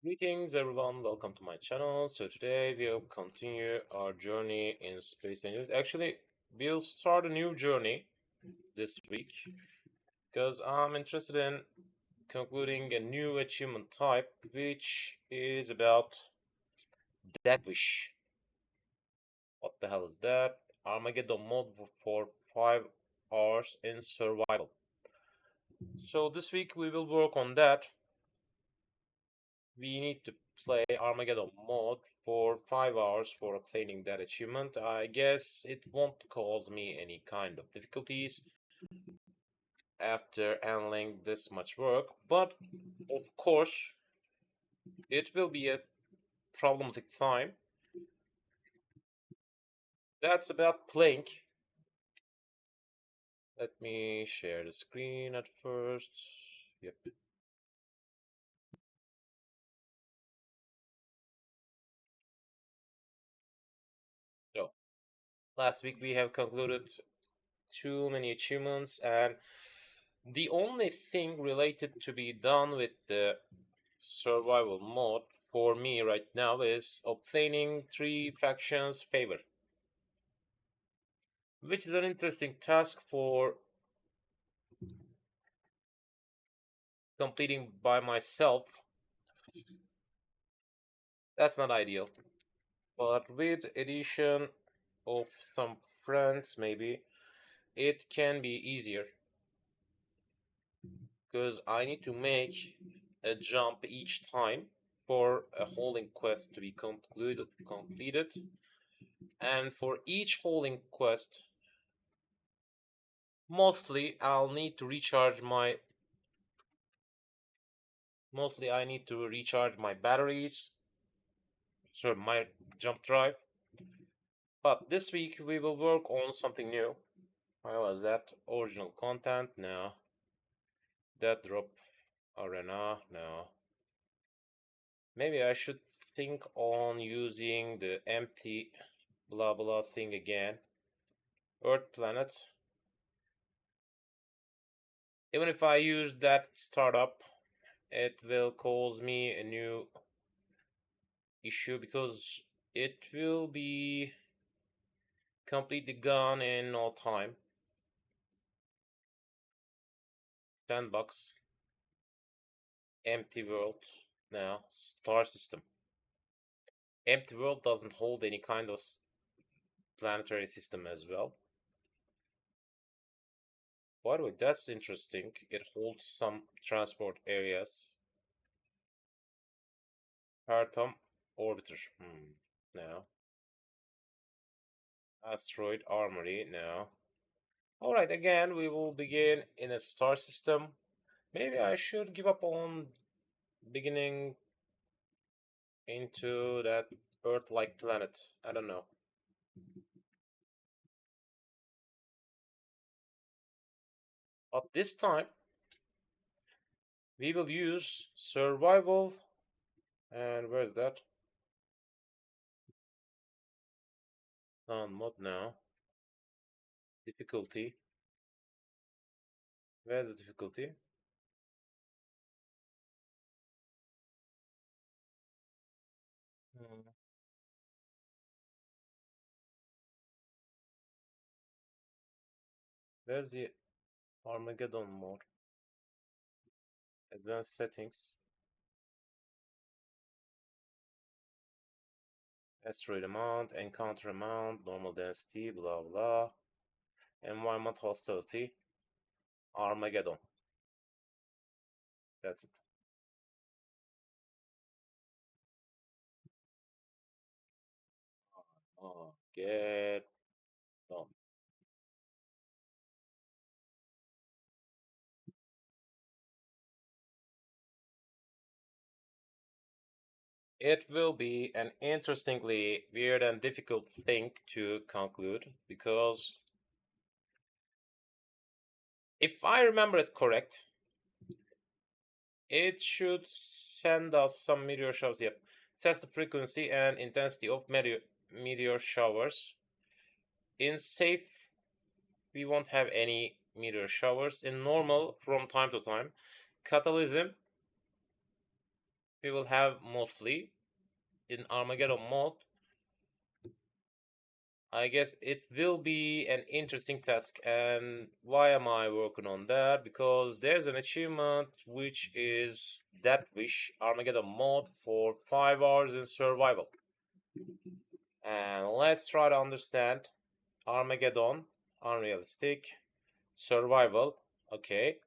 Greetings everyone, welcome to my channel. So today we'll continue our journey in Space Angels. Actually, we'll start a new journey this week because I'm interested in concluding a new achievement type which is about Death Wish. What the hell is that? Armageddon mode for 5 hours in survival. So this week we will work on that. We need to play Armageddon mode for 5 hours for obtaining that achievement. I guess it won't cause me any kind of difficulties after handling this much work, but of course it will be a problematic time. That's about playing. Let me share the screen at first. Yep. So last week we have concluded too many achievements, and the only thing related to be done with the survival mode for me right now is obtaining 3 factions favor, which is an interesting task for completing by myself. That's not ideal, but with addition of some friends maybe it can be easier, because I need to make a jump each time for a holding quest to be completed, and for each holding quest I'll need to recharge my mostly I need to recharge my batteries, so my jump drive. But this week we will work on something new. How was that? Original content? No. Dead drop arena? No. Maybe I should think on using the empty blah blah thing again. Earth planet. Even if I use that startup, it will cause me a new issue because it will be completely gone in no time. $10. Empty world. Now, star system. Empty world doesn't hold any kind of planetary system as well. By the way, that's interesting. It holds some transport areas. Paratom orbiter. No. Asteroid armory. No. Alright, again, we will begin in a star system. Maybe I should give up on beginning into that Earth-like planet. I don't know. But this time, we will use survival. And where's that? On mod now. Difficulty. Where's the difficulty? Hmm. Where's the Armageddon mode? Advanced settings. Asteroid amount, encounter amount, normal density, blah blah. Environment hostility. Armageddon. That's it. Get done. It will be an interestingly weird and difficult thing to conclude, because if I remember it correct, it should send us some meteor showers. Yep. Sets the frequency and intensity of meteor showers. In safe, we won't have any meteor showers. In normal, from time to time. Catalysm. we will have mostly in Armageddon mode. I guess it will be an interesting task. And why am I working on that? Because there's an achievement which is Death Wish Armageddon mode for 5 hours in survival. And let's try to understand Armageddon, unrealistic, survival. Okay.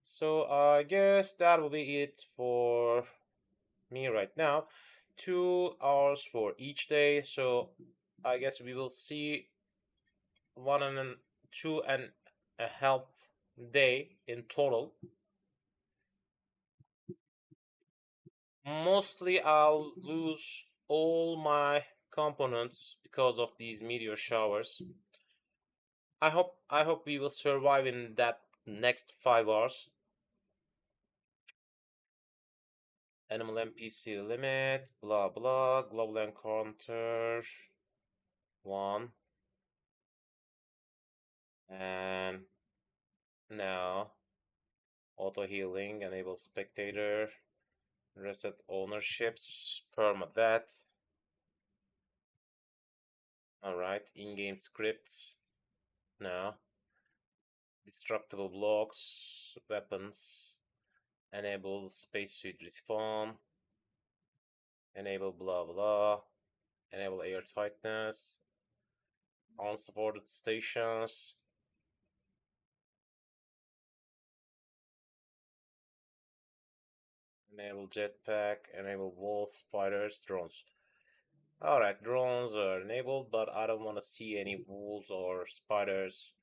So I guess that will be it for me right now. 2 hours for each day. So I guess we will see 2.5 day in total. Mostly I'll lose all my components because of these meteor showers. I hope we will survive in that next 5 hours. Animal NPC limit, blah blah, global encounter 1. And now auto healing, enable spectator, reset ownerships, permadeath. Alright, in-game scripts. Now, destructible blocks, weapons, enable spacesuit respawn, enable blah blah, enable air tightness, unsupported stations, enable jetpack, enable wolf, spiders, drones. Alright, drones are enabled, but I don't want to see any wolves or spiders.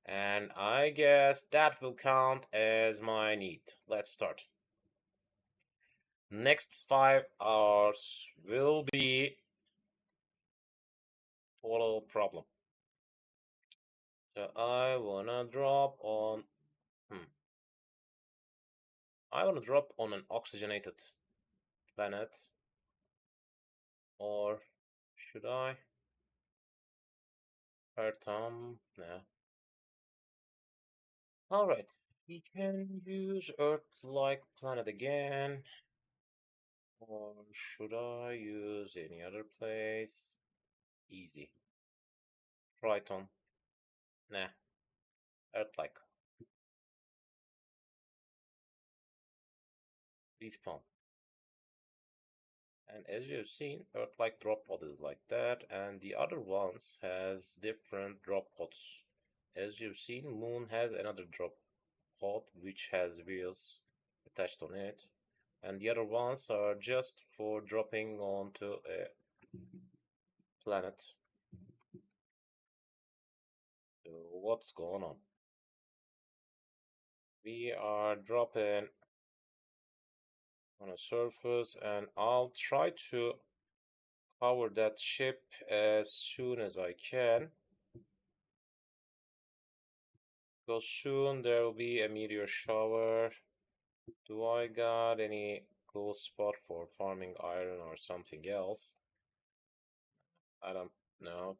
And I guess that will count as my need. Let's start. Next 5 hours will be total problem. So I wanna drop on an oxygenated planet, or should I? Earth, no. Alright, we can use Earth-like planet again. Or should I use any other place? Easy. Triton. Nah, Earth-like. Respawn. And as you have seen, Earth-like drop pod is like that, and the other ones has different drop pods. As you've seen, Moon has another drop pod which has wheels attached on it, and the other ones are just for dropping onto a planet. So what's going on? We are dropping on a surface, and I'll try to cover that ship as soon as I can, because soon there will be a meteor shower. Do I got any cool spot for farming iron or something else? I don't know.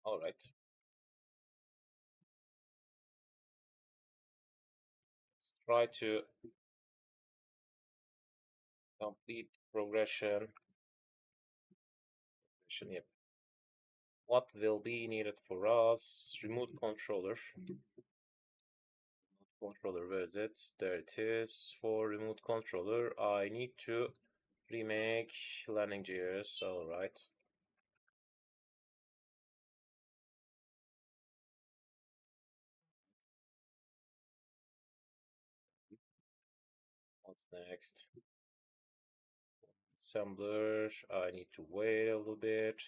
Alright, let's try to complete progression. Yep. What will be needed for us? Remote controller. Controller, where is it? There it is. For remote controller, I need to remake landing gears. Alright. What's next? Assembler. I need to wait a little bit.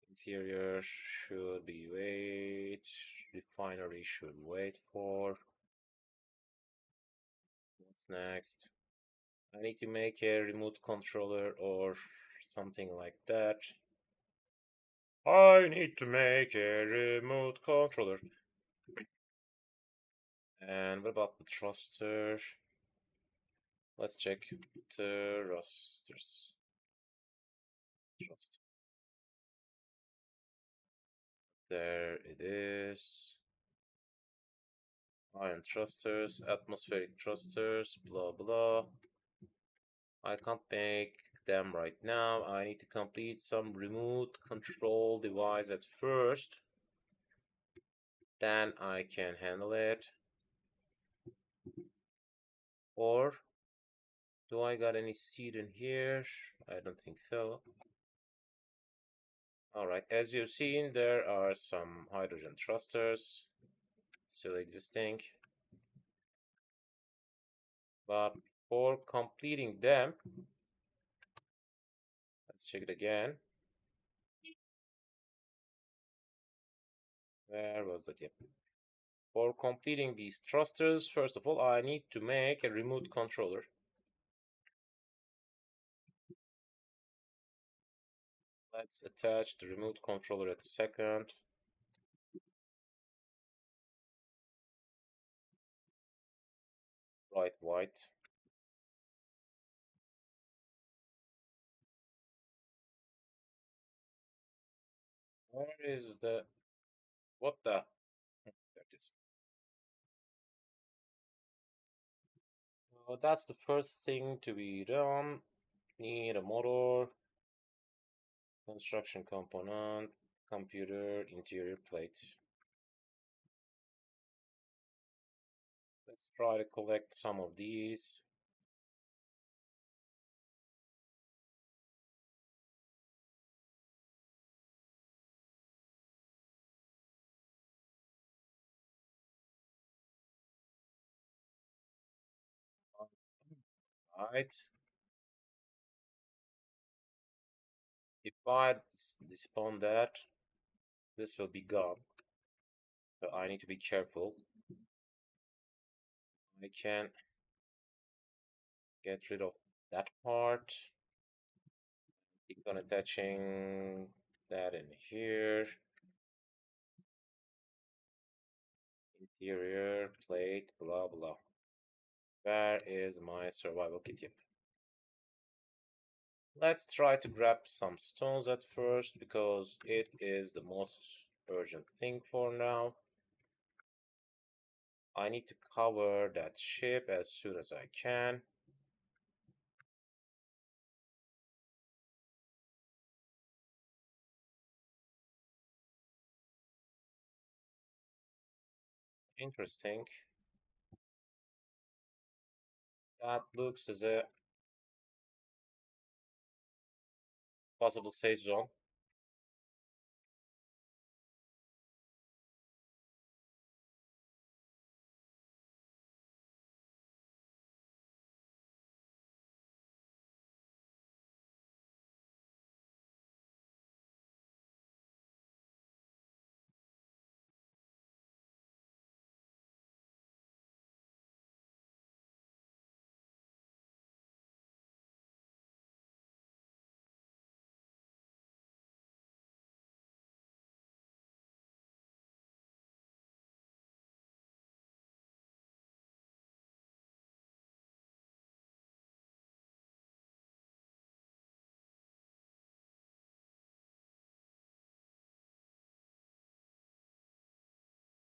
Interior should be wait. Refinery should wait for. What's next? I need to make a remote controller or something like that. I need to make a remote controller. And what about the thruster? Let's check the thrusters. Thrust. There it is. Ion thrusters, atmospheric thrusters, blah blah. I can't make them right now. I need to complete some remote control device at first. Then I can handle it. Or do I got any seed in here? I don't think so. Alright, as you've seen, there are some hydrogen thrusters still existing. But for completing them, let's check it again. Where was that? Yep. For completing these thrusters, first of all, I need to make a remote controller. Let's attach the remote controller at second. Right, white. Where is the... What the... There it is. So that's the first thing to be done. Need a motor, construction component, computer, interior plate. Let's try to collect some of these. Right. If I despawn that, this will be gone. So I need to be careful. I can get rid of that part. Keep on attaching that in here. Interior, plate, blah blah. Where is my survival kit? Yep. Let's try to grab some stones at first because it is the most urgent thing for now. I need to cover that ship as soon as I can. Interesting. That looks as a possible safe zone.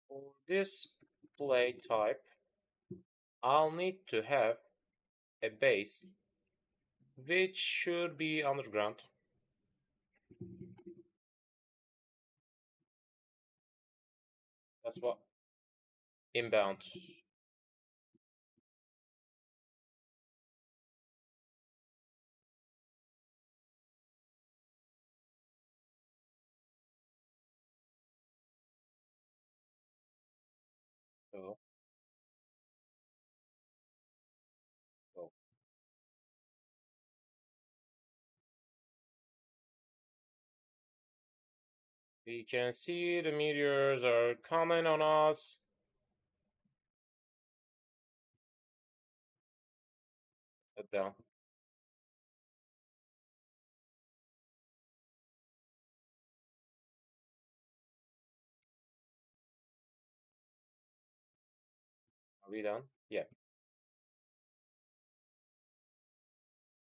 For this play type, I'll need to have a base which should be underground. That's what inbound. So, so we can see the meteors are coming on us. Set down. Are we done? Yeah.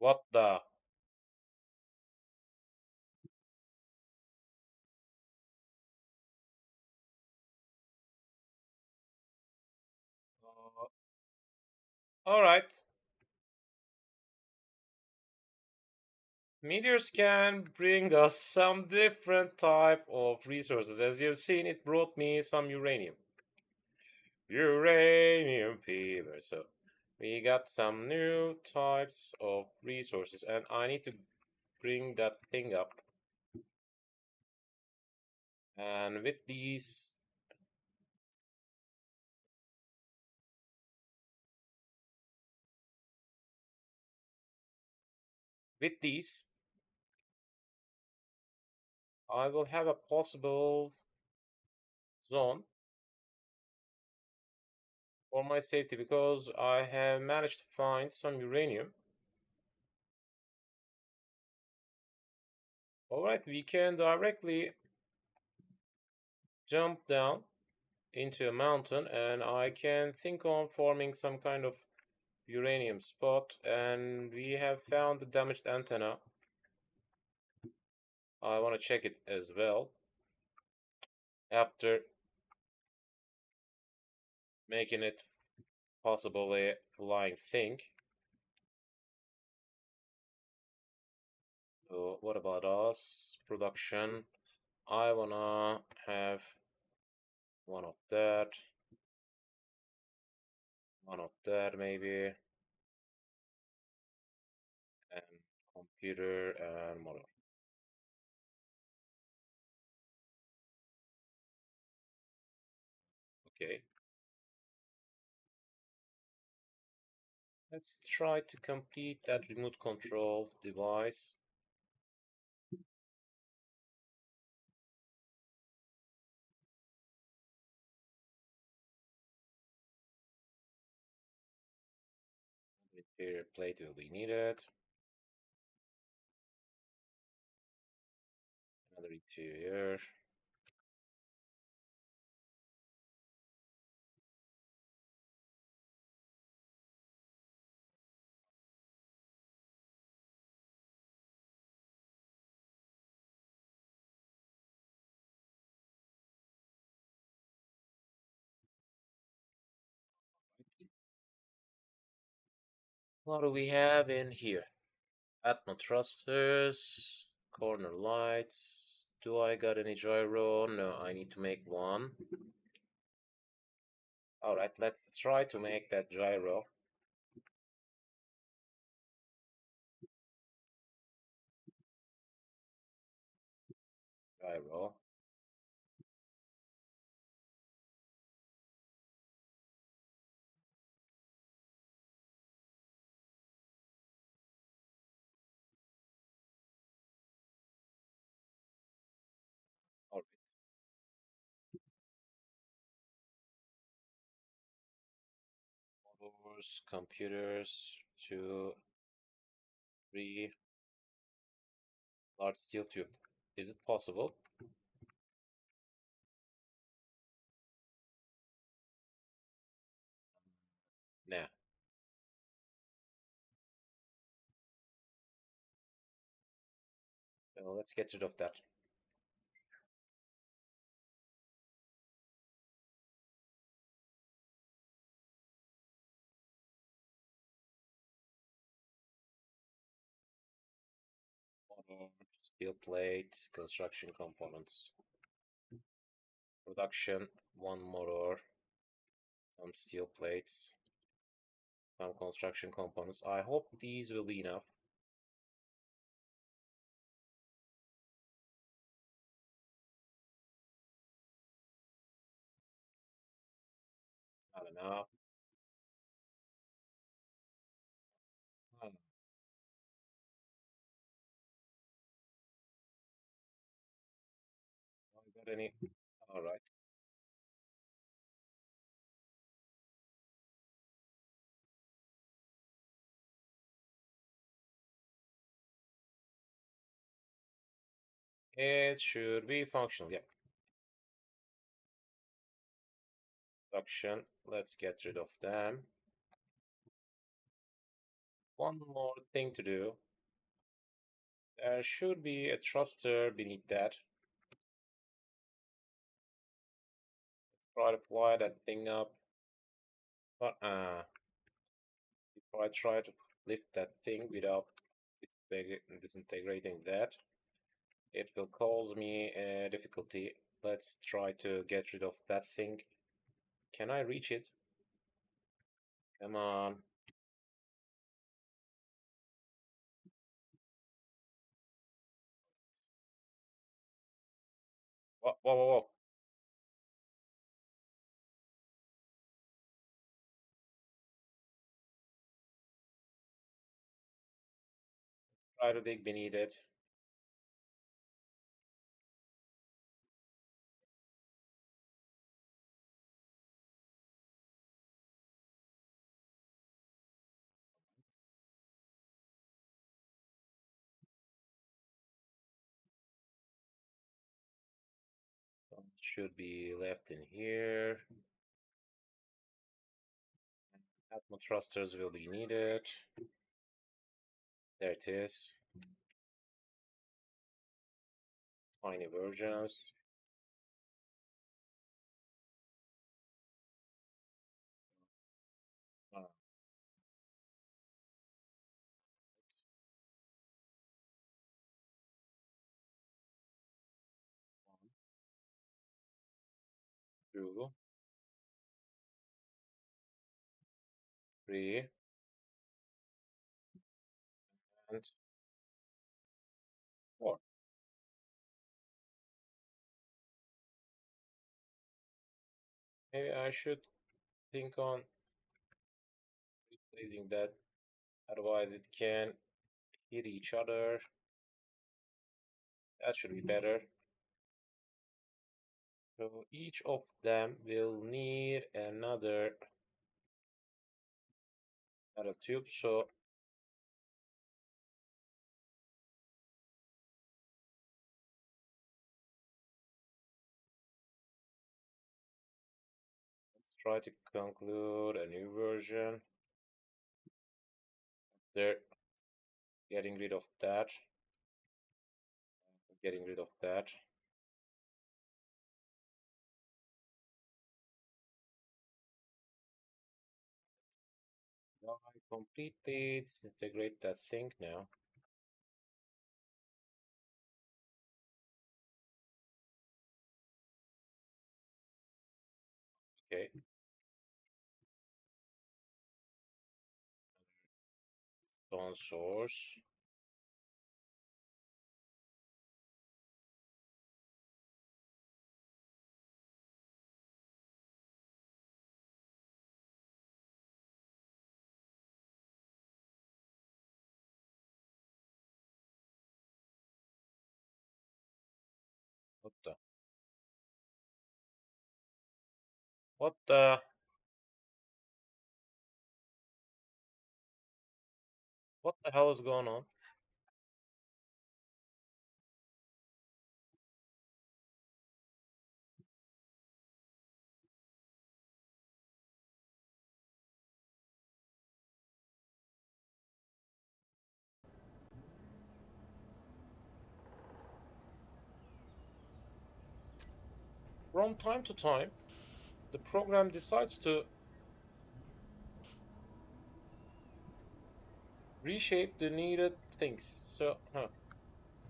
What the? All right. Meteors can bring us some different type of resources. As you've seen, it brought me some uranium. Uranium fever. So we got some new types of resources, and I need to bring that thing up. And with these, I will have a possible zone for my safety because I have managed to find some uranium. Alright, we can directly jump down into a mountain and I can think on forming some kind of uranium spot, and we have found the damaged antenna. I want to check it as well after making it possibly flying thing. So what about us? Production. I wanna have one of that maybe, and computer and model. Okay, let's try to complete that remote control device. Interior plate will be needed. Another interior. What do we have in here? Atmo thrusters, corner lights. Do I got any gyro? No, I need to make one. Alright, let's try to make that gyro. Gyro. Alright, motors, computers, 2, 3, large steel tube. Is it possible? Nah. So let's get rid of that. Motor, steel plate, construction components. Production, one motor, some steel plates, some construction components. I hope these will be enough. Not enough. Oh, I got any? All right. It should be functional. Yeah. Production. Let's get rid of them. One more thing to do. There should be a thruster beneath that. Try to fly that thing up. But So I try to lift that thing without disintegrating that. It will cause me a difficulty. Let's try to get rid of that thing. Can I reach it? Come on. Whoa, whoa, whoa, whoa. Try to dig beneath it. Some should be left in here. Atmo thrusters will be needed. There it is. Tiny versions. Ah, one, two, three, and four. Maybe I should think on replacing that. Otherwise, it can hit each other. That should be better. So each of them will need another tube. So let's try to conclude a new version. There, getting rid of that. Getting rid of that. Now I completely disintegrate that thing now. Okay. Stone source. What the? What the? What the hell is going on? From time to time, the program decides to reshape the needed things. So,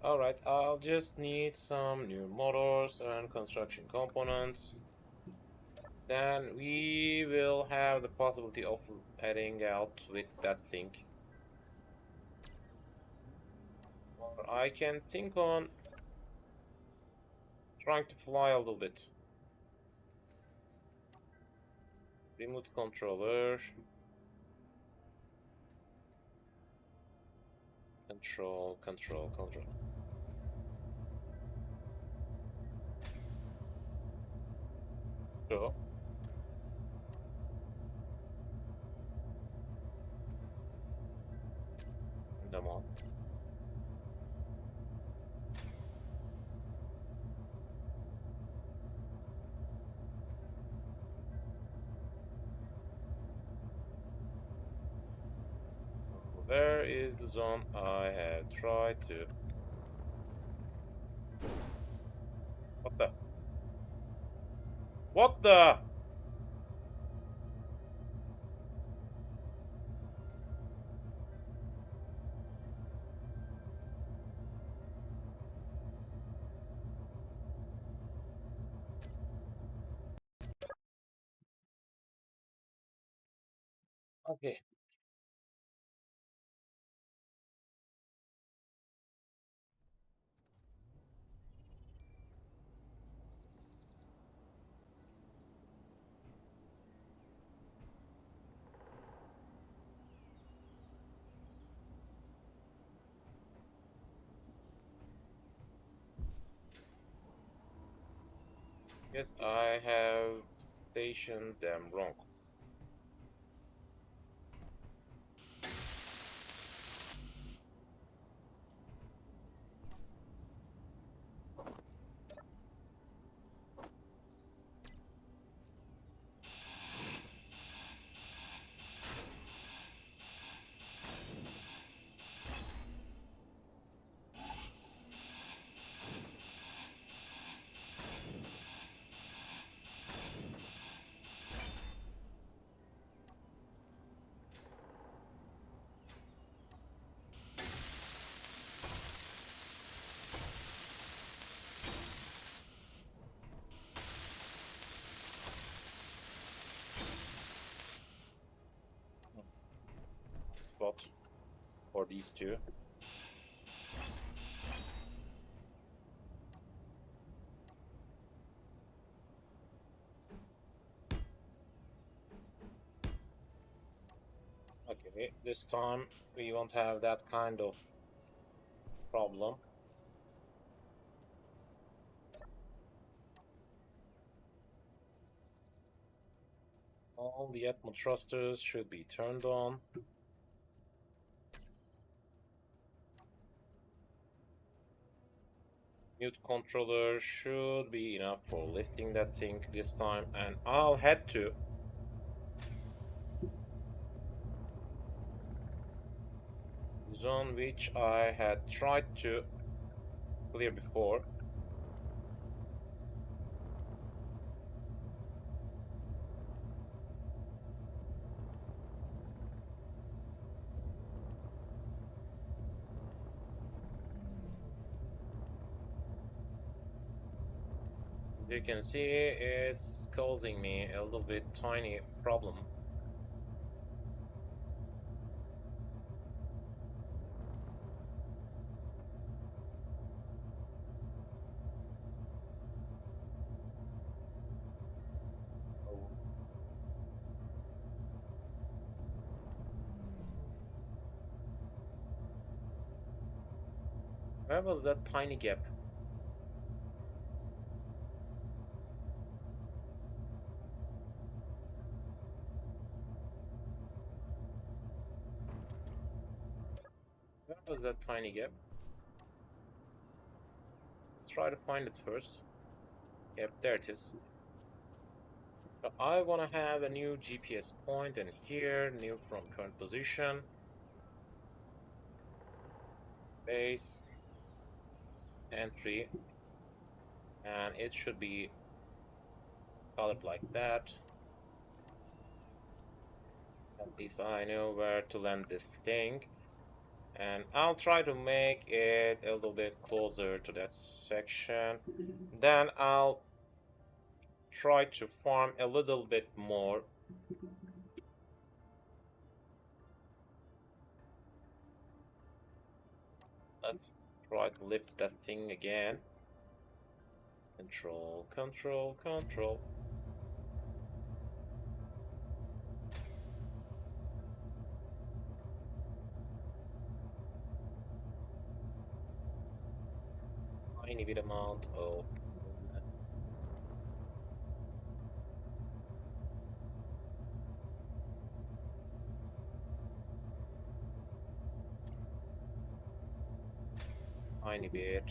alright, I'll just need some new motors and construction components. Then we will have the possibility of heading out with that thing. Or I can think on trying to fly a little bit. Remote controller. Control, control, control. So, come on. Where is the zone I have tried to... What the? What the? Okay. Yes, I have stationed them wrong. Spot for these two. Okay, this time we won't have that kind of problem. All the Atmo thrusters should be turned on. Mute controller should be enough for lifting that thing this time, and I'll head to zone which I had tried to clear before. You can see it's causing me a little bit tiny problem. Where was that tiny gap? Where was that tiny gap? Let's try to find it first. Yep, there it is. So I want to have a new GPS point, and here, new from current position, base, entry, and it should be colored like that. At least I know where to land this thing. And I'll try to make it a little bit closer to that section. Then I'll try to farm a little bit more. Let's try to lift that thing again. Control, control, control. Tiny bit amount of tiny bit.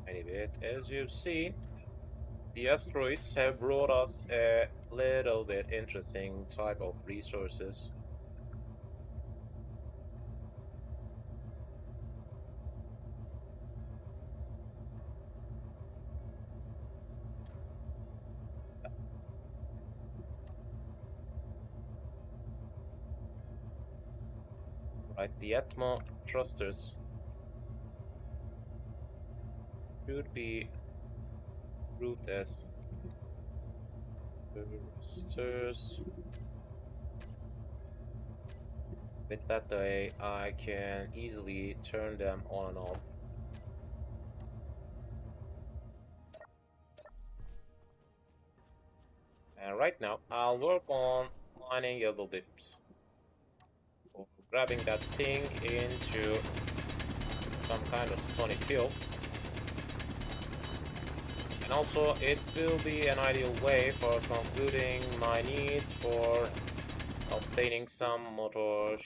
Tiny bit. As you've seen, the asteroids have brought us a little bit interesting type of resources. Right, the Atmo thrusters should be grouped as thrusters. With that way, I can easily turn them on and off. And right now, I'll work on mining a little bit, or grabbing that thing into some kind of stony field. And also, it will be an ideal way for concluding my needs for obtaining some motors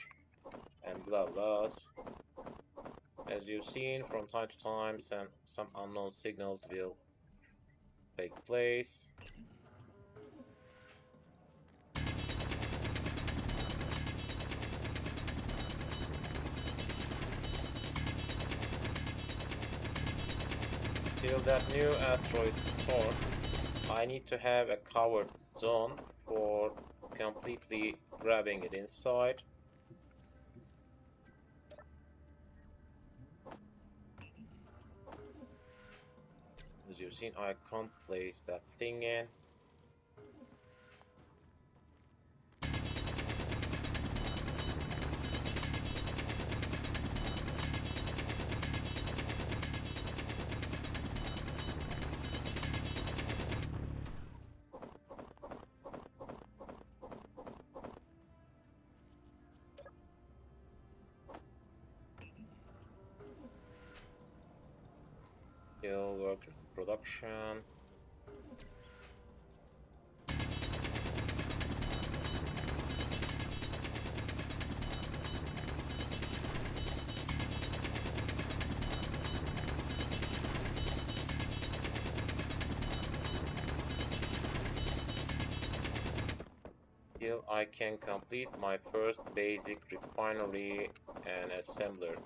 and blah blahs. As you've seen, from time to time, some unknown signals will take place. Till that new asteroid spawn, I need to have a covered zone for completely grabbing it inside. As you've seen, I can't place that thing in. Still work in production. Till I can complete my first basic refinery and assembler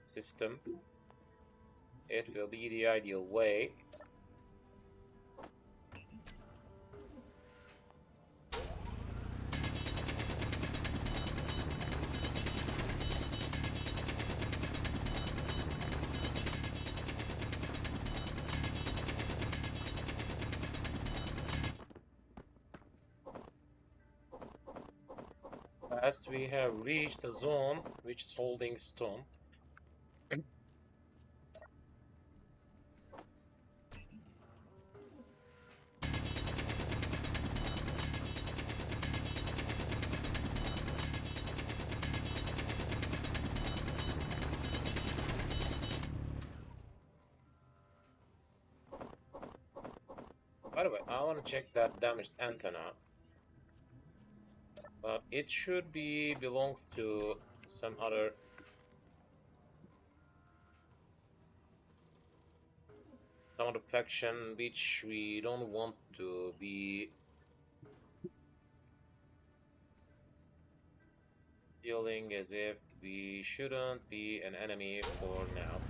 system. It will be the ideal way. Last we have reached a zone which is holding stone. By the way, I want to check that damaged antenna. But it should be belong to some other faction which we don't want to be feeling as if we shouldn't be an enemy for now.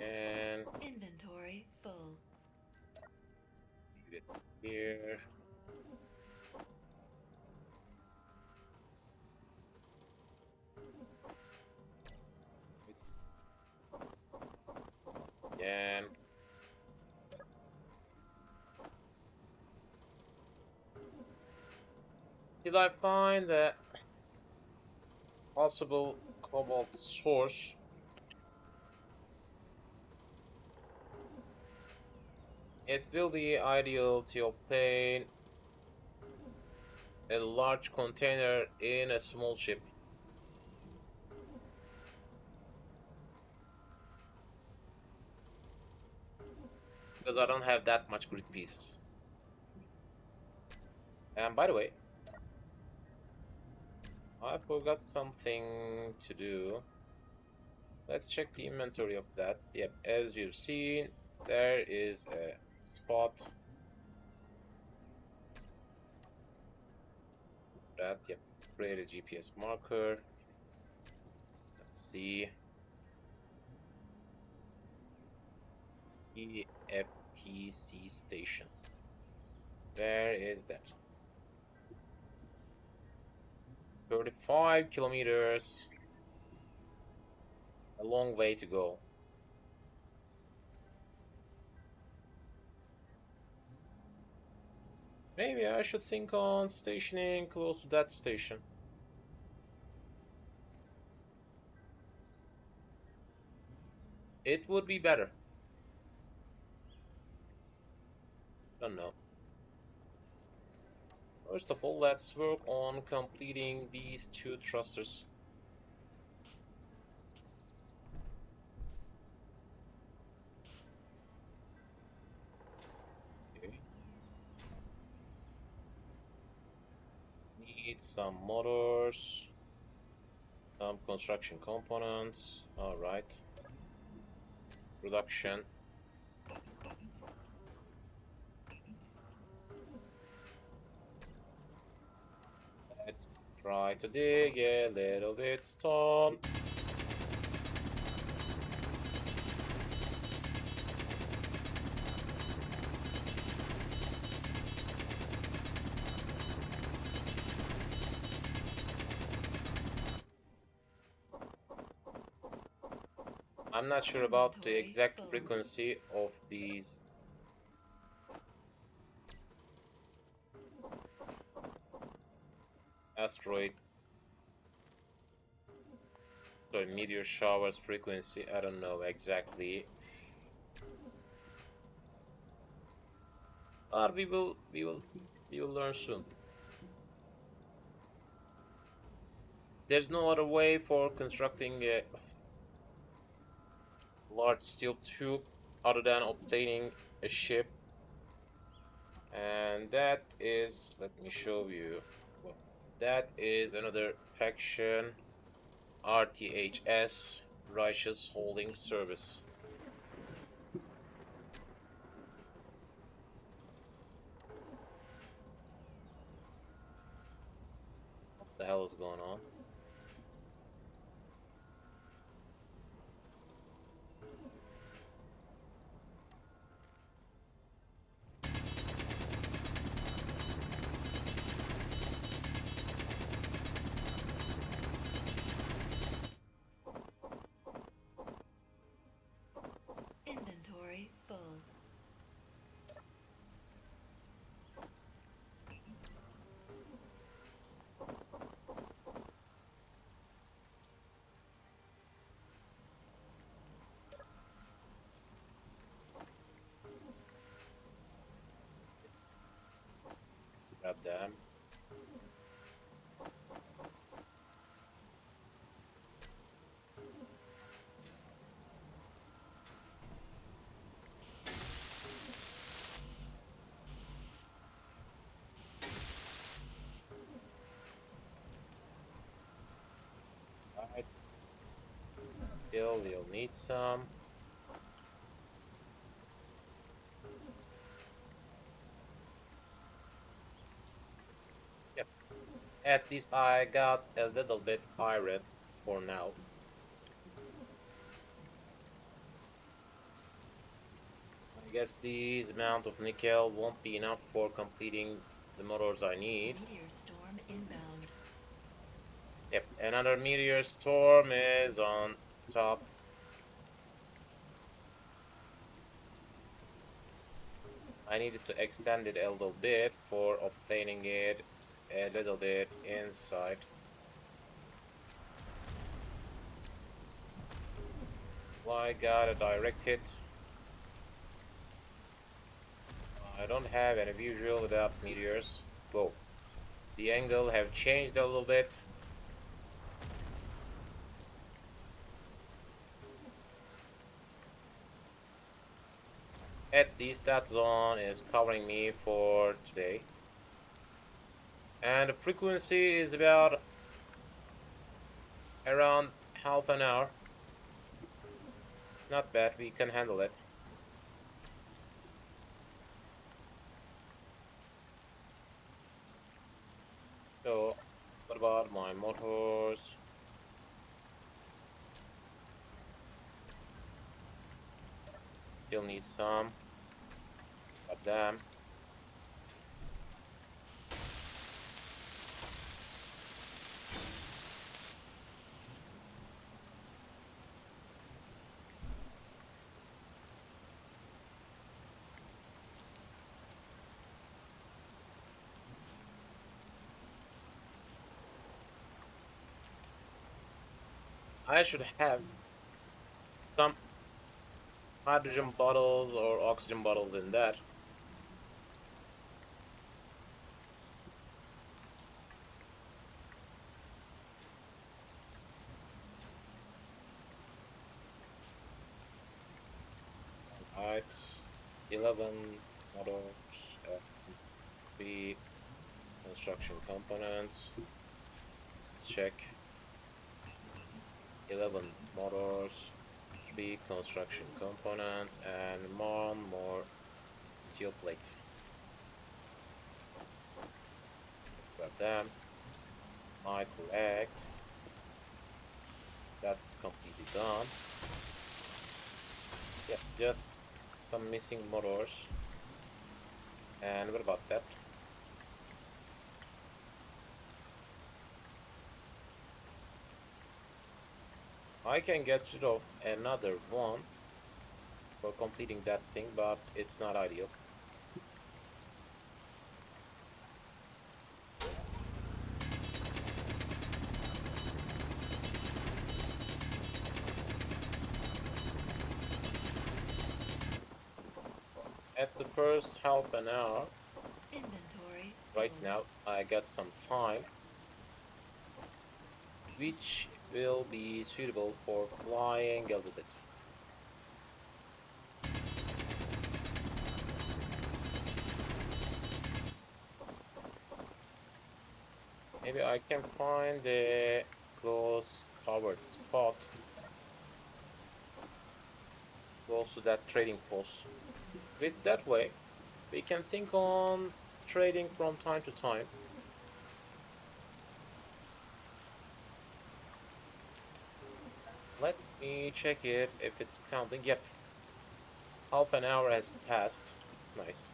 And Inventory full. leave it here. It's again. Did I find the possible cobalt source? It will be ideal to obtain a large container in a small ship. Because I don't have that much grid pieces. And by the way, I forgot something to do. Let's check the inventory of that. Yep, as you've seen, there is a spot that. Yep. Create a GPS marker. Let's see. EFTC station. Where is that? 35 kilometers. A long way to go. Maybe I should think on stationing close to that station. It would be better. Don't know. First of all, let's work on completing these two thrusters. Okay. Need some motors, some construction components. All right. Production. Let's try to dig a little bit stone. I'm not sure about the exact frequency of these. Asteroid. Sorry, meteor showers frequency. I don't know exactly. But we will learn soon. There's no other way for constructing a large steel tube other than obtaining a ship, and that is, let me show you, well, that is another faction, RTHS, Righteous Holding Service. What the hell is going on? Inventory full. Let's grab them. Right. Still, we'll need some. Yep. At least I got a little bit iron for now. I guess this amount of nickel won't be enough for completing the motors I need. Meteor storm inbound. Yep, another meteor storm is on top. I needed to extend it a little bit for obtaining it a little bit inside. Well, I got a direct hit. I don't have any visual without meteors. Whoa. The angle have changed a little bit. At least that zone is covering me for today. And the frequency is about around half an hour. Not bad, we can handle it. So got my motors. Still need some. God damn. I should have some hydrogen bottles or oxygen bottles in that. Alright. 11 motors, 3 construction components. Let's check. 11 motors, 3 construction components, and one more steel plate. Grab them. I collect. That's completely done. Yep, just some missing motors. And what about that? I can get rid of another one for completing that thing, but it's not ideal. At the first half an hour, Inventory right full. now, I got some time, which will be suitable for flying a little bit. Maybe I can find a close covered spot close to that trading post. With that way, we can think on trading from time to time. Let me check it if it's counting. Yep, half an hour has passed. Nice.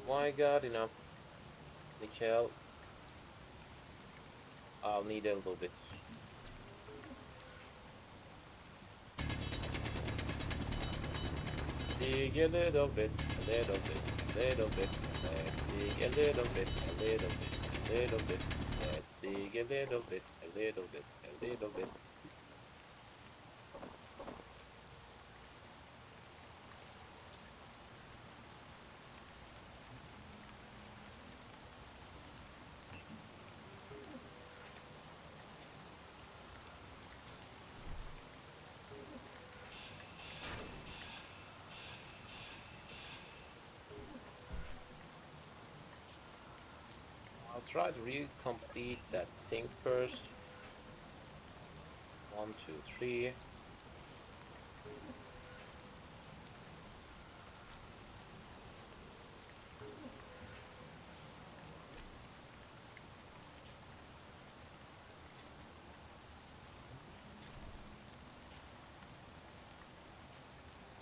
I got enough nickel. I'll need a little bit. Dig a little bit, a little bit, a little bit. Let's dig a little bit, a little bit, a little bit. Let's dig a little bit, a little bit, a little bit. I'll try to re-complete that thing first. 1, 2, 3.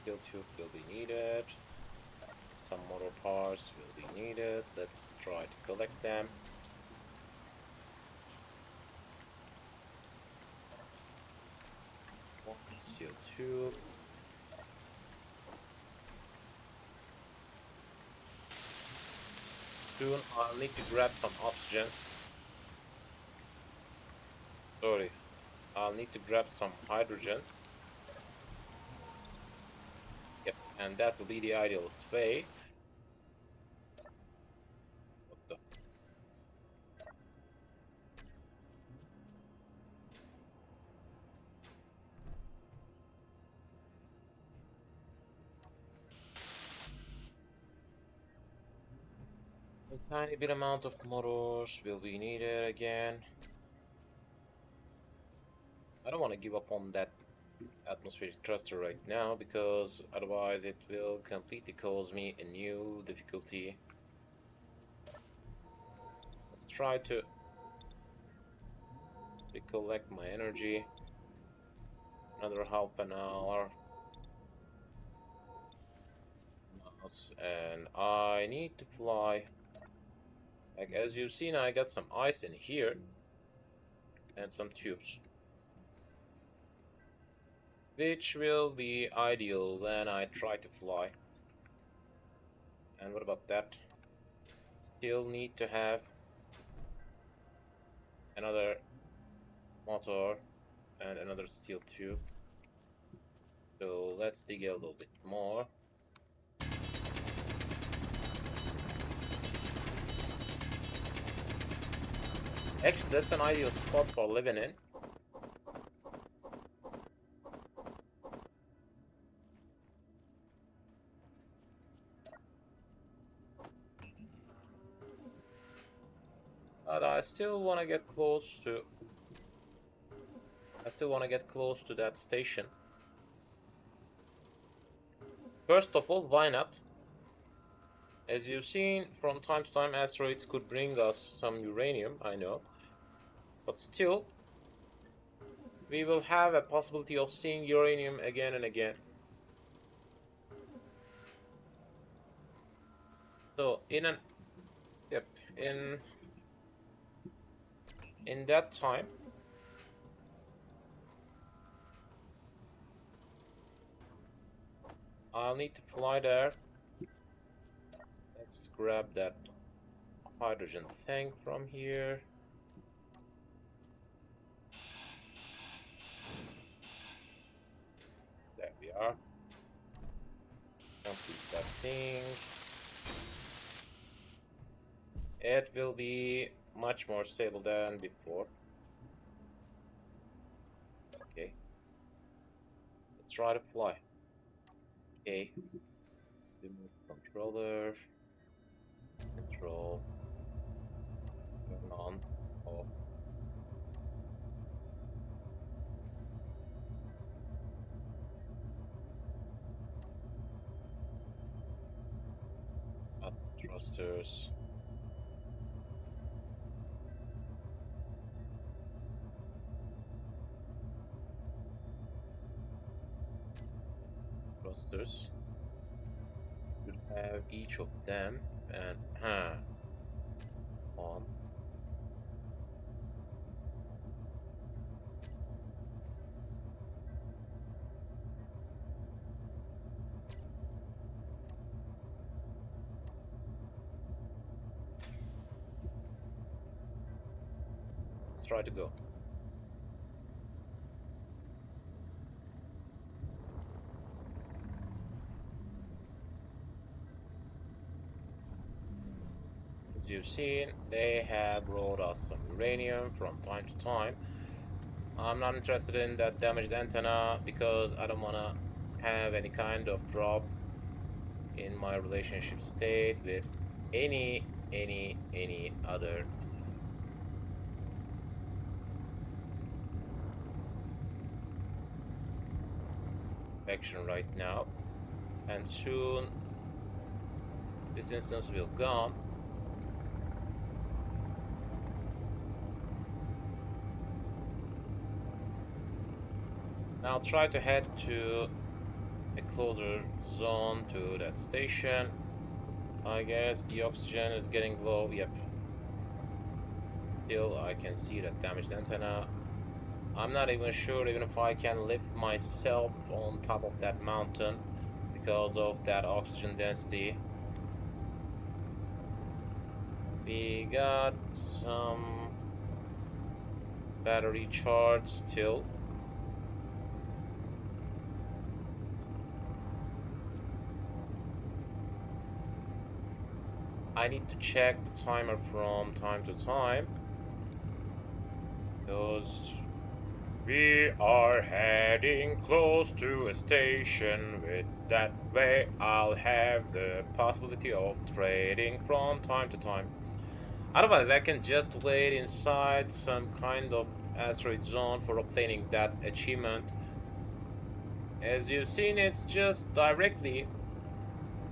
Steel tube will be needed. Some motor parts will be needed. Let's try to collect them. One steel tube. Soon I'll need to grab some oxygen. Sorry, I'll need to grab some hydrogen. Yep, and that will be the idealist way. What the? A tiny bit amount of motors will be needed again. I don't want to give up on that atmospheric thruster right now, because otherwise it will completely cause me a new difficulty. Let's try to recollect my energy. Another half an hour. And I need to fly. Like, as you've seen, I got some ice in here and some tubes, which will be ideal when I try to fly. And what about that? Still need to have another motor and another steel tube. So let's dig a little bit more. Actually, that's an ideal spot for living in. But I still want to get close to... that station. First of all, why not? As you've seen, from time to time, asteroids could bring us some uranium, I know. But still, we will have a possibility of seeing uranium again and again. So, in that time, I'll need to fly there. Let's grab that hydrogen thing from here. There we are. Complete that thing. It will be much more stable than before. Okay. Let's try to fly. Okay. Remove controller. Control. Turn on. Off. Thrusters. Thrusters. Should have each of them and on. Let's try to go. As you've seen, they have brought us some uranium from time to time. I'm not interested in that damaged antenna because I don't want to have any kind of drop in my relationship state with any other faction right now, and soon this instance will gone. Now I'll try to head to a closer zone to that station. I guess the oxygen is getting low. Yep. Still, I can see that damaged antenna. I'm not even sure even if I can lift myself on top of that mountain because of that oxygen density. We got some battery charge still. I need to check the timer from time to time because we are heading close to a station. With that way I'll have the possibility of trading from time to time. Otherwise I can just wait inside some kind of asteroid zone for obtaining that achievement As you've seen, it's just directly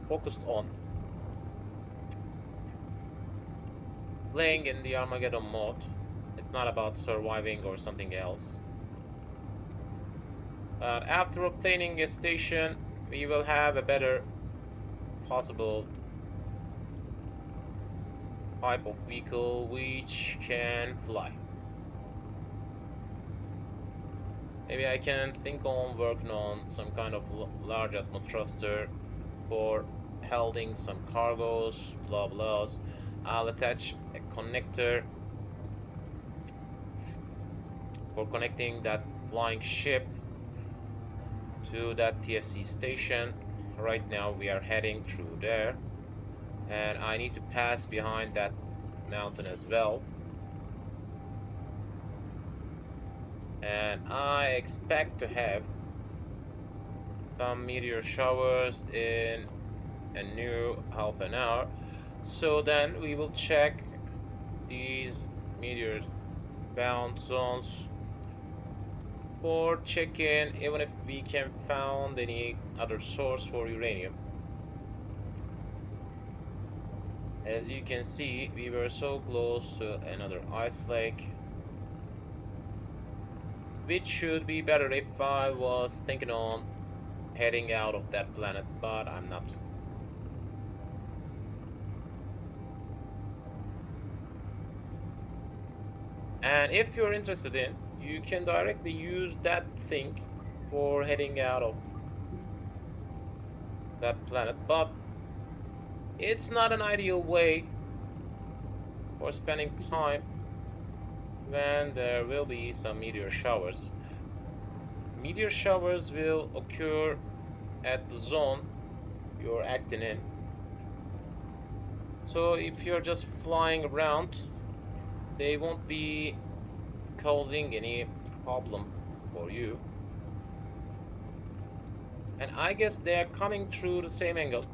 focused on playing in the Armageddon mode. It's not about surviving or something else. After obtaining a station, we will have a better possible type of vehicle which can fly. Maybe I can think on working on some kind of large atmo thruster for holding some cargos, blah blahs. I'll attach a connector for connecting that flying ship to that TFC station. Right now we are heading through there, and I need to pass behind that mountain as well. And I expect to have some meteor showers in a new half an hour. So then we will check these meteor bound zones for check-in, even if we can found any other source for uranium. As you can see, we were so close to another ice lake, which should be better if I was thinking on heading out of that planet, but I'm not. And if you're interested in, you can directly use that thing for heading out of that planet, but it's not an ideal way for spending time when there will be some meteor showers. Meteor showers will occur at the zone you're acting in. So if you're just flying around, they won't be causing any problem for you. And I guess they're coming through the same angle,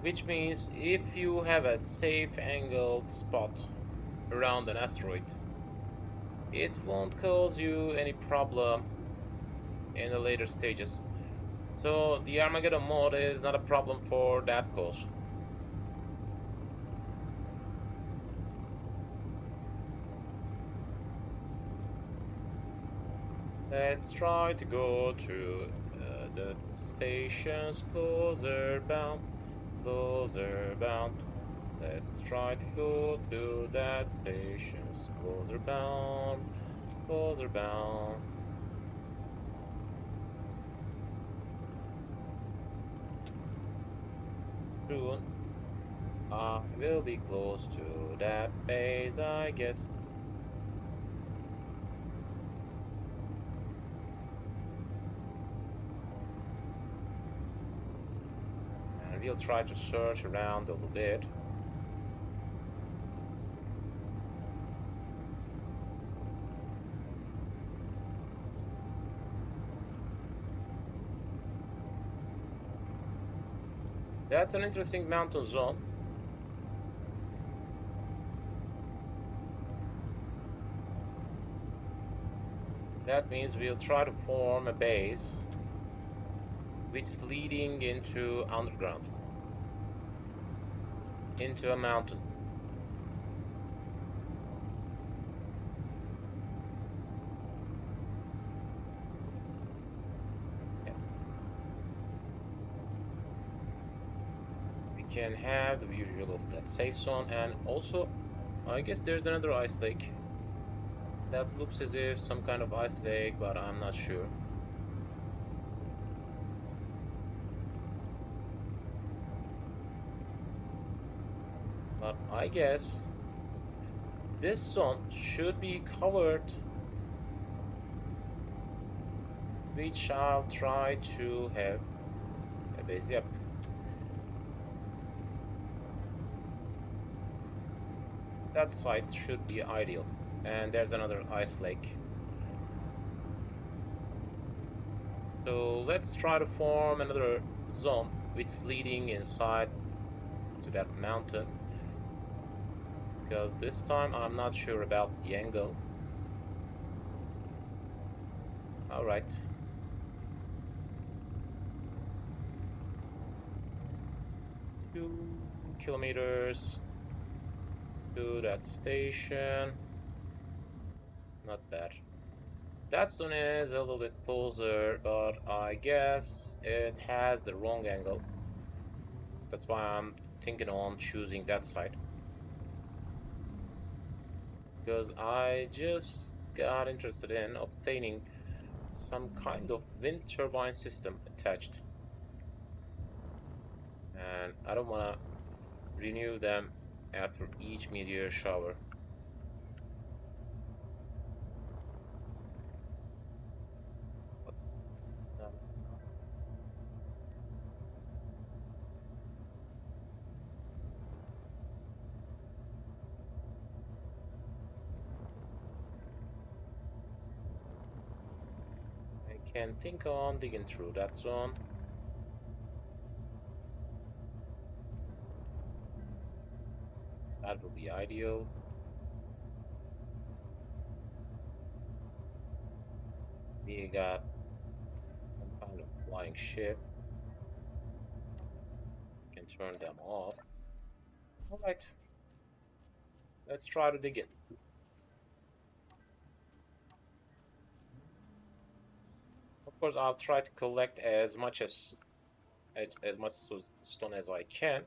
which means if you have a safe angled spot around an asteroid, it won't cause you any problem in the later stages. So the Armageddon mode is not a problem for that cause. Let's try to go to the stations closer bound, closer bound. Let's try to go to that stations closer bound, closer bound. Soon I will be close to that base, I guess. And we'll try to search around a little bit. That's an interesting mountain zone. That means we'll try to form a base which is leading into underground, into a mountain. Yeah. We can have the visual of that safe zone, and also I guess there's another ice lake. That looks as if some kind of ice lake, but I'm not sure. But I guess this zone should be covered, which I'll try to have a base. Yep. That site should be ideal. And there's another ice lake. So let's try to form another zone which is leading inside to that mountain, because this time I'm not sure about the angle. All right. $2 kilometers to that station. Not bad. That one is a little bit closer, but I guess it has the wrong angle. That's why I'm thinking on choosing that side. Because I just got interested in obtaining some kind of wind turbine system attached. And I don't want to renew them after each meteor shower. Um, I can think on digging through that zone. That would be ideal. We got some kind of flying ship. Can turn them off. Alright, let's try to dig in. Of course, I'll try to collect as much stone as I can,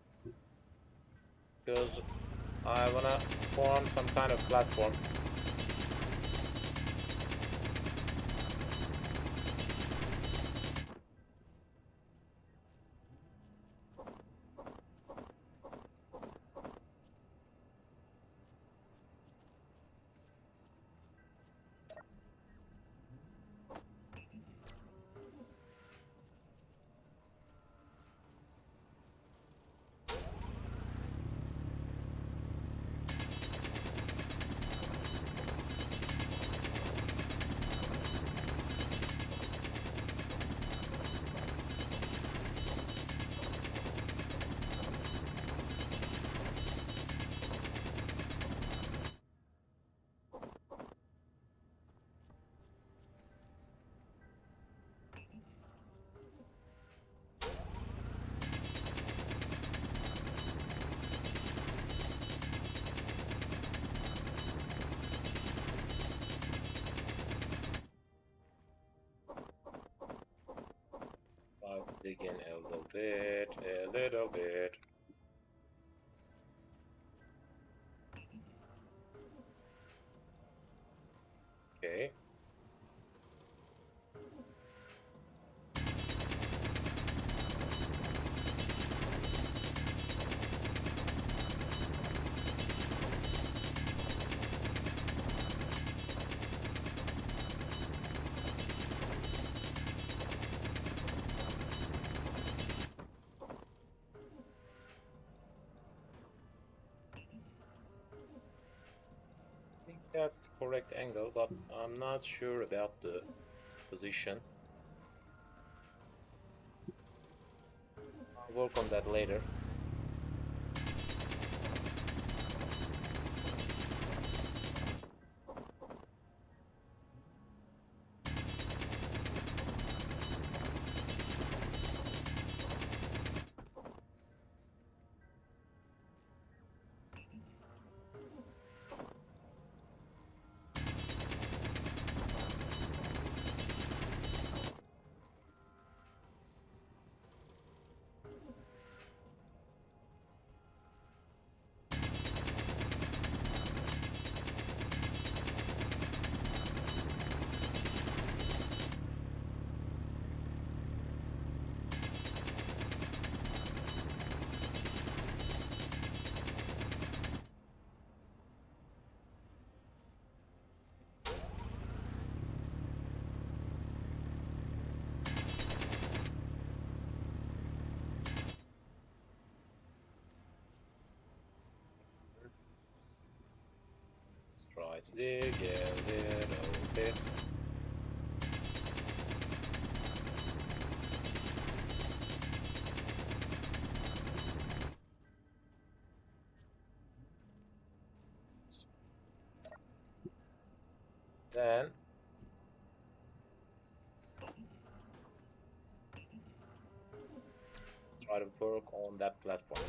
because I wanna form some kind of platform. Try to dig in a little bit, a little bit. Okay. I think that's the correct angle, but I'm not sure about the position. I'll work on that later. Let's try to dig a little bit. Then try to work on that platform.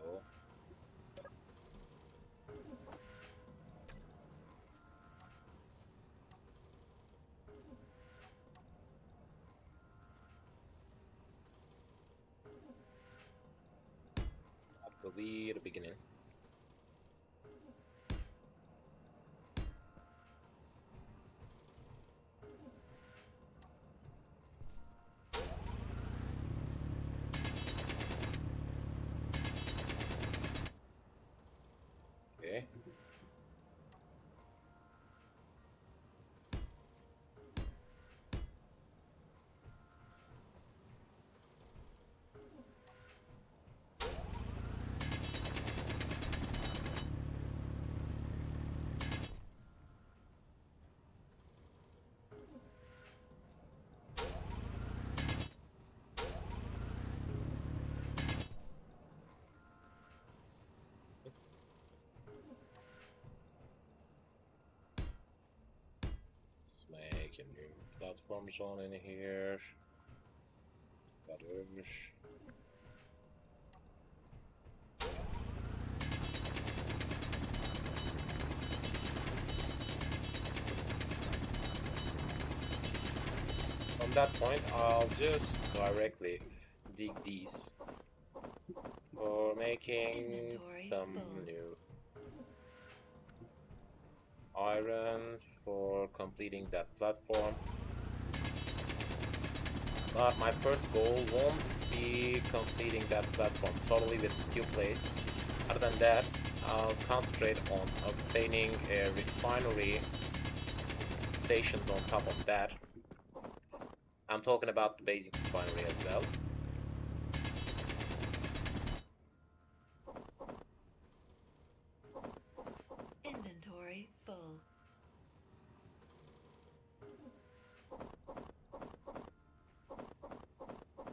Oh. That will be the beginning. Okay. Let's make a new platform zone in here. Better. From that point, I'll just directly dig these for making Inventory some full. new iron for completing that platform. But my first goal won't be completing that platform totally with steel plates. Other than that, I'll concentrate on obtaining a refinery stationed on top of that. I'm talking about the basic refinery as well. Inventory full.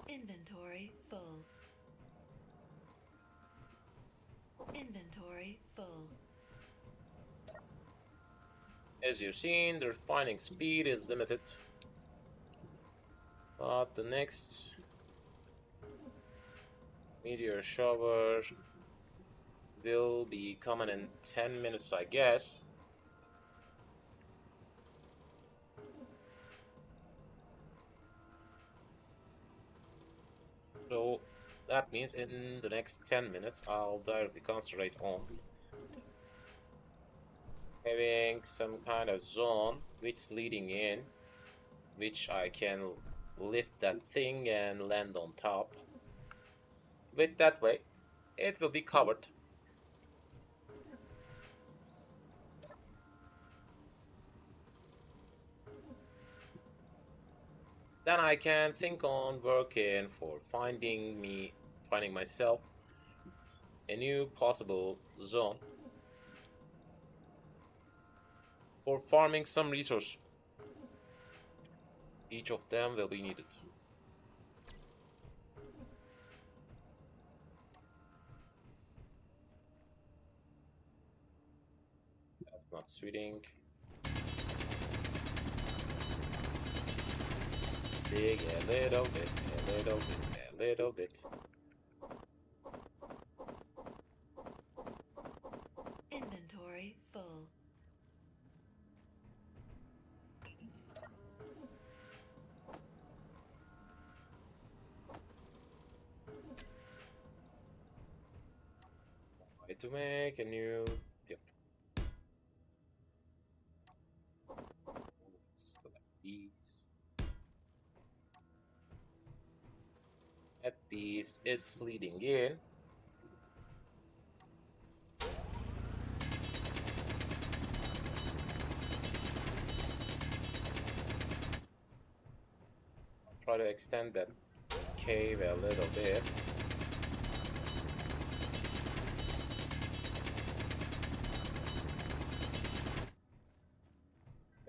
Inventory full. Inventory full. As you've seen, the refining speed is limited. But the next meteor shower will be coming in 10 minutes, I guess. So that means in the next 10 minutes, I'll directly concentrate on having some kind of zone which leading in, which I can lift that thing and land on top. With that way, it will be covered. Then I can think on working for finding myself a new possible zone for farming some resource. Each of them will be needed. That's not suiting. Dig a little bit, a little bit, a little bit. Inventory full. Try to make a new. Yep. Let's collect these. At these, it's leading in. Try to extend that cave a little bit.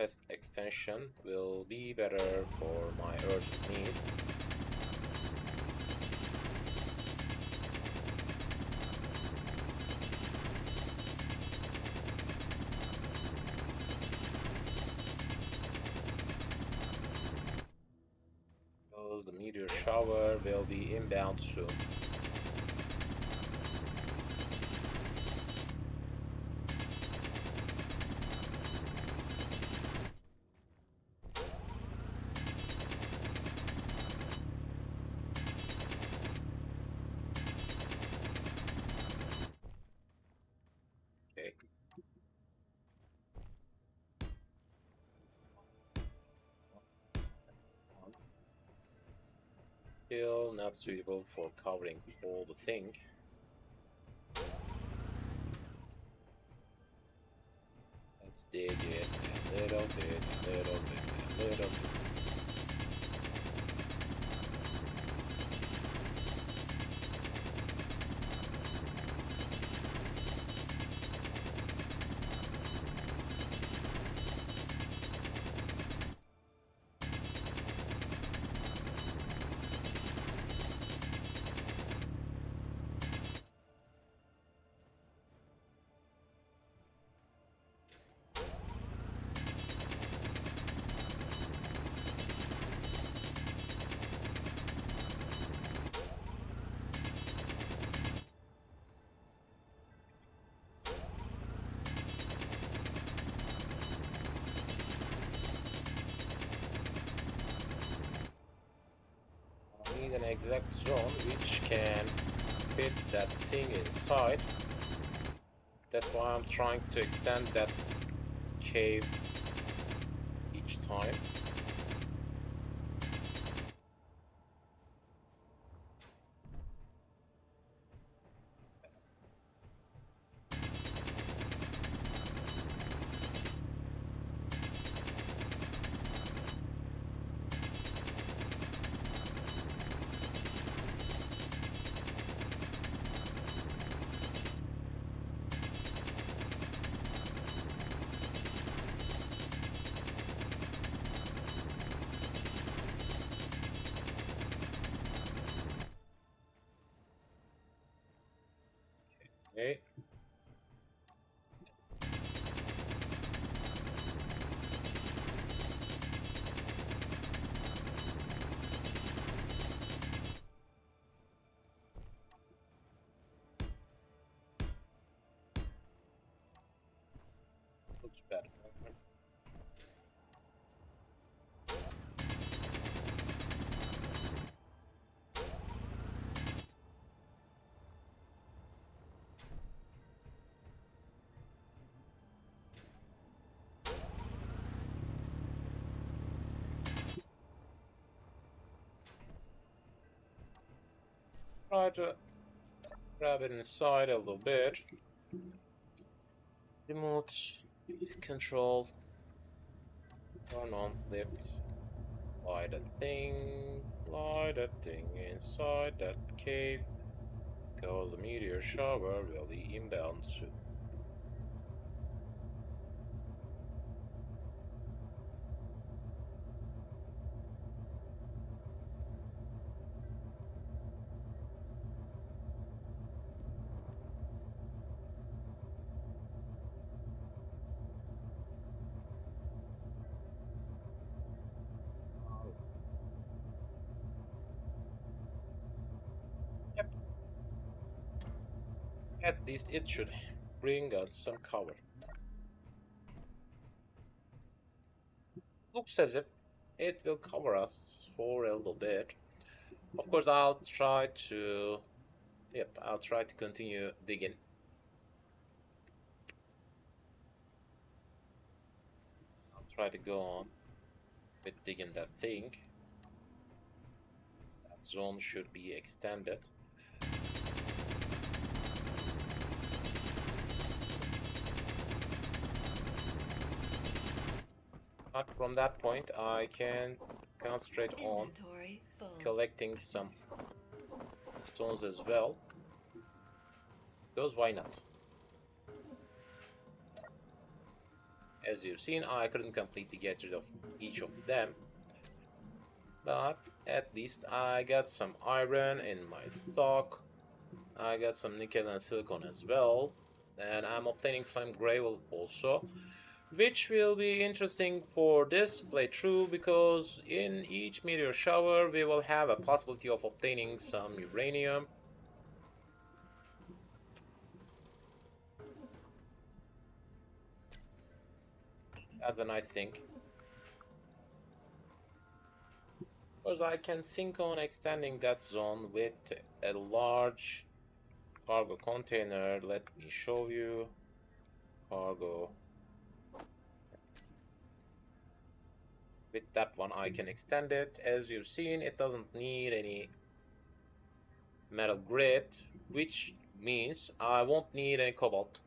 Quest extension will be better for my urgent need. Because the meteor shower will be inbound soon. Okay. Still not suitable for covering all the thing. Let's dig it a little bit, a little bit, a little bit. I need an exact zone which can fit that thing inside. That's why I'm trying to extend that cave each time. Okay. Looks better. Try to grab it inside a little bit. Remote control. Turn on lift. Slide that thing inside that cave. Because the meteor shower will be inbound soon. Yep. At least it should bring us some cover. Looks as if it will cover us for a little bit. Of course, I'll try to continue digging. I'll try to go on with digging that thing. That zone should be extended. But from that point, I can concentrate on Inventory full. collecting some stones as well. Because why not? As you've seen, I couldn't completely get rid of each of them, but at least I got some iron in my stock. I got some nickel and silicon as well, and I'm obtaining some gravel also, which will be interesting for this playthrough because in each meteor shower we will have a possibility of obtaining some uranium. That's a nice thing. Because I can think on extending that zone with a large cargo container. Let me show you. Cargo. With that one I can extend it. As you've seen, it doesn't need any metal grid, which means I won't need any cobalt.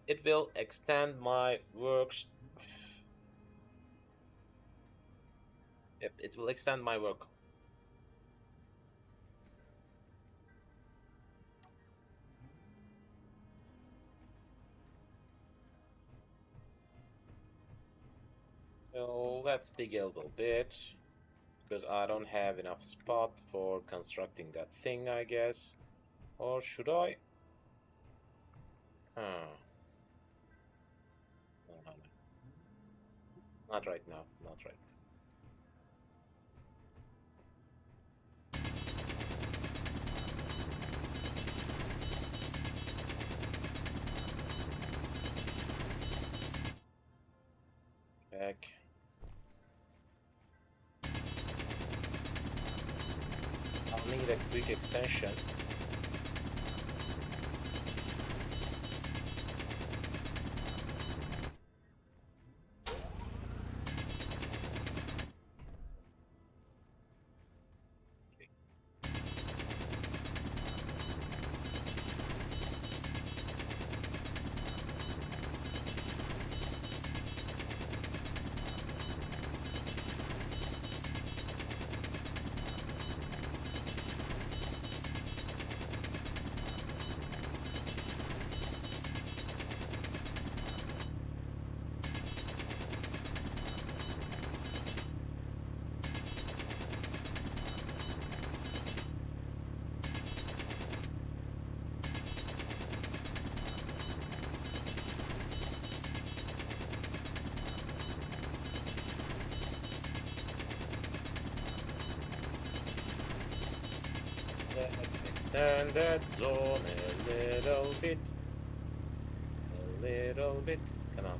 It will extend my works. Yep, it will extend my work. So let's dig a little bit, because I don't have enough spot for constructing that thing, I guess. Or should I? Huh. No, no, no. Not right now. Not right now. Back. I'll need a quick extension. Let's extend that zone a little bit. A little bit. Come on.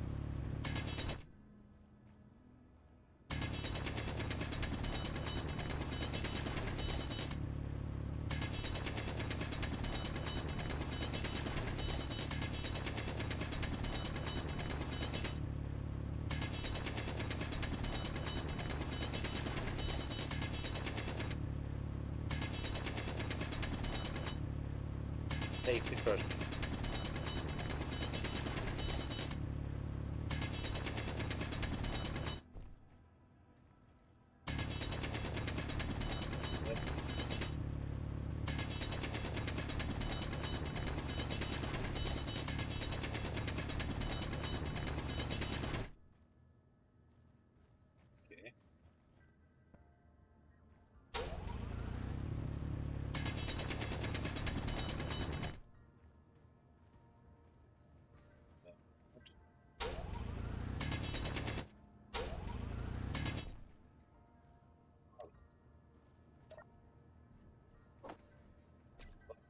Safety first. Yes. Okay.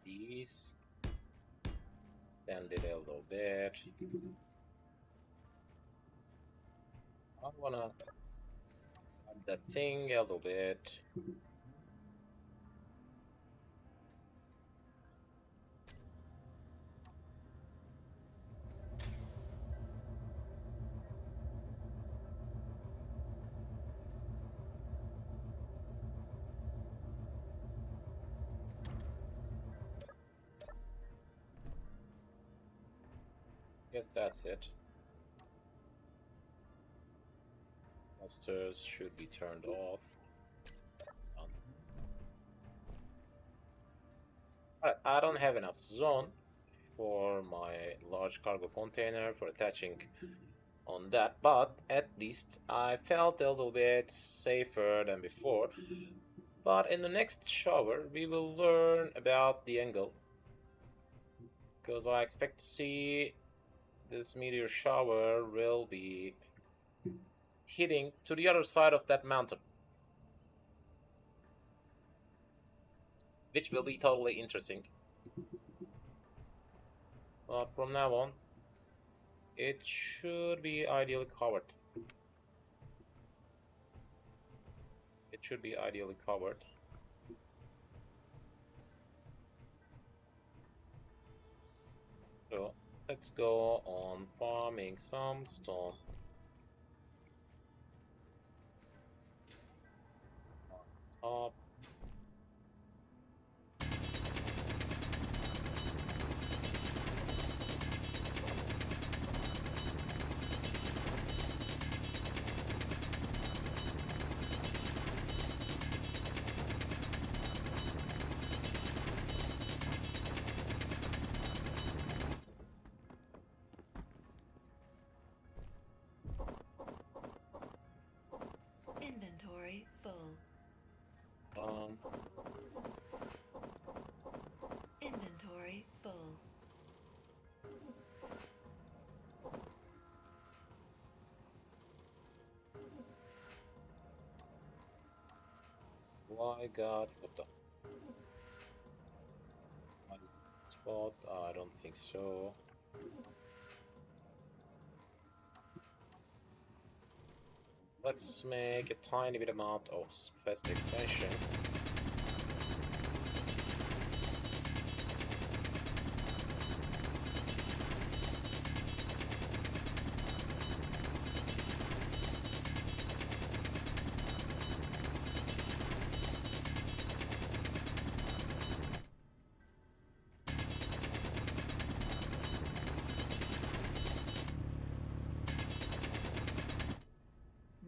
These. Extend it a little bit. I wanna add that thing a little bit. Guess that's it. Clusters should be turned off. Done. Alright, I don't have enough zone for my large cargo container for attaching on that, but at least I felt a little bit safer than before. But in the next shower, we will learn about the angle, because I expect to see this meteor shower will be hitting to the other side of that mountain, which will be totally interesting. But from now on, it should be ideally covered. It should be ideally covered. So let's go on farming some stone. Top. Inventory full. Inventory full. Why God? What the? Spot? I don't think so. Let's make a tiny bit amount of fast extension.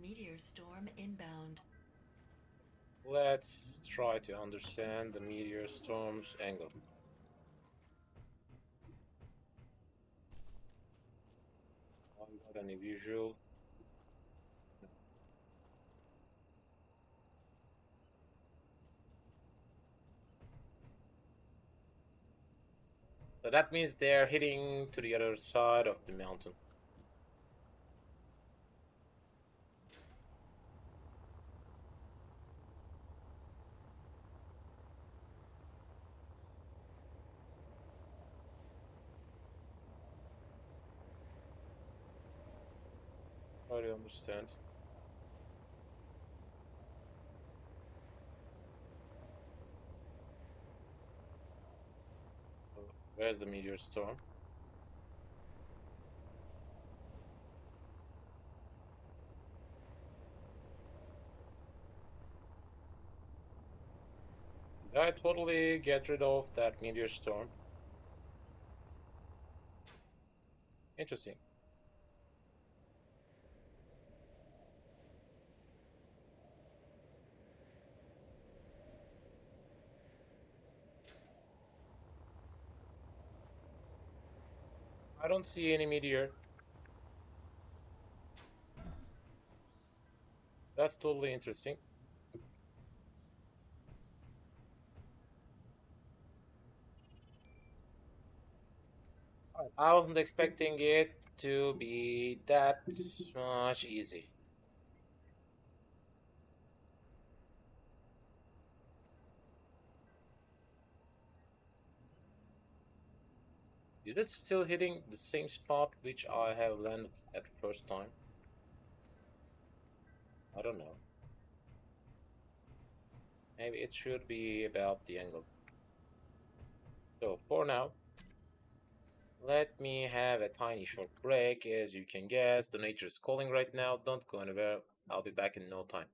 Meteor storm inbound. Let's try to understand the meteor storm's angle. I got any visual? So that means they're hitting to the other side of the mountain. Try to understand. Where's the meteor storm? Did I totally get rid of that meteor storm? Interesting. I don't see any meteor. That's totally interesting. I wasn't expecting it to be that much easy. Is it still hitting the same spot which I have landed at first time? I don't know. Maybe it should be about the angle. So for now, let me have a tiny short break. As you can guess, the nature is calling right now. Don't go anywhere. I'll be back in no time.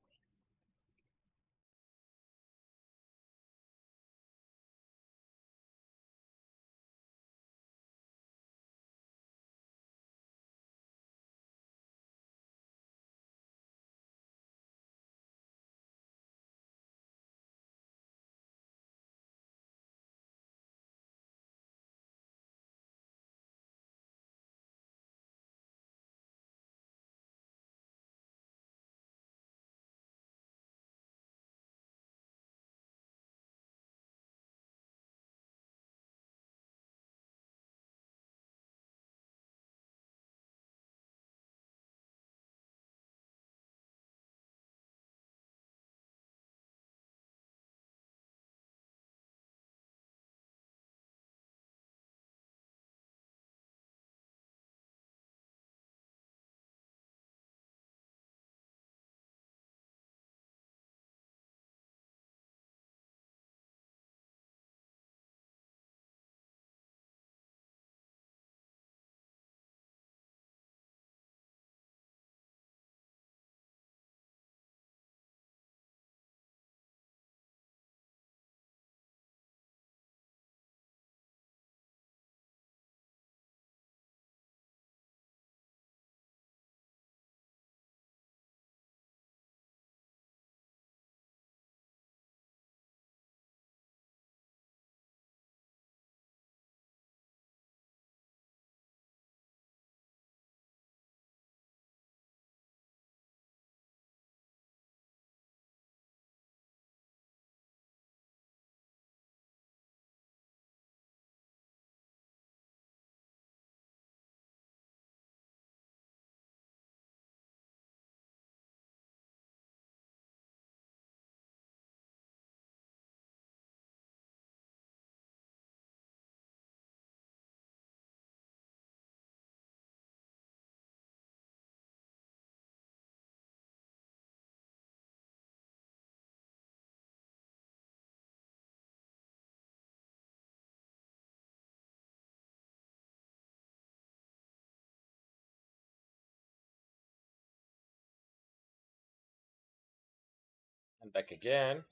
Back again.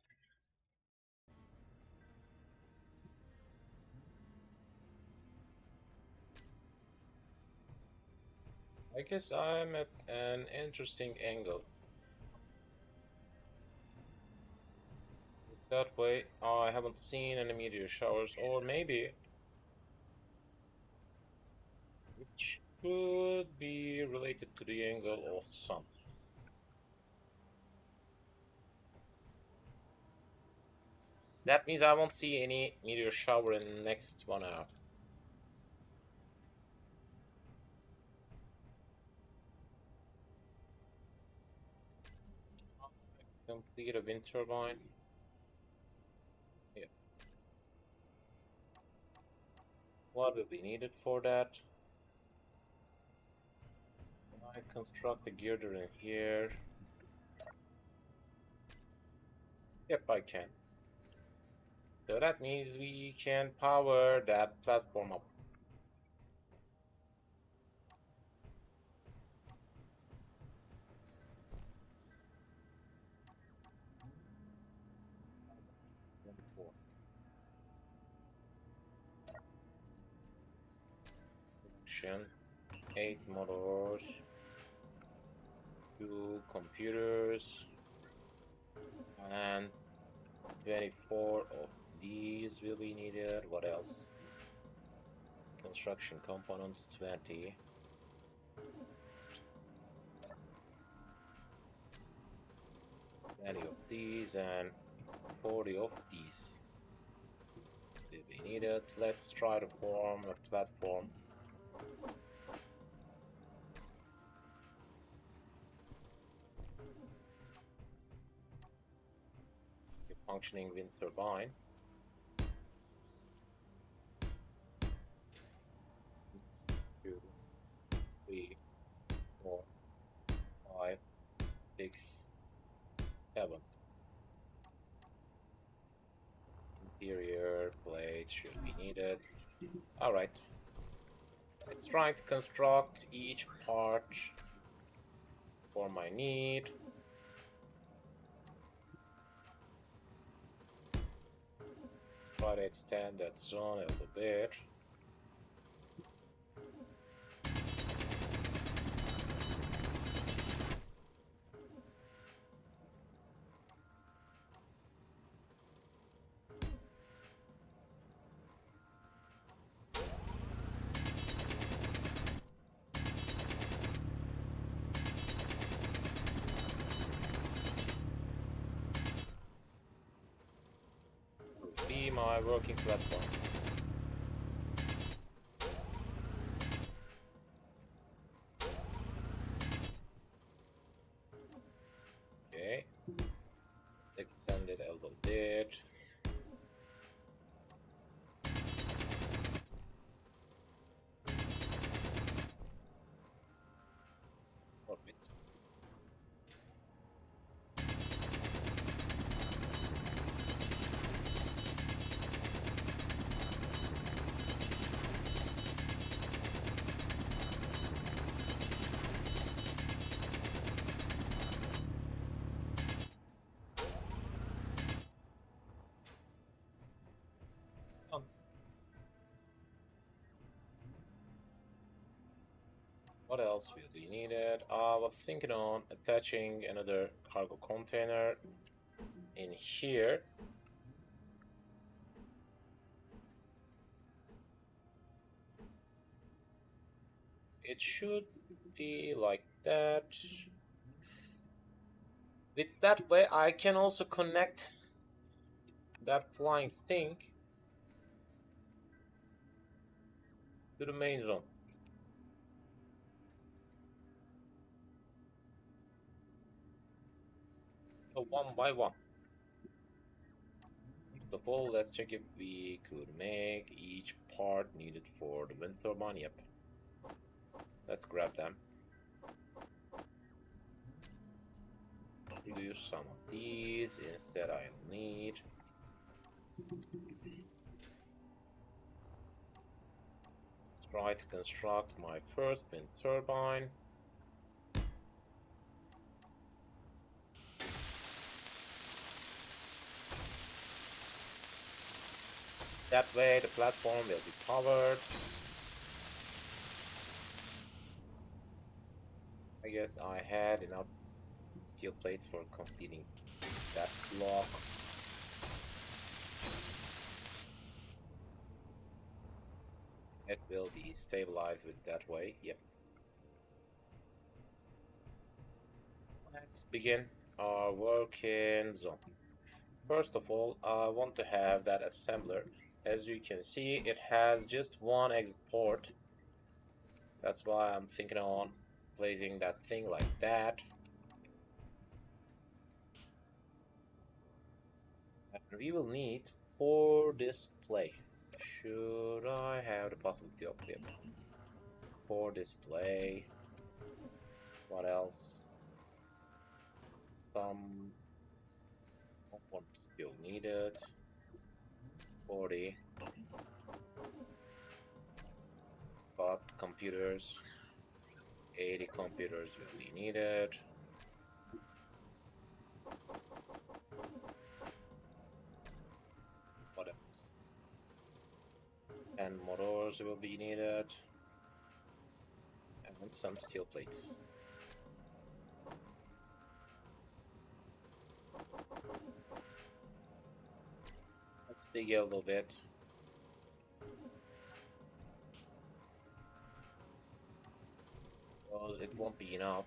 I guess I'm at an interesting angle. That way, I haven't seen any meteor showers, or maybe it should be related to the angle of sun. That means I won't see any meteor shower in the next 1 hour. Complete a wind turbine. Yeah. What will be needed for that? Can I construct a girder in here? Yep, I can. So that means we can power that platform up. Production. 8 motors. 2 computers. And 24 of these will be needed. What else? Construction components 20. 20 of these and 40 of these will be needed. Let's try to form a platform. A functioning wind turbine. 2, 3, 4, 5, 6, 7. Interior plates should be needed. Alright. Let's try to construct each part for my need. Let's try to extend that zone a little bit. Be my working platform. Okay. Extend it a little bit. Orbit. What else will be needed? I was thinking on attaching another cargo container in here. It should be like that. With that way, I can also connect that flying thing to the main zone. So one by one. First of all, let's check if we could make each part needed for the wind turbine. Yep. Let's grab them. Produce some of these. Instead, I'll need let's try to construct my first wind turbine. That way the platform will be covered. I guess I had enough steel plates for completing that block. It will be stabilized with that way. Yep. Let's begin our working zone. First of all, I want to have that assembler. As you can see, it has just one exit port. That's why I'm thinking on placing that thing like that. And we will need 4 display. Should I have the possibility of it? 4 display. What else? Some one still needed. 40. But computers. 80 computers will be needed. What else? 10 motors will be needed. And some steel plates. Let's dig a little bit. Because it won't be enough.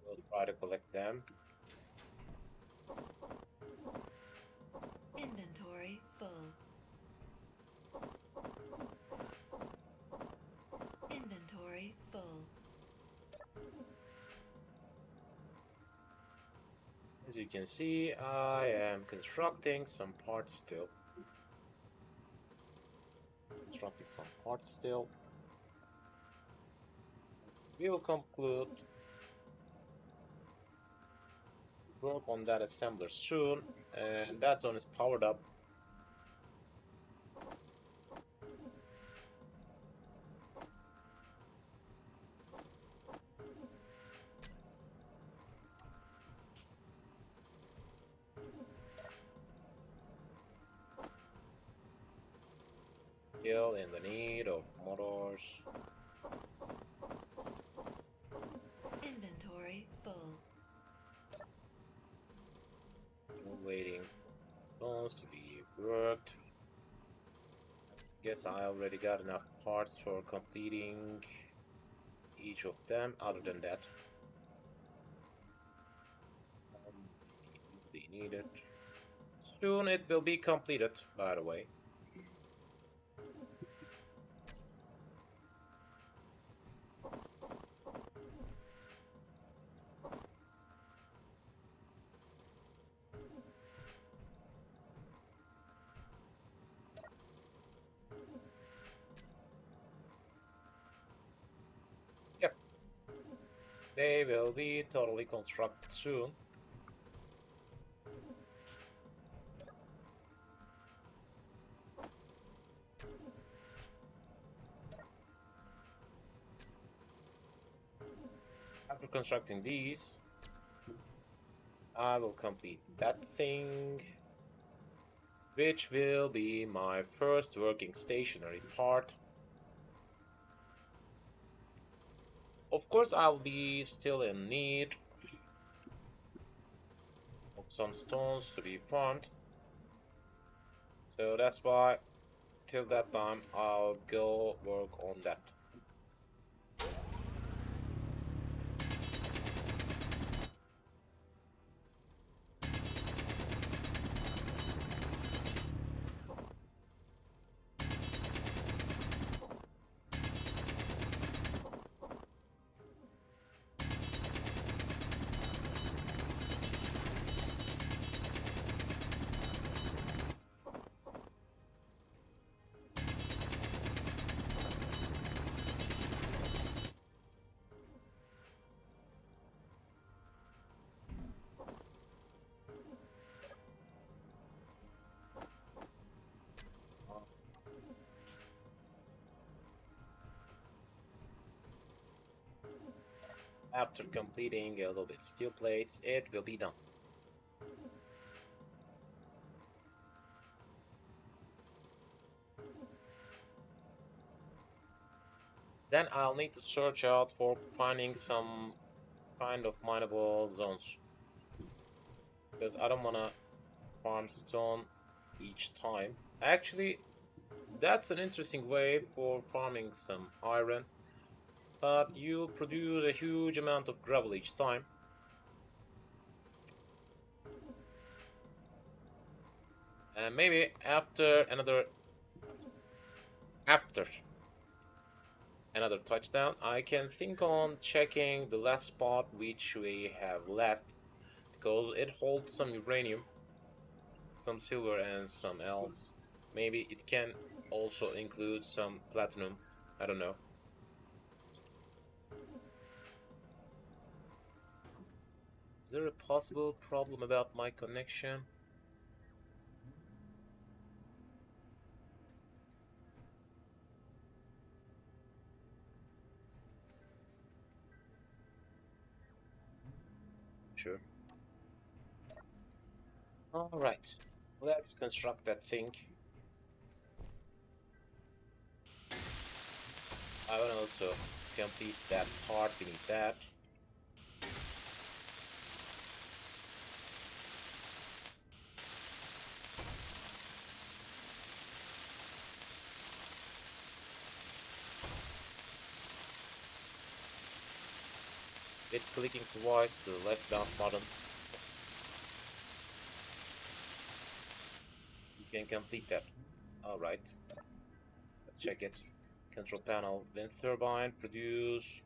We'll try to collect them. Inventory full. Inventory full. As you can see, I am constructing some parts still. We will conclude work on that assembler soon, and that zone is powered up. Still in the need of motors. Inventory full. Waiting stones to be worked. Guess I already got enough parts for completing each of them. Other than that, will be needed. Soon it will be completed, by the way. Yep. They will be totally constructed soon. After constructing these, I will complete that thing, which will be my first working stationary part. Of course, I'll be still in need of some stones to be farmed. So that's why, till that time, I'll go work on that. after completing a little bit steel plates, it will be done. Then I'll need to search out for finding some kind of mineable zones, because I don't wanna farm stone each time. Actually, that's an interesting way for farming some iron, but you produce a huge amount of gravel each time. And maybe after another touchdown, I can think on checking the last spot which we have left, because it holds some uranium, some silver, and some else. Maybe it can also include some platinum. I don't know. Is there a possible problem about my connection? Sure. Alright, let's construct that thing. I will also complete that part beneath that. With clicking twice the left down button, you can complete that. Alright, let's check it. Control panel, wind turbine, produce.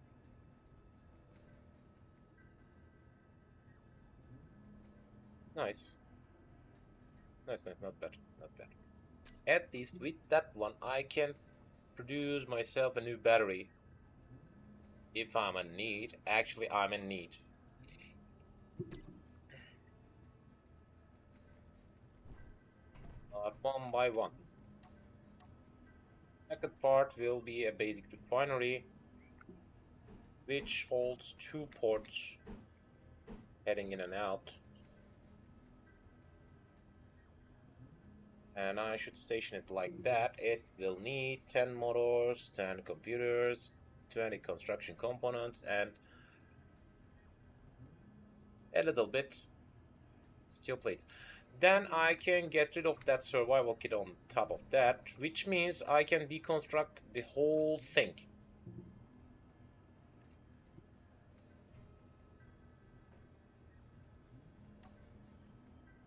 Nice. Nice, not bad, not bad. At least with that one, I can produce myself a new battery. If I'm in need, actually I'm in need. One by one. Second part will be a basic refinery, which holds 2 ports heading in and out. And I should station it like that. It will need 10 motors, 10 computers, 20 construction components, and a little bit steel plates. Then I can get rid of that survival kit on top of that, which means I can deconstruct the whole thing.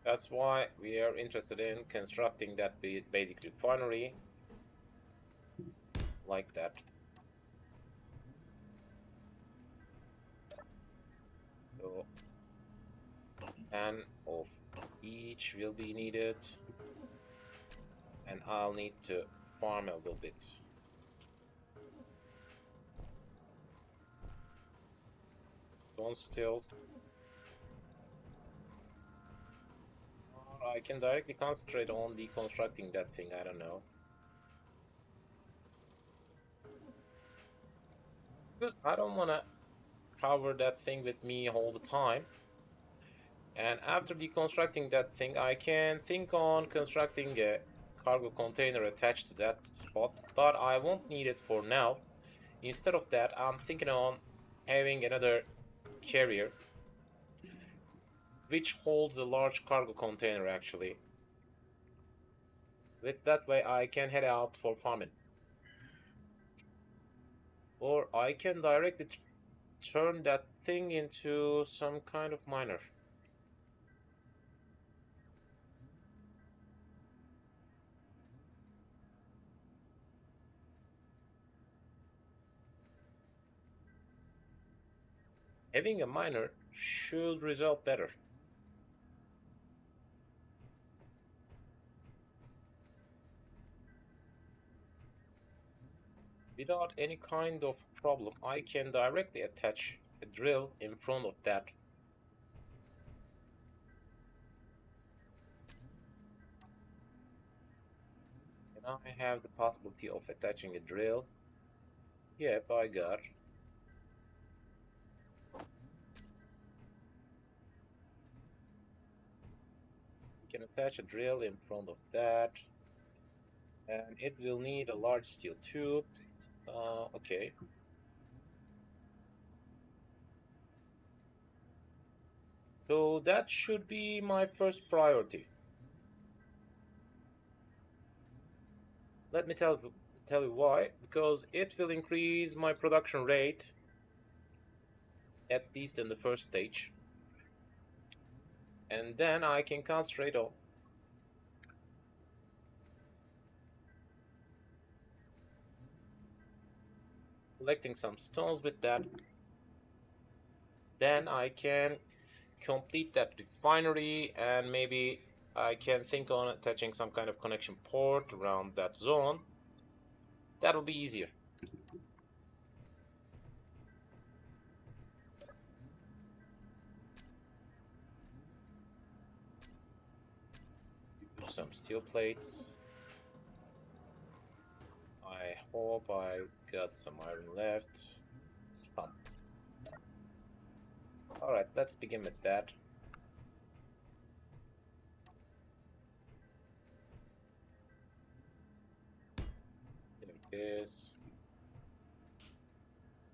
That's why we are interested in constructing that basic refinery like that. So 10 of each will be needed, and I'll need to farm a little bit. Don't still. Or I can directly concentrate on deconstructing that thing, I don't know. Because I don't want to cover that thing with me all the time. And after deconstructing that thing, I can think on constructing a cargo container attached to that spot, but I won't need it for now. Instead of that, I'm thinking on having another carrier which holds a large cargo container actually. With that way I can head out for farming. Or I can directly turn that thing into some kind of miner. Having a miner should result better. Without any kind of problem, I can directly attach a drill in front of that. And I have the possibility of attaching a drill. Yep, I got. can attach a drill in front of that, and it will need a large steel tube. Okay. So that should be my first priority. Let me tell you why. Because it will increase my production rate, at least in the first stage. And then I can concentrate on collecting some stones with that. Then I can complete that refinery, and maybe I can think on attaching some kind of connection port around that zone. That'll be easier. Use some steel plates. I hope I got some iron left. Some. Alright, let's begin with that. There it is.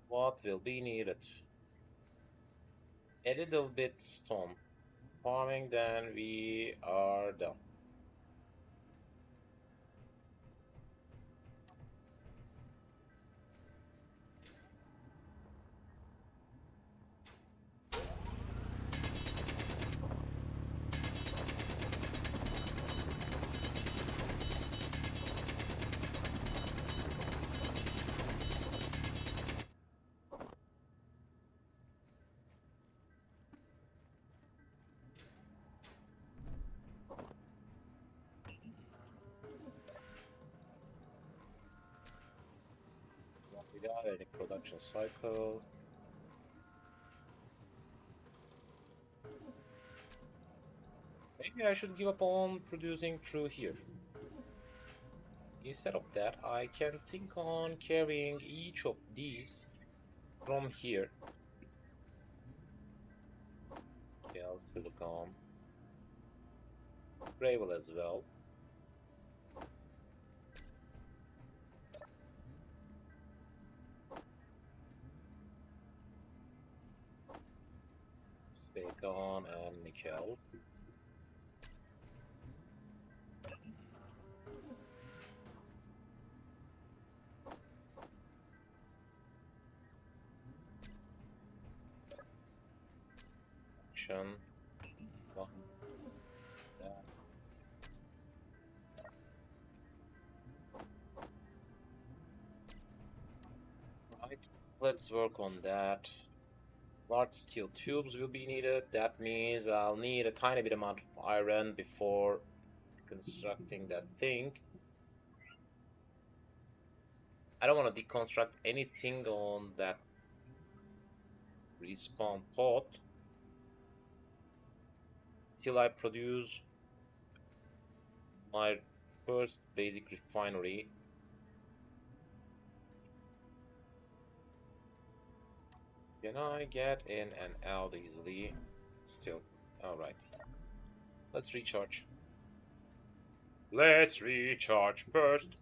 What will be needed? A little bit stone farming, then we are done. What we got? Any production cycle? Maybe I should give up on producing through here. Instead of that, I can think on carrying each of these from here. Nickel, silicon, gravel as well. Silicon and nickel. Action. One. That. Right. Let's work on that. Large steel tubes will be needed. That means I'll need a tiny bit amount of iron before constructing that thing. I don't want to deconstruct anything on that respawn pod till I produce my first basic refinery. Can I get in and out easily? Still. Alright. Let's recharge. Let's recharge first.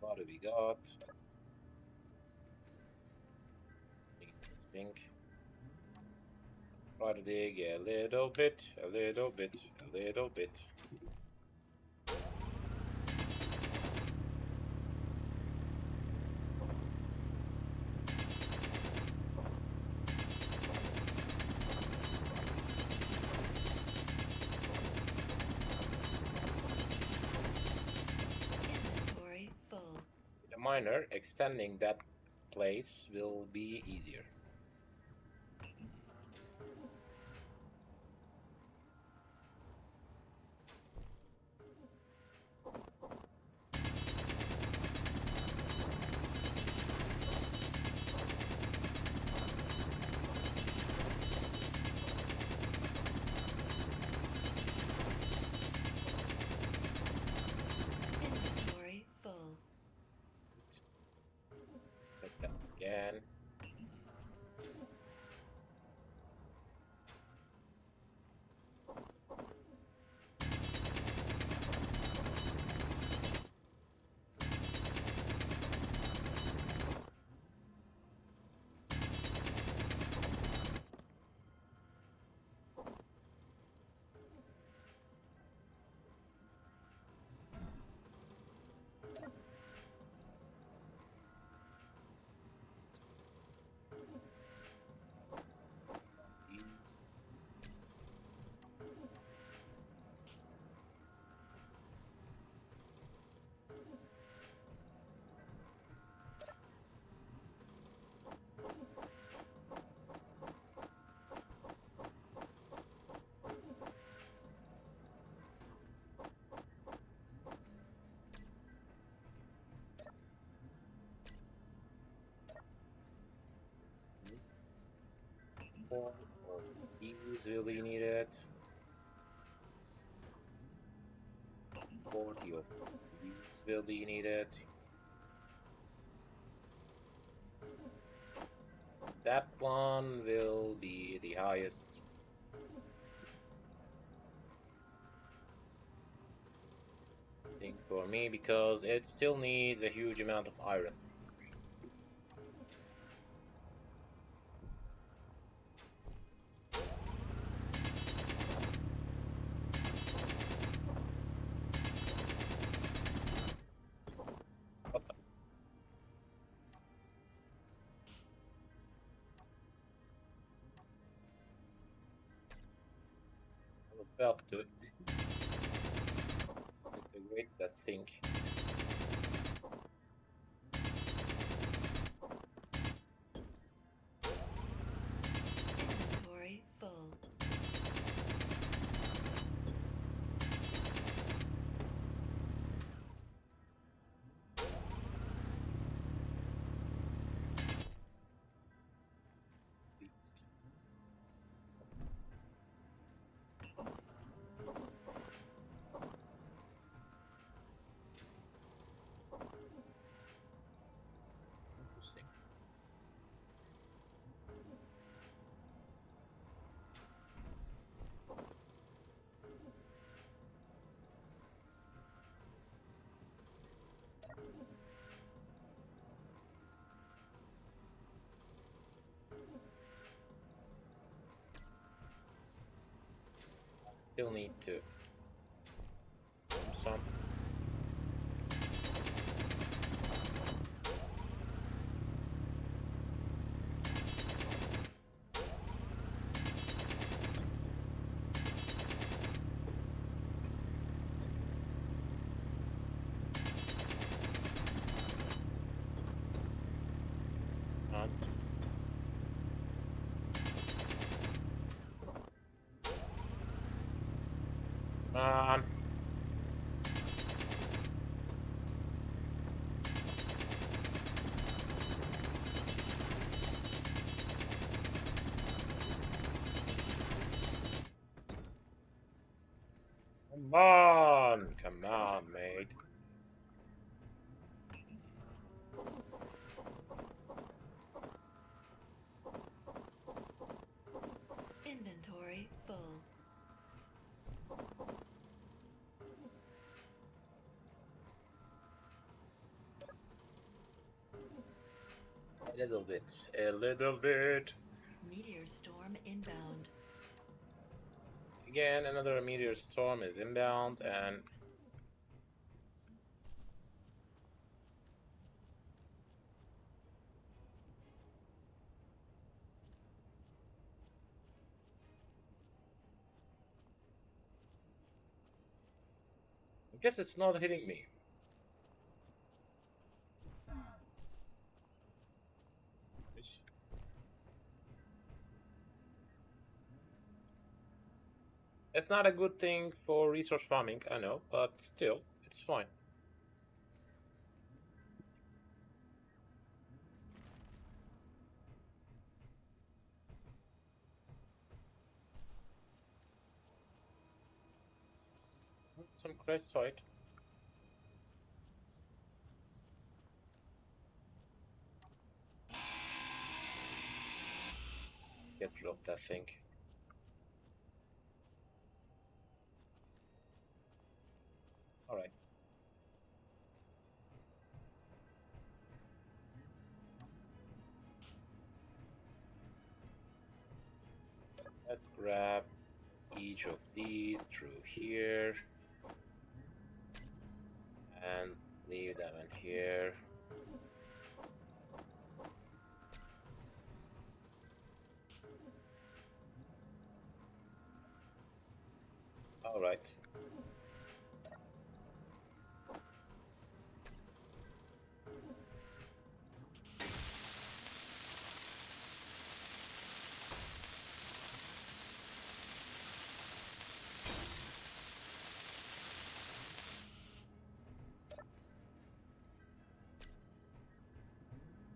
What do we got? Interesting. Try to dig a little bit, a little bit, a little bit. Inventory full. The miner, extending that place will be easier. More of these will be needed. 40 of these will be needed. That one will be the highest thing for me because it still needs a huge amount of iron. What the? I'm about to integrate that thing. Inventory full. Beast. Interesting. Still need to do some. On. On. Come on, mate. Inventory full. A little bit. A little bit. Meteor storm inbound. Again, another meteor storm is inbound, and I guess it's not hitting me. It's not a good thing for resource farming, I know, but still, it's fine. Some crest site. Get rid of that thing. Alright. Let's grab each of these through here and leave them in here. Alright.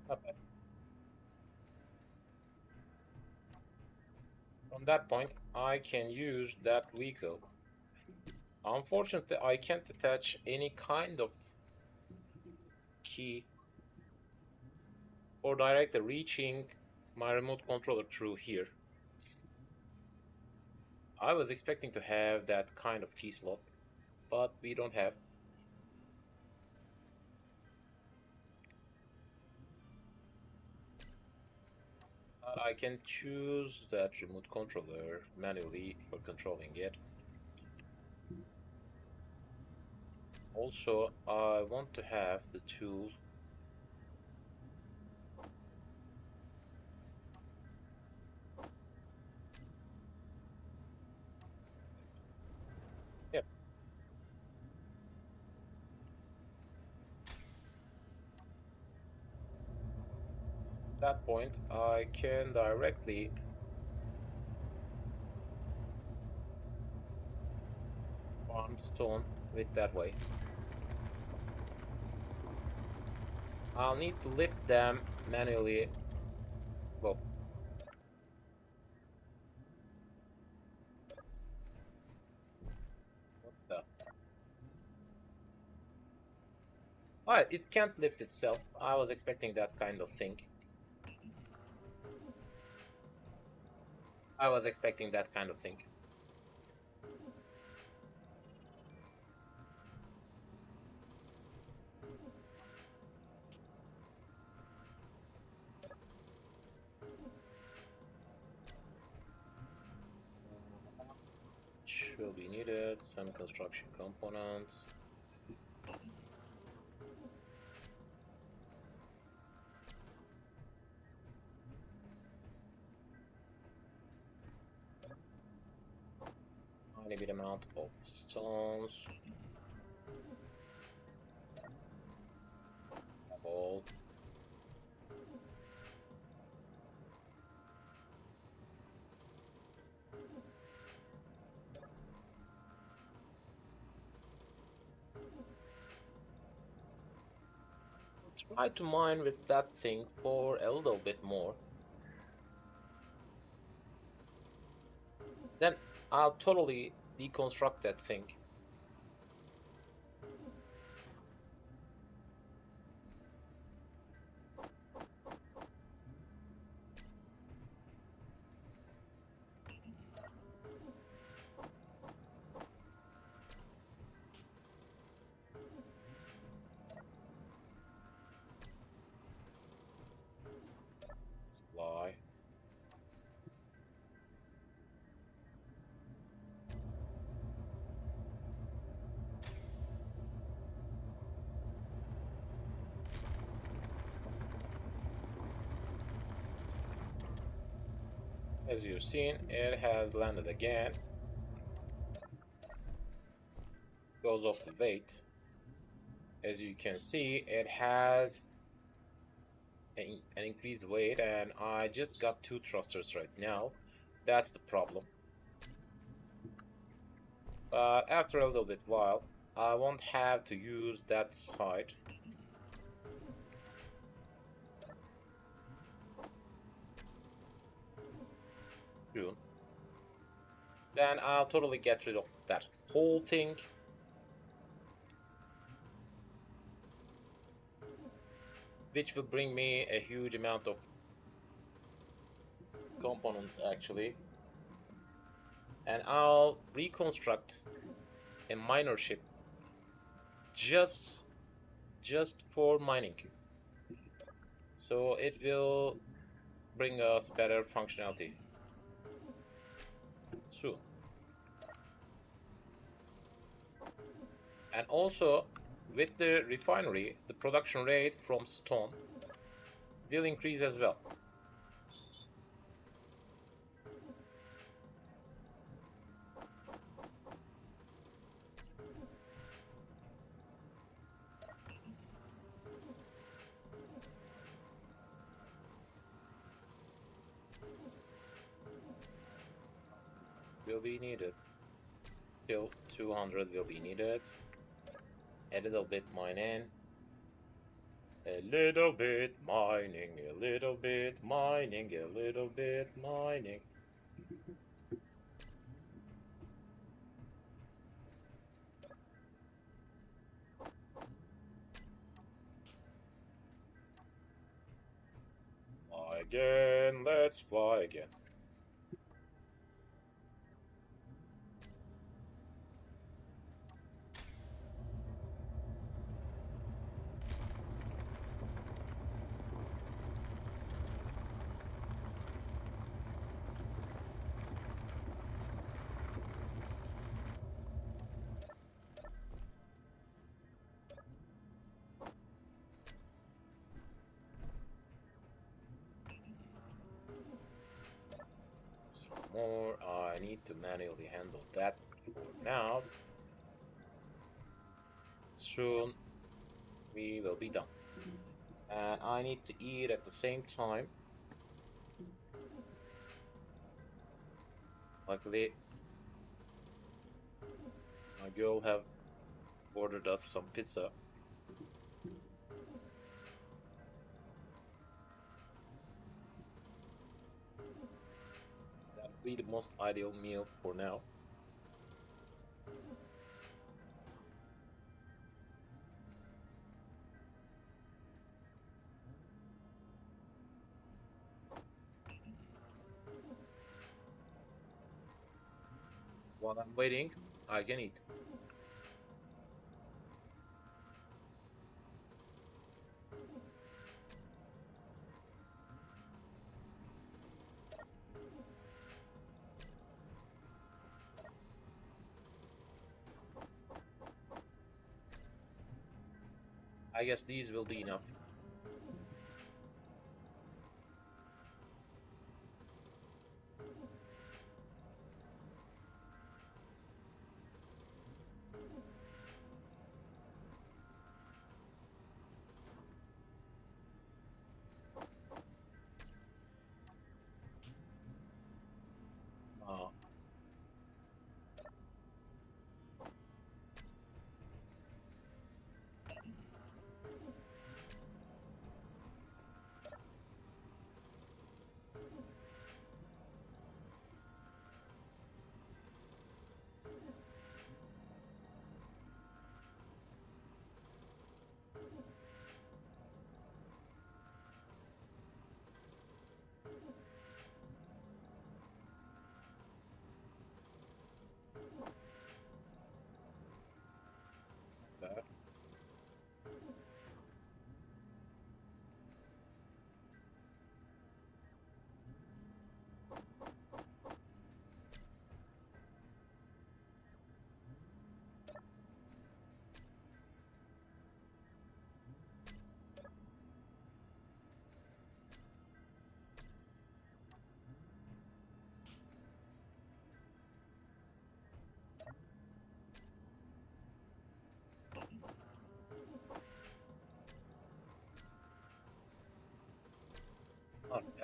Not bad. From that point, I can use that vehicle. Unfortunately, I can't attach any kind of key or directly reaching my remote controller through here. I was expecting to have that kind of key slot, but we don't have. But I can choose that remote controller manually for controlling it. Also, I want to have the tool. Yep. At that point, I can directly farm stone with that way. I'll need to lift them manually. Well, what the? Oh, it can't lift itself. I was expecting that kind of thing. I was expecting that kind of thing. Which will be needed. Some construction components. Tiny bit amount of stones. All. Try to mine with that thing for a little bit more. Then I'll totally deconstruct that thing. Supply. As you've seen, it has landed again. Goes off the weight. As you can see, it has an increased weight, and I just got 2 thrusters right now. That's the problem. But after a little bit while, I won't have to use that side. Soon. Then I'll totally get rid of that whole thing. Which will bring me a huge amount of components actually. And I'll reconstruct a miner ship just for mining. So it will bring us better functionality soon. And also with the refinery, the production rate from stone will increase as well. Will be needed. Till 200 will be needed. A little bit mining. A little bit mining, a little bit mining, a little bit mining. again. Let's fly again. Some more. I need to manually handle that for now. Soon we will be done. And I need to eat at the same time. Luckily, my girl have ordered us some pizza. That would be the most ideal meal for now. While I'm waiting, I can eat. I guess these will be enough. Uh, that.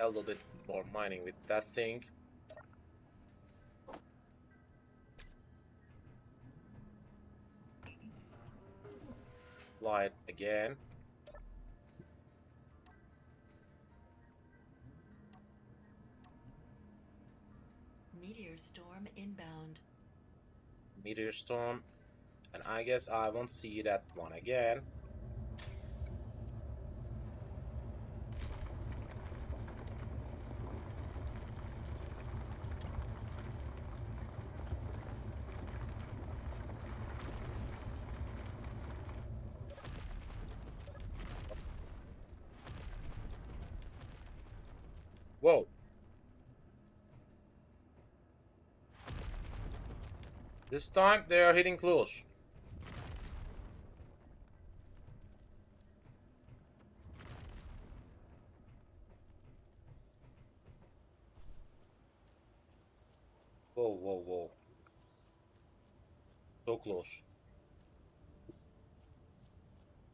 A little bit more mining with that thing. Fly it again. Meteor storm inbound. Meteor storm. And I guess I won't see that one again. Whoa. This time they are hitting close. Whoa, whoa, whoa. So close.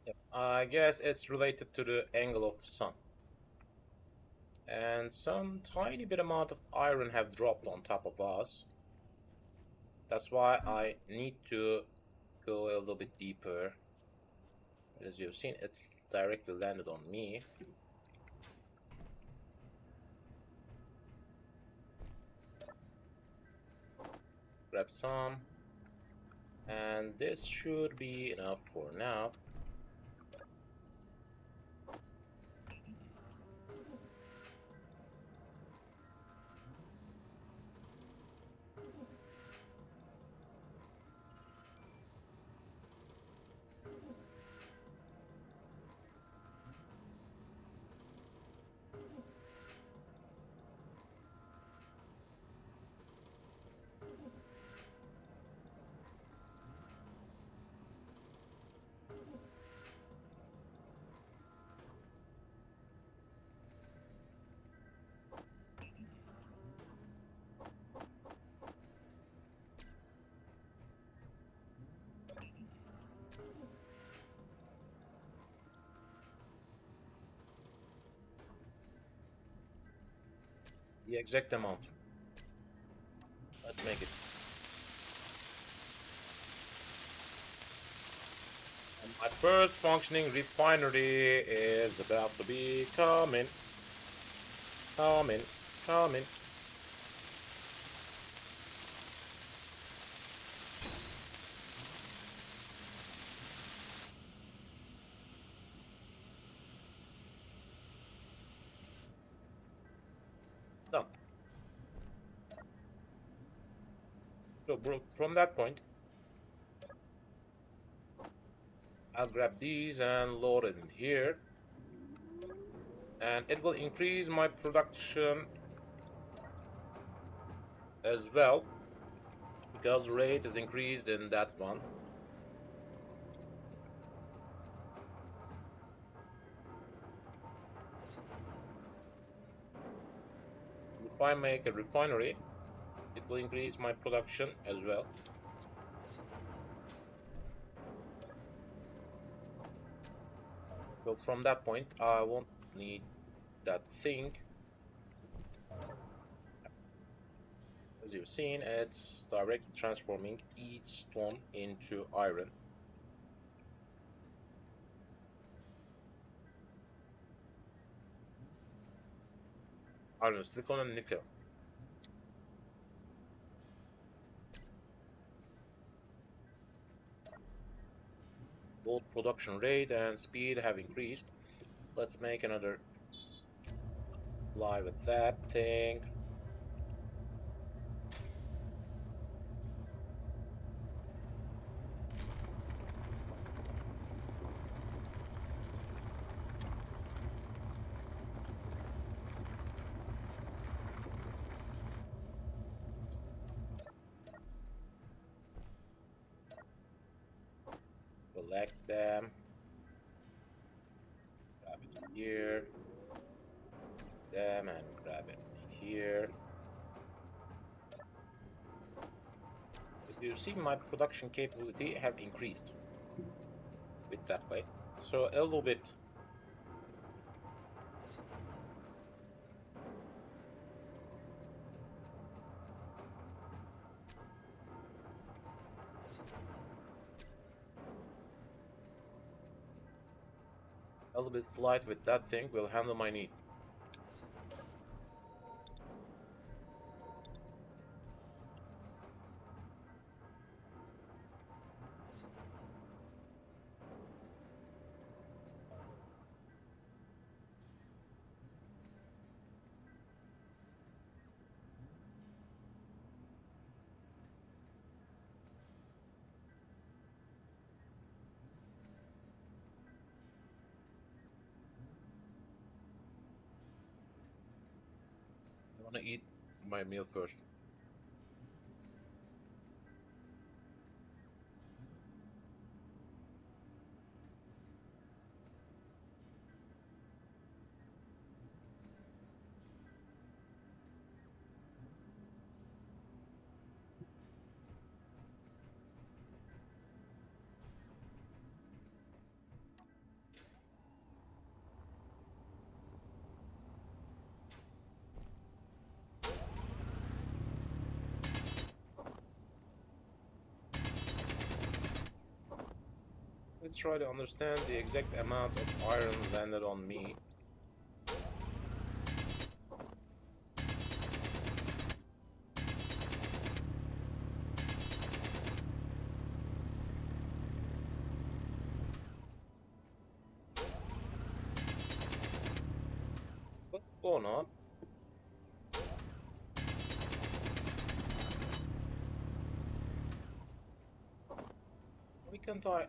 Yep. I guess it's related to the angle of sun. And some tiny bit amount of iron have dropped on top of us. That's why I need to go a little bit deeper. As you've seen, it's directly landed on me. Grab some. And this should be enough for now. the exact amount. Let's make it. And my first functioning refinery is about to be coming. Coming. Done. So from that point, I'll grab these and load it in here. And it will increase my production as well, because rate is increased in that one. If I make a refinery, it will increase my production as well. So from that point, I won't need that thing. As you've seen, it's directly transforming each stone into iron. Iron, silicon, and nickel. Both production rate and speed have increased. Let's make another fly with that thing. Select them. Grab it here. Them and grab it here. As you see, my production capability have increased with that way. So a little bit. A little bit slight with that thing will handle my need. I want to eat my meal first. Let's try to understand the exact amount of iron landed on me. What's going on? Why can't I?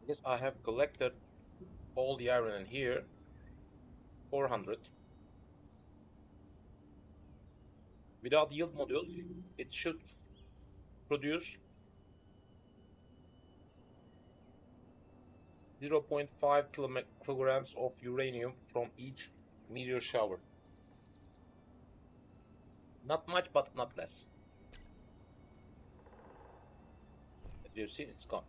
Because I have collected all the iron in here, 400. Without yield modules, it should produce 0.5 kilograms of uranium from each meteor shower. Not much, but not less. As you see, it's gone.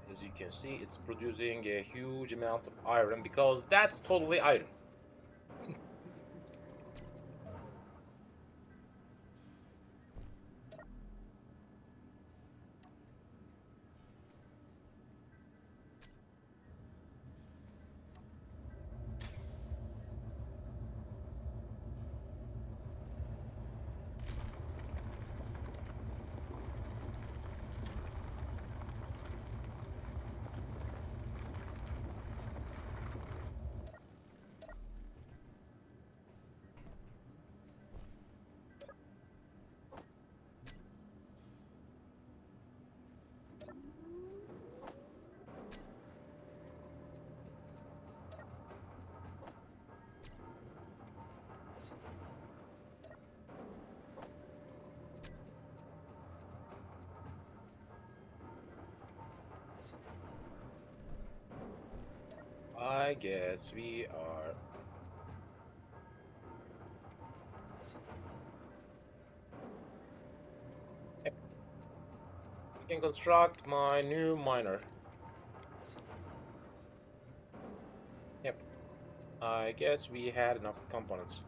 As you can see, it's producing a huge amount of iron because that's totally iron. I guess we are. Yep. I can construct my new miner. Yep. I guess we had enough components.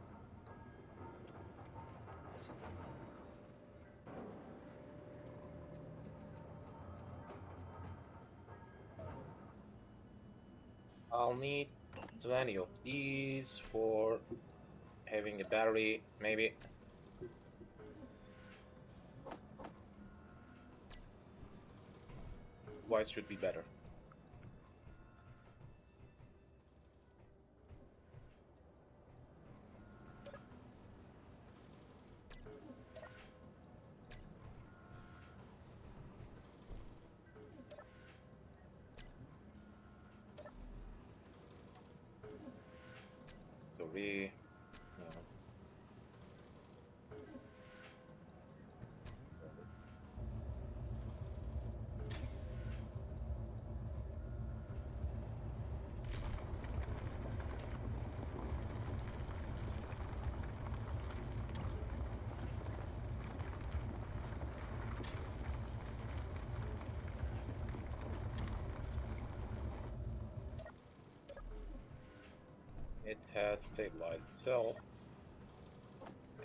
I'll need 20 of these for having a battery, maybe. Twice should be better. So we. It has stabilized itself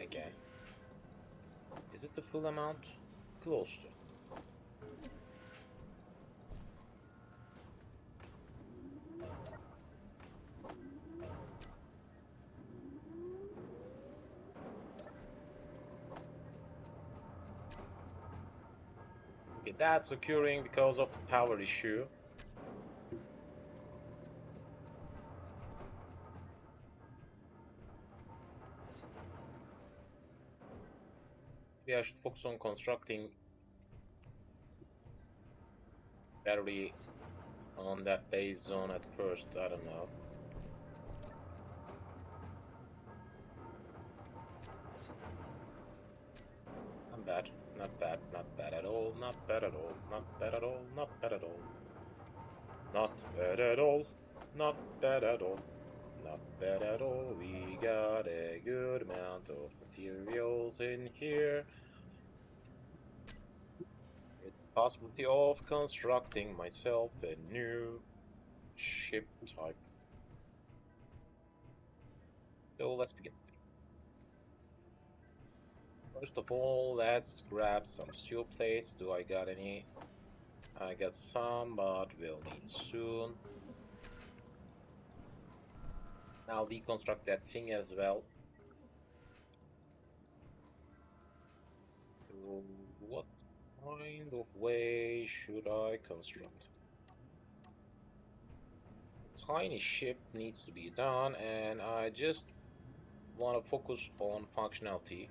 again. Is it the full amount? Close to. Okay, that's occurring because of the power issue. Maybe I should focus on constructing battery on that base zone at first. I don't know. Not bad. Not bad. Not bad at all. Not bad at all. Not bad at all. Not bad at all. Not bad at all. Not bad at all. Not bad at all. We got a good amount of materials in here. With the possibility of constructing myself a new ship type. So let's begin. First of all, let's grab some steel plates. Do I got any? I got some, but we'll need soon. Now deconstruct that thing as well. So what kind of way should I construct? A tiny ship needs to be done, and I just want to focus on functionality.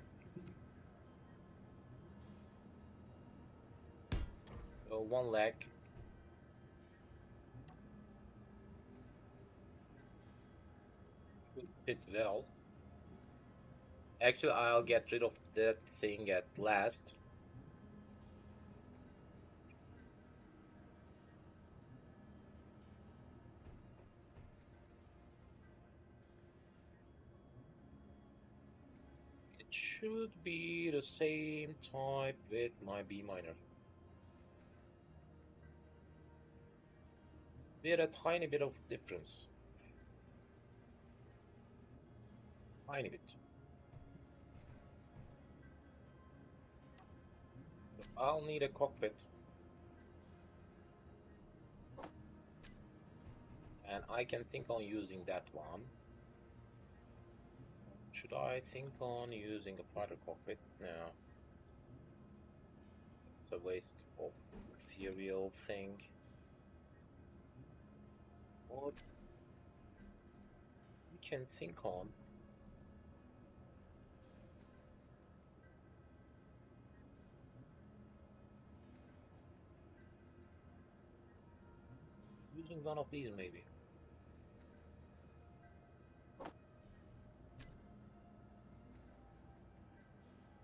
So one leg. Would fit well. Actually, I'll get rid of that thing at last. It should be the same type with my B minor. With a tiny bit of difference. Tiny bit. I'll need a cockpit. And I can think on using that one. Should I think on using a fighter cockpit? No. It's a waste of material thing. What we can think on using one of these maybe.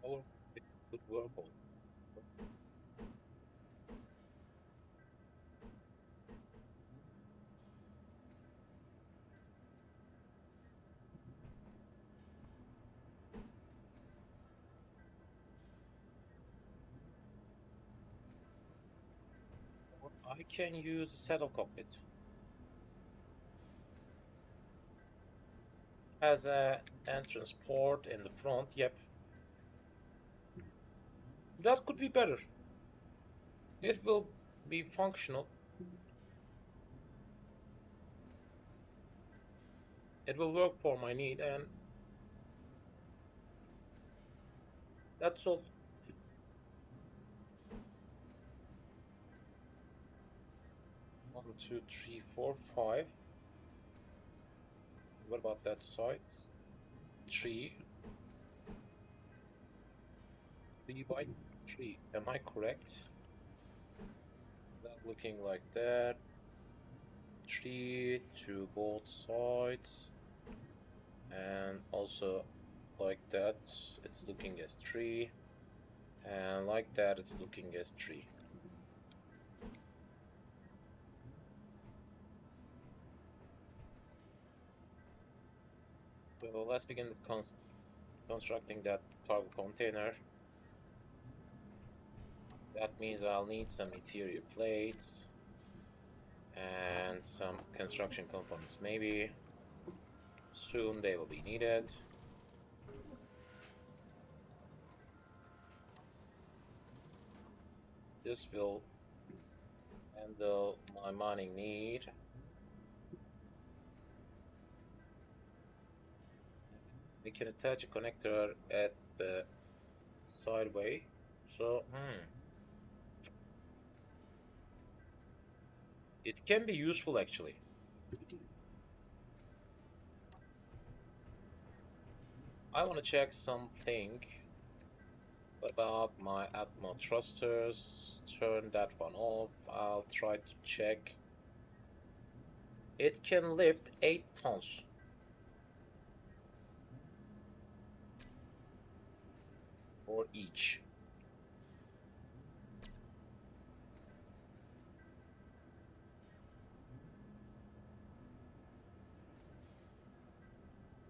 Or it could work on. Or I can use a saddle cockpit as a entrance port in the front. Yep, that could be better. It will be functional. It will work for my need, and that's all. 1, 2, 3, 4, 5. What about that side? 3. 3 by 3. Am I correct? That looking like that. 3 to both sides. And also like that, it's looking as 3. And like that, it's looking as 3. So let's begin with constructing that cargo container. That means I'll need some interior plates and some construction components. Maybe soon they will be needed. This will handle my mining need. We can attach a connector at the sideway. So, it can be useful actually. I want to check something. What about my Atmo thrusters? Turn that one off. I'll try to check. It can lift 8 tons. For each.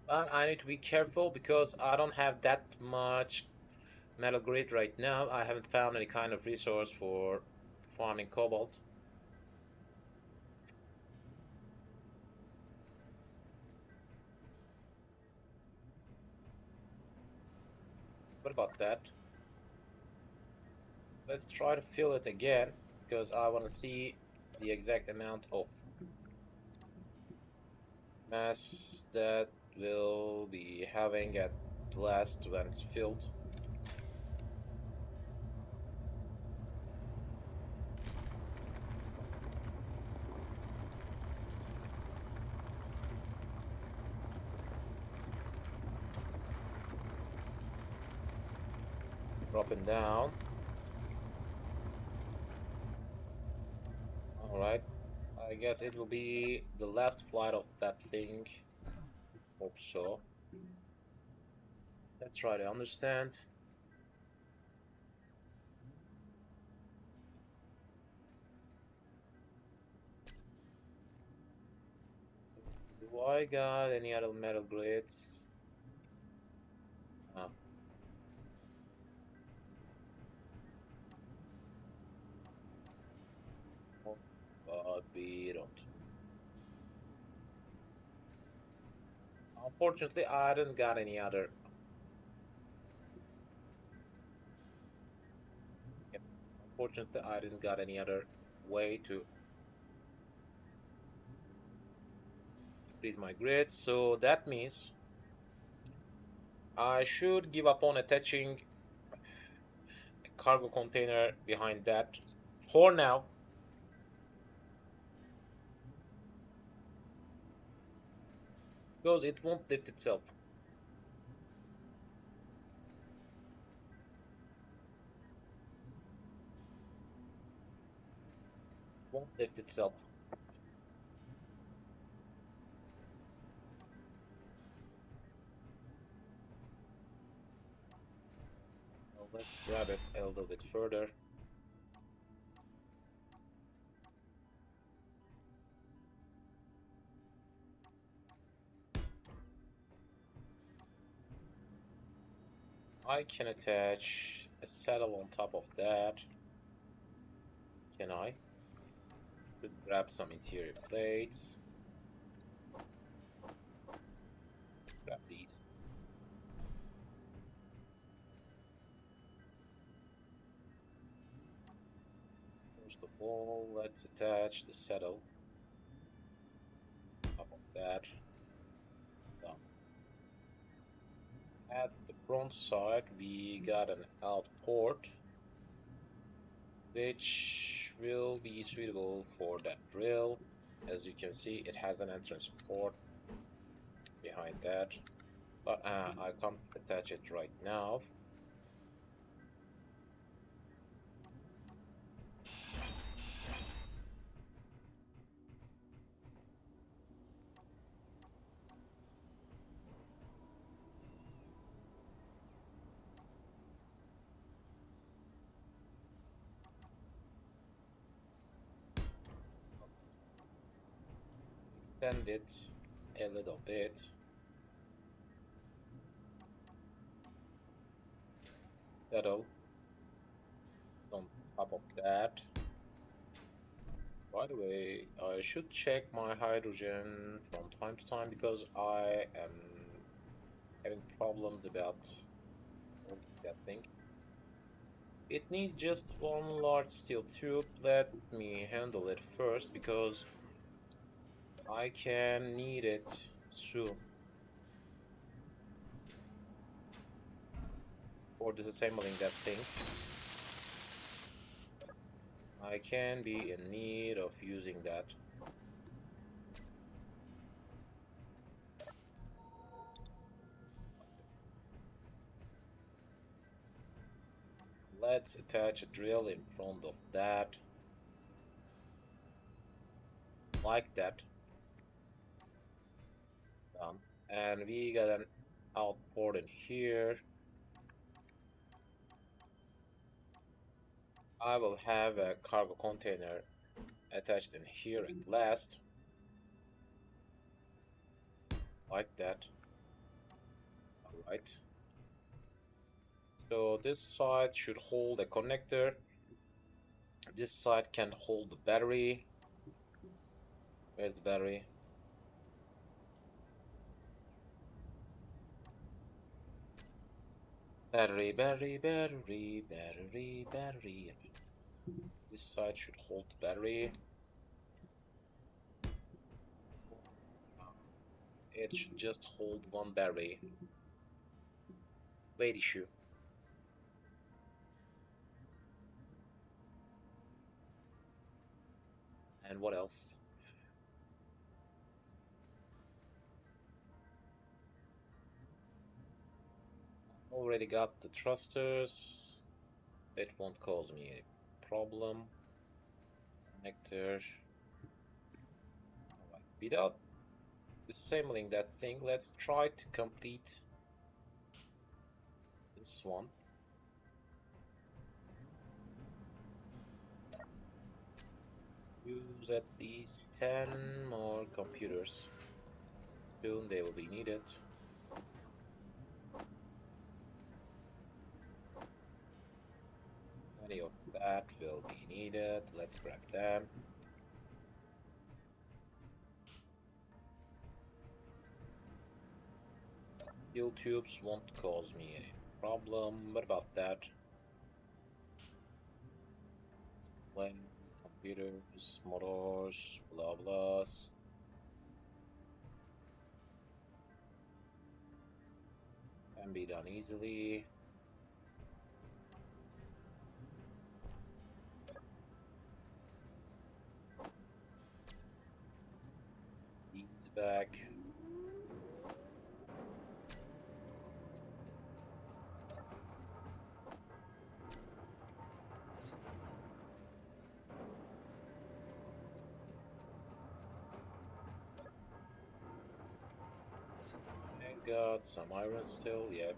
But I need to be careful because I don't have that much metal grid right now. I haven't found any kind of resource for farming cobalt. What about that? Let's try to fill it again because I want to see the exact amount of mass that will be having at last when it's filled. Dropping down. Alright. I guess it will be the last flight of that thing. Hope so. Let's try to understand. Do I got any other metal grids? Ah, oh, but we don't. Unfortunately, I didn't got any other. Yep. Unfortunately, I didn't got any other way to increase my grid. So that means I should give up on attaching a cargo container behind that for now. Because it won't lift itself. Won't lift itself. So let's grab it a little bit further. I can attach a saddle on top of that. Can I? Should grab some interior plates. Grab these. First of all, let's attach the saddle. Top of that. Done. At the front side, we got an out port, which will be suitable for that drill. As you can see, it has an entrance port behind that, but I can't attach it right now. Extend it a little bit. That'll. It's on top of that. By the way, I should check my hydrogen from time to time because I am having problems about that thing. It needs just one large steel tube. Let me handle it first because I can need it soon for disassembling that thing. I can be in need of using that. Let's attach a drill in front of that. Like that. Done. And we got an out port in here. I will have a cargo container attached in here at last. Like that. Alright. So this side should hold a connector. This side can hold the battery. Where's the battery? Battery, battery, battery, battery, battery. This side should hold the battery. It should just hold one battery. Weight issue. And what else? Already got the thrusters. It won't cause me any problem. Connector. Alright, without disassembling that thing, let's try to complete This one. Use at least 10 more computers. Soon they will be needed. Any of that will be needed. Let's grab them. Fuel tubes won't cause me a problem. What about that? When computers, motors, blah blahs. Can be done easily. These back. I got some iron still, yep.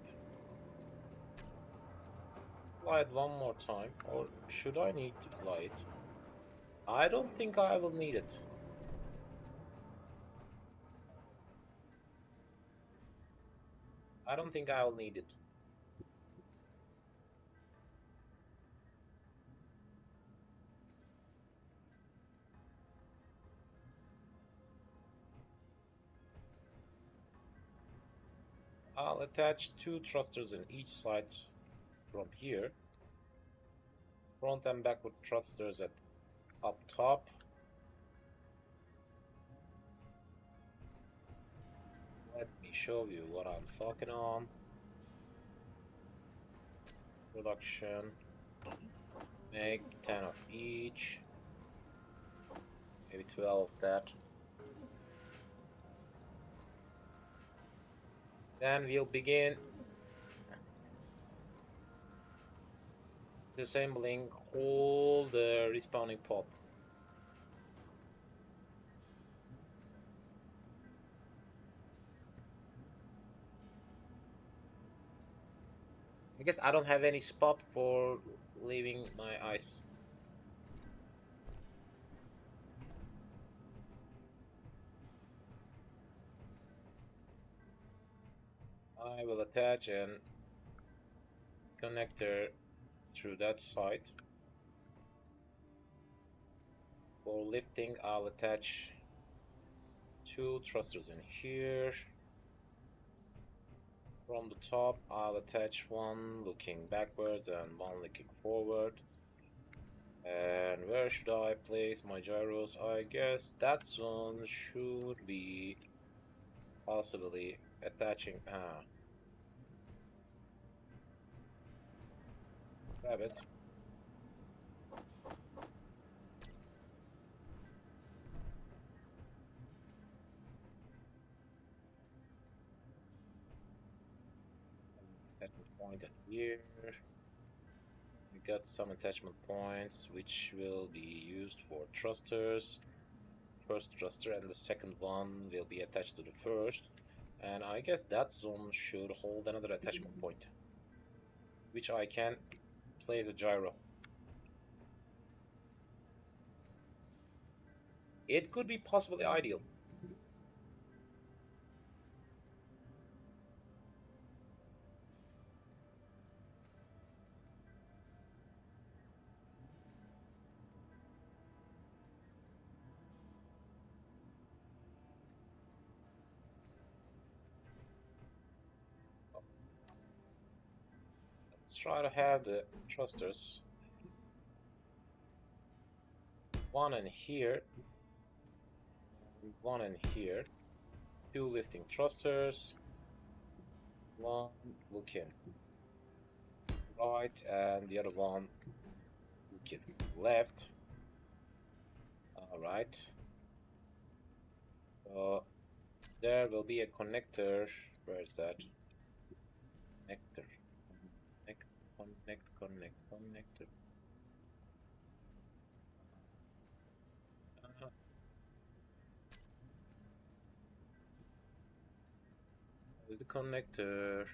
Fly it one more time, or should I need to fly it? I don't think I will need it. I don't think I will need it. I'll attach 2 thrusters in each side from here. Front and backward thrusters at up top. Let me show you what I'm talking on. Production. Make 10 of each. Maybe 12 of that. Then we'll begin disassembling all the respawning pod. I guess I don't have any spot for leaving my ice. I will attach a connector through that side. For lifting, I'll attach 2 thrusters in here. From the top, I'll attach 1 looking backwards and 1 looking forward. And where should I place my gyros? I guess that zone should be possibly attaching. Grab it. Attachment point in here. We got some attachment points which will be used for thrusters. First thruster and the second one will be attached to the first. And I guess that zone should hold another attachment point, which I can place a gyro. It could be possibly ideal. Let's try to have the thrusters. 1 in here, 1 in here. 2 lifting thrusters. 1 looking right, and the other one looking left. Alright. So there will be a connector. Where is that? Connector. Connector. Where's the connector?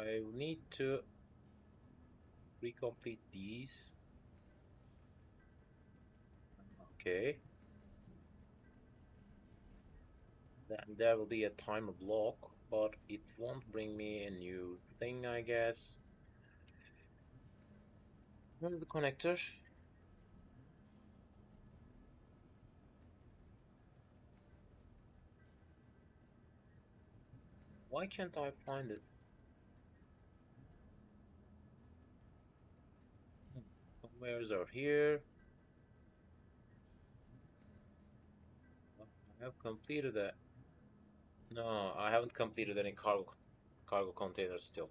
I need to recomplete these. Okay. Then there will be a timer block, but it won't bring me a new thing, I guess. Where's the connector? Why can't I find it? Where's our here? I have completed that. No, I haven't completed any cargo containers still.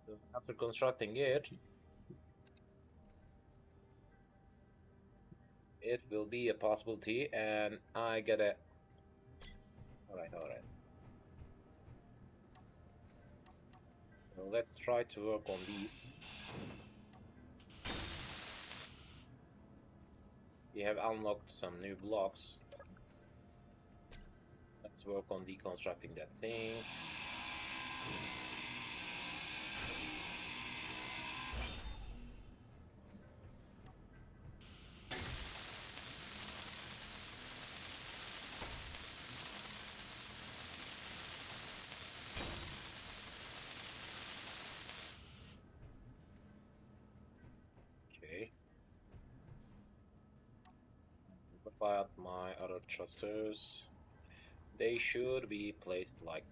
So after constructing it, it will be a possibility, and I gotta. Alright, alright. So let's try to work on these. We have unlocked some new blocks. Let's work on deconstructing that thing. Okay. What about my other thrusters? They should be placed like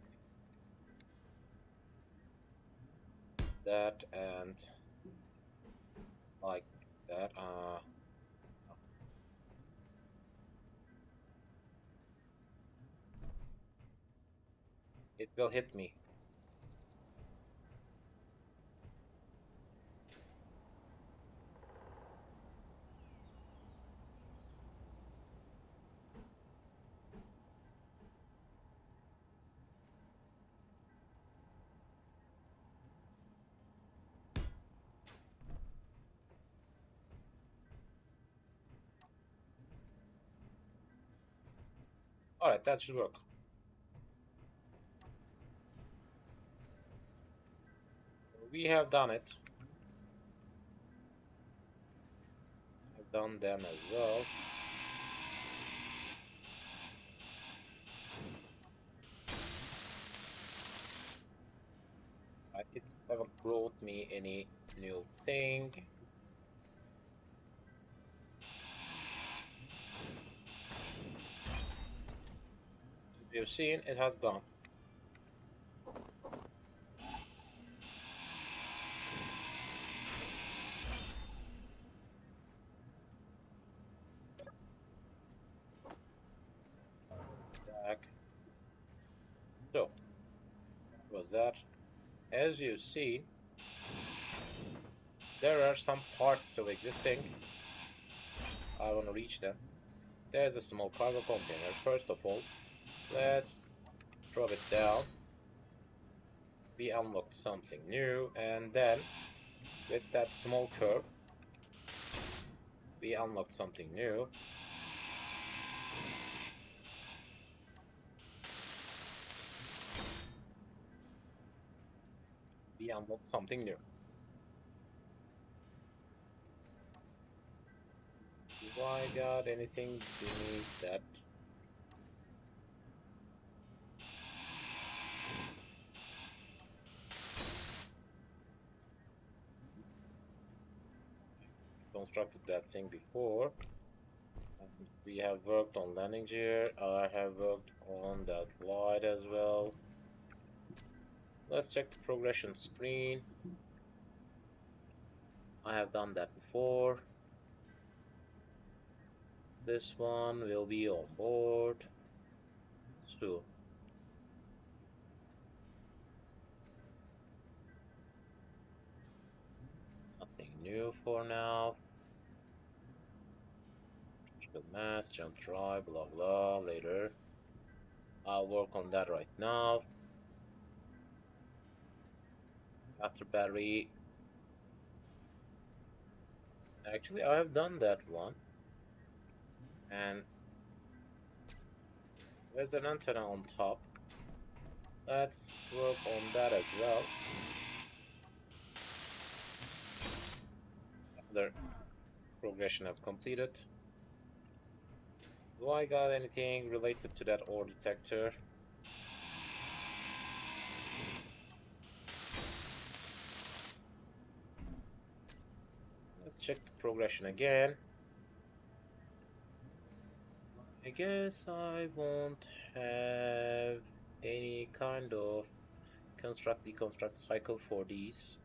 that and like that. It will hit me. Alright, that should work. We have done it. I've done them as well. It haven't brought me any new thing. You've seen it has gone. Back. So, what was that? As you see, there are some parts still existing. I want to reach them. There's a small cargo container. First of all, let's drop it down. We unlocked something new, and then with that small curve, we unlocked something new. We unlocked something new. Do I got anything beneath that? Constructed that thing before. We have worked on landing gear. I have worked on that glide as well. Let's check the progression screen. I have done that before. This one will be on board soon. Nothing new for now. The mass, jump try, blah blah later. I'll work on that right now. After battery. Actually, I have done that one. And There's an antenna on top. Let's work on that as well. Another progression I've completed. Do I got anything related to that ore detector? Let's check the progression again. I guess I won't have any kind of construct deconstruct cycle for these.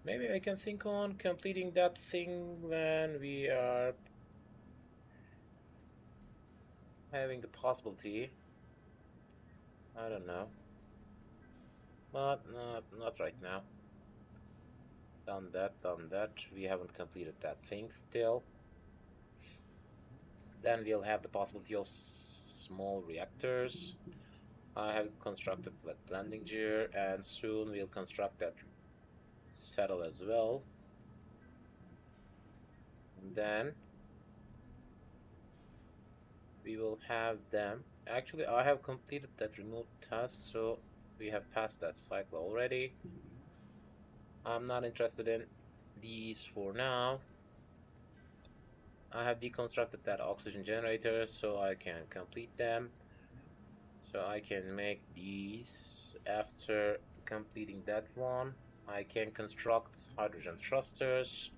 Maybe I can think on completing that thing when we are having the possibility. I don't know. But not right now. Done that. We haven't completed that thing still. Then we'll have the possibility of small reactors. I have constructed that landing gear, and soon we'll construct that saddle as well. And then we will have them. Actually, I have completed that remote task, so we have passed that cycle already. I'm not interested in these for now. I have deconstructed that oxygen generator, so I can complete them. So I can make these. After completing that one, I can construct hydrogen thrusters.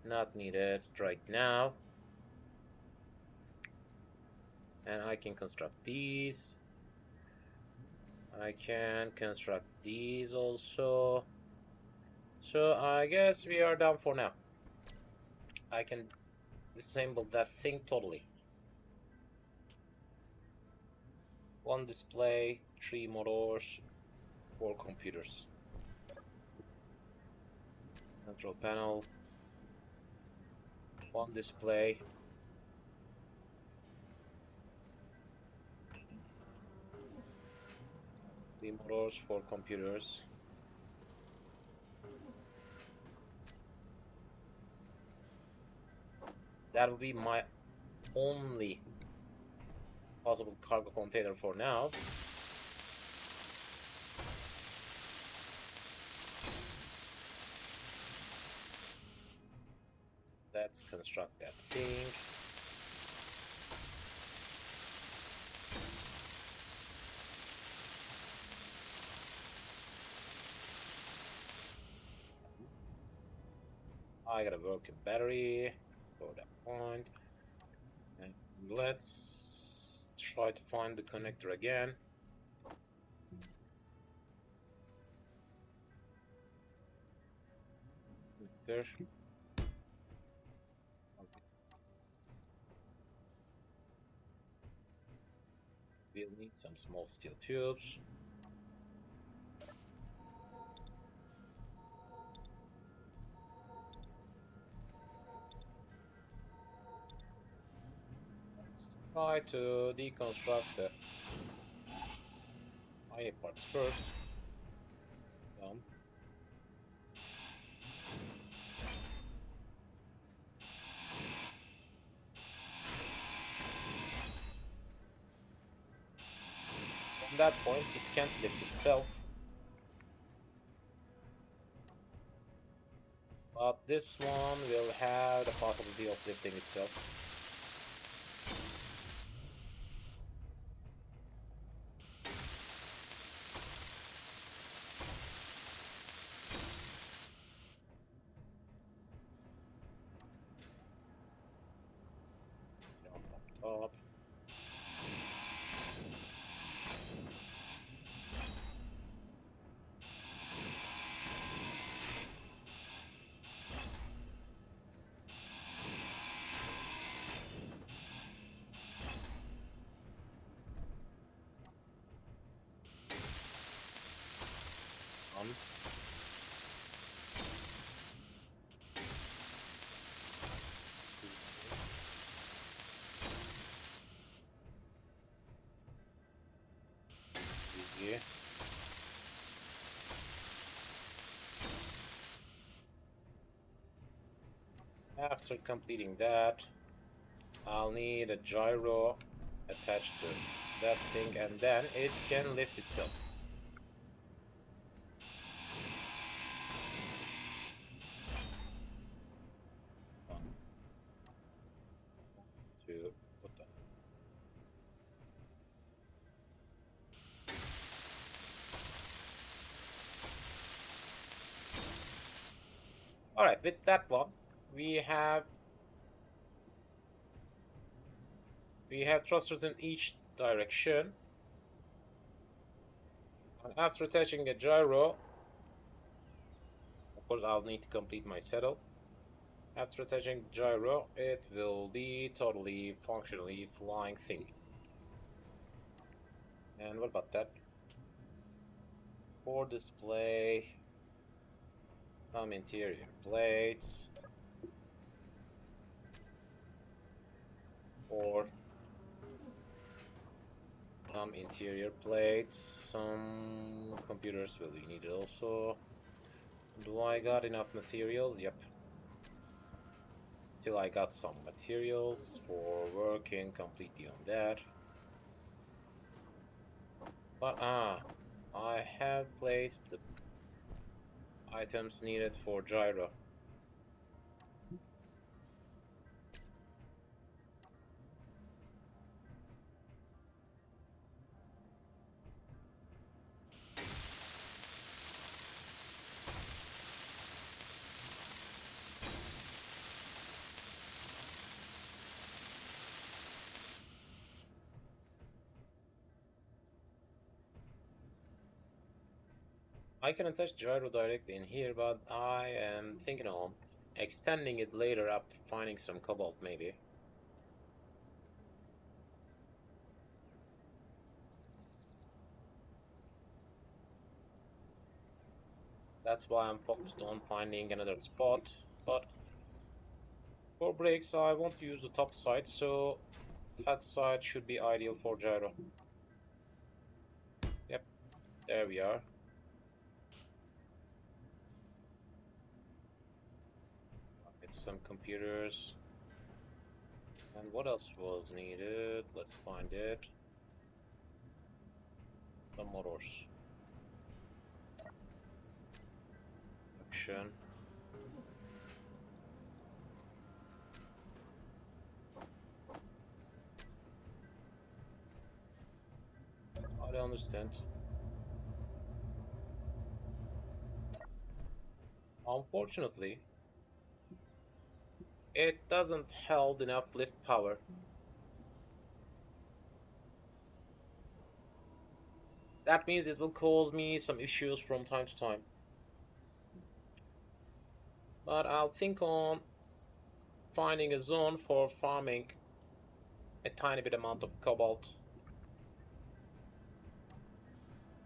Not needed right now. And I can construct these. I can construct these also. So I guess we are done for now. I can disassemble that thing totally. One display, 3 motors, 4 computers. Control panel, 1 display, 3 motors, 4 computers. That will be my only possible cargo container for now. Let's construct that thing. I got a working battery for that point. And let's try to find the connector again. There. We'll need some small steel tubes. Let's try to deconstruct the tiny parts first. From that point, it can't lift itself. But this one will have the possibility of lifting itself. Jump up top. On. Easy. After completing that, I'll need a gyro attached to that thing, and then it can lift itself. One, two, what the? Alright, with that one, we have thrusters in each direction. And after attaching a gyro, of course I'll need to complete my saddle. After attaching the gyro, it will be totally functionally flying thing. And what about that? For display, some interior plates. For some interior plates, some computers will be needed also. Do I got enough materials? Yep. Still I got some materials for working completely on that. But I have placed the items needed for gyro. I can attach gyro directly in here, but I am thinking on extending it later after finding some cobalt maybe. That's why I'm focused on finding another spot, but for brakes I want to use the top side, so that side should be ideal for gyro. Yep, there we are. Get some computers. And what else was needed? Let's find it. Some motors. Action. I don't understand. Unfortunately, it doesn't hold enough lift power. That means it will cause me some issues from time to time. But I'll think on finding a zone for farming a tiny bit amount of cobalt.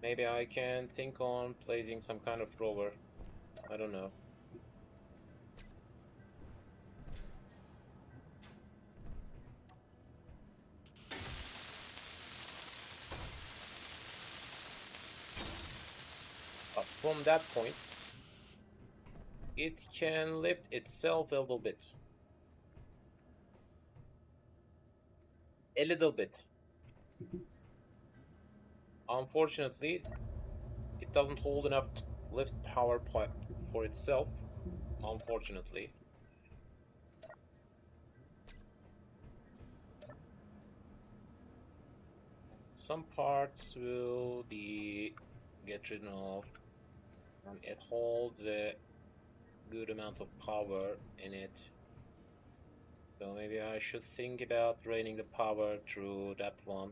Maybe I can think on placing some kind of rover. I don't know. But from that point, it can lift itself a little bit. A little bit. Unfortunately, it doesn't hold enough lift power for itself. Unfortunately. Some parts will be get rid of, and it holds a good amount of power in it. So maybe I should think about draining the power through that one.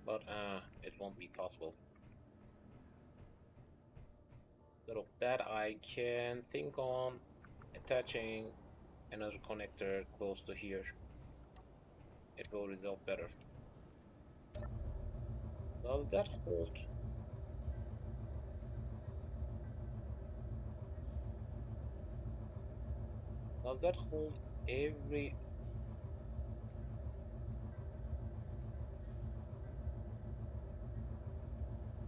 But it won't be possible. Instead of that, I can think on attaching another connector close to here. It will result better. Does that hold? Does that hold every...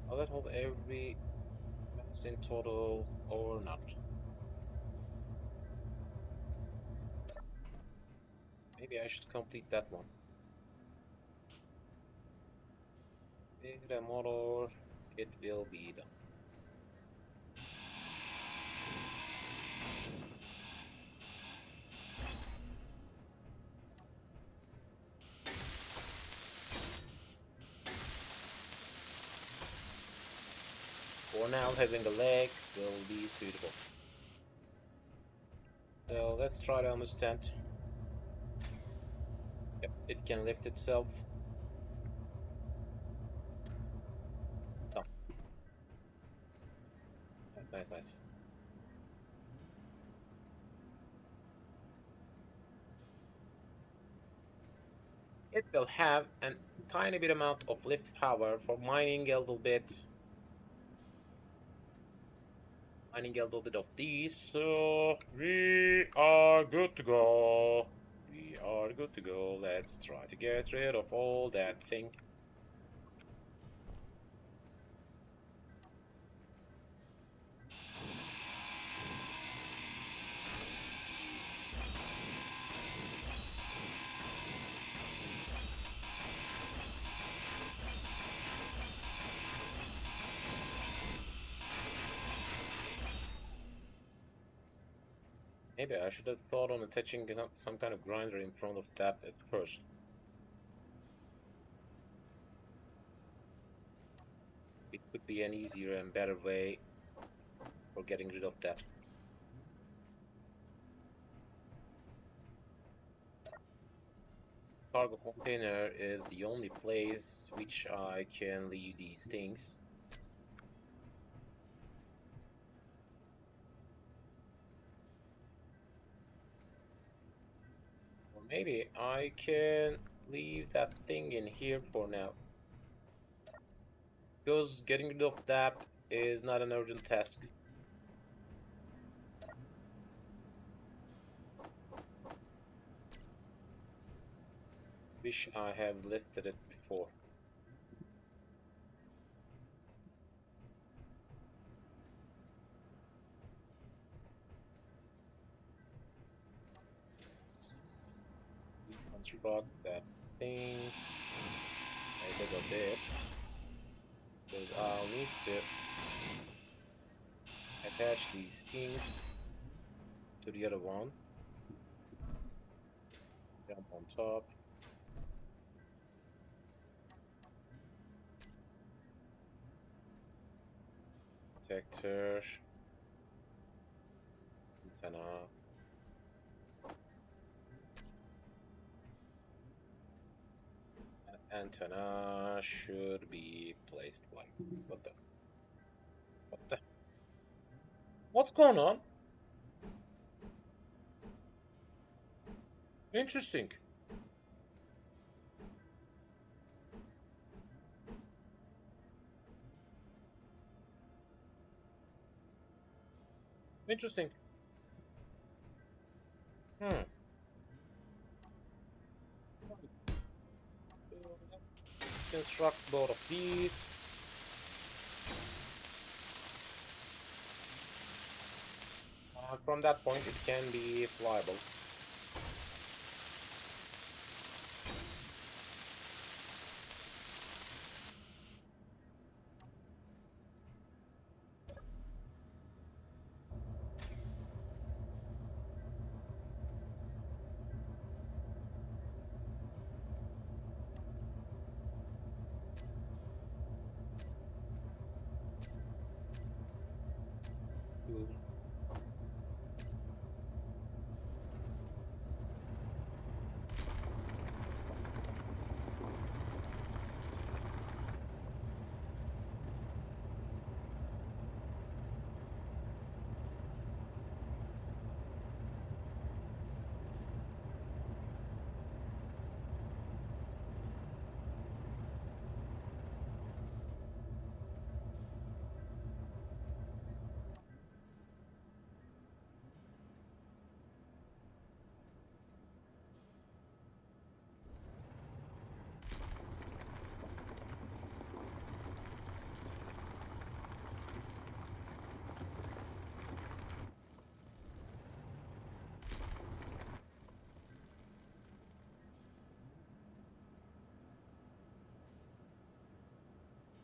Does that hold every mass in total or not? Maybe I should complete that one. With a motor, it will be done. For now, having a leg will be suitable. So let's try to understand. Yep, it can lift itself. Oh, nice. It will have a tiny bit amount of lift power for mining a little bit. Mining a little bit of these, so we are good to go. We are good to go. Let's try to get rid of all that thing. Maybe I should have thought on attaching some kind of grinder in front of that at first. It could be an easier and better way for getting rid of that. Cargo container is the only place which I can leave these things. Or maybe I can leave that thing in here for now. Because getting rid of that is not an urgent task. Wish I have lifted it before. Construct that thing a little bit. Because I'll need to attach these things to the other one. Jump on top. Protector. Antenna. Antenna should be placed like what the what's going on? Interesting. Interesting. Construct both of these. From that point it can be flyable.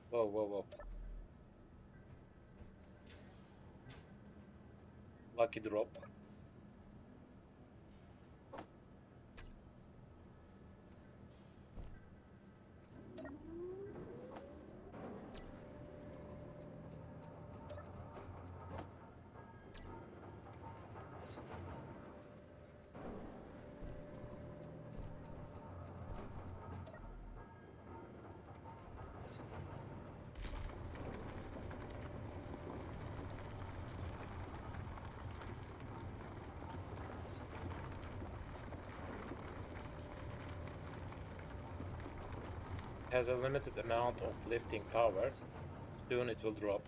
Whoa, whoa, whoa. Lucky drop. Has a limited amount of lifting power. Soon it will drop.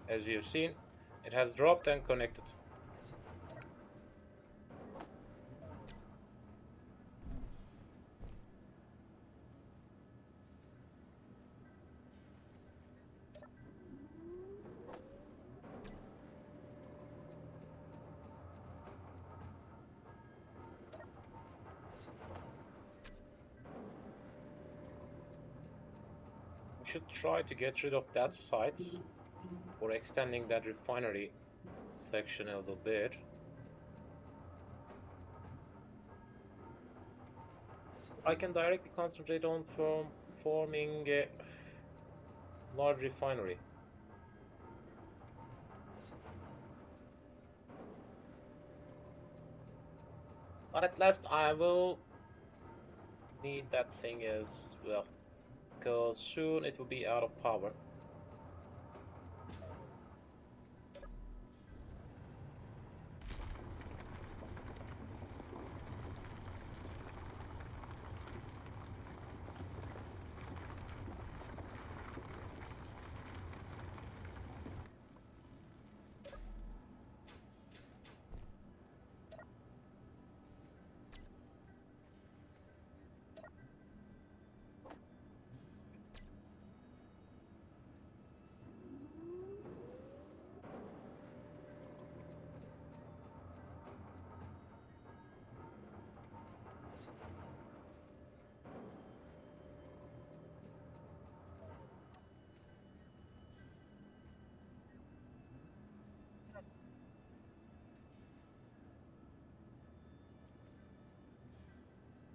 As you've seen, it has dropped and connected. We should try to get rid of that site or extending that refinery section a little bit. I can directly concentrate on forming a large refinery. But at last I will need that thing as well, because soon it will be out of power.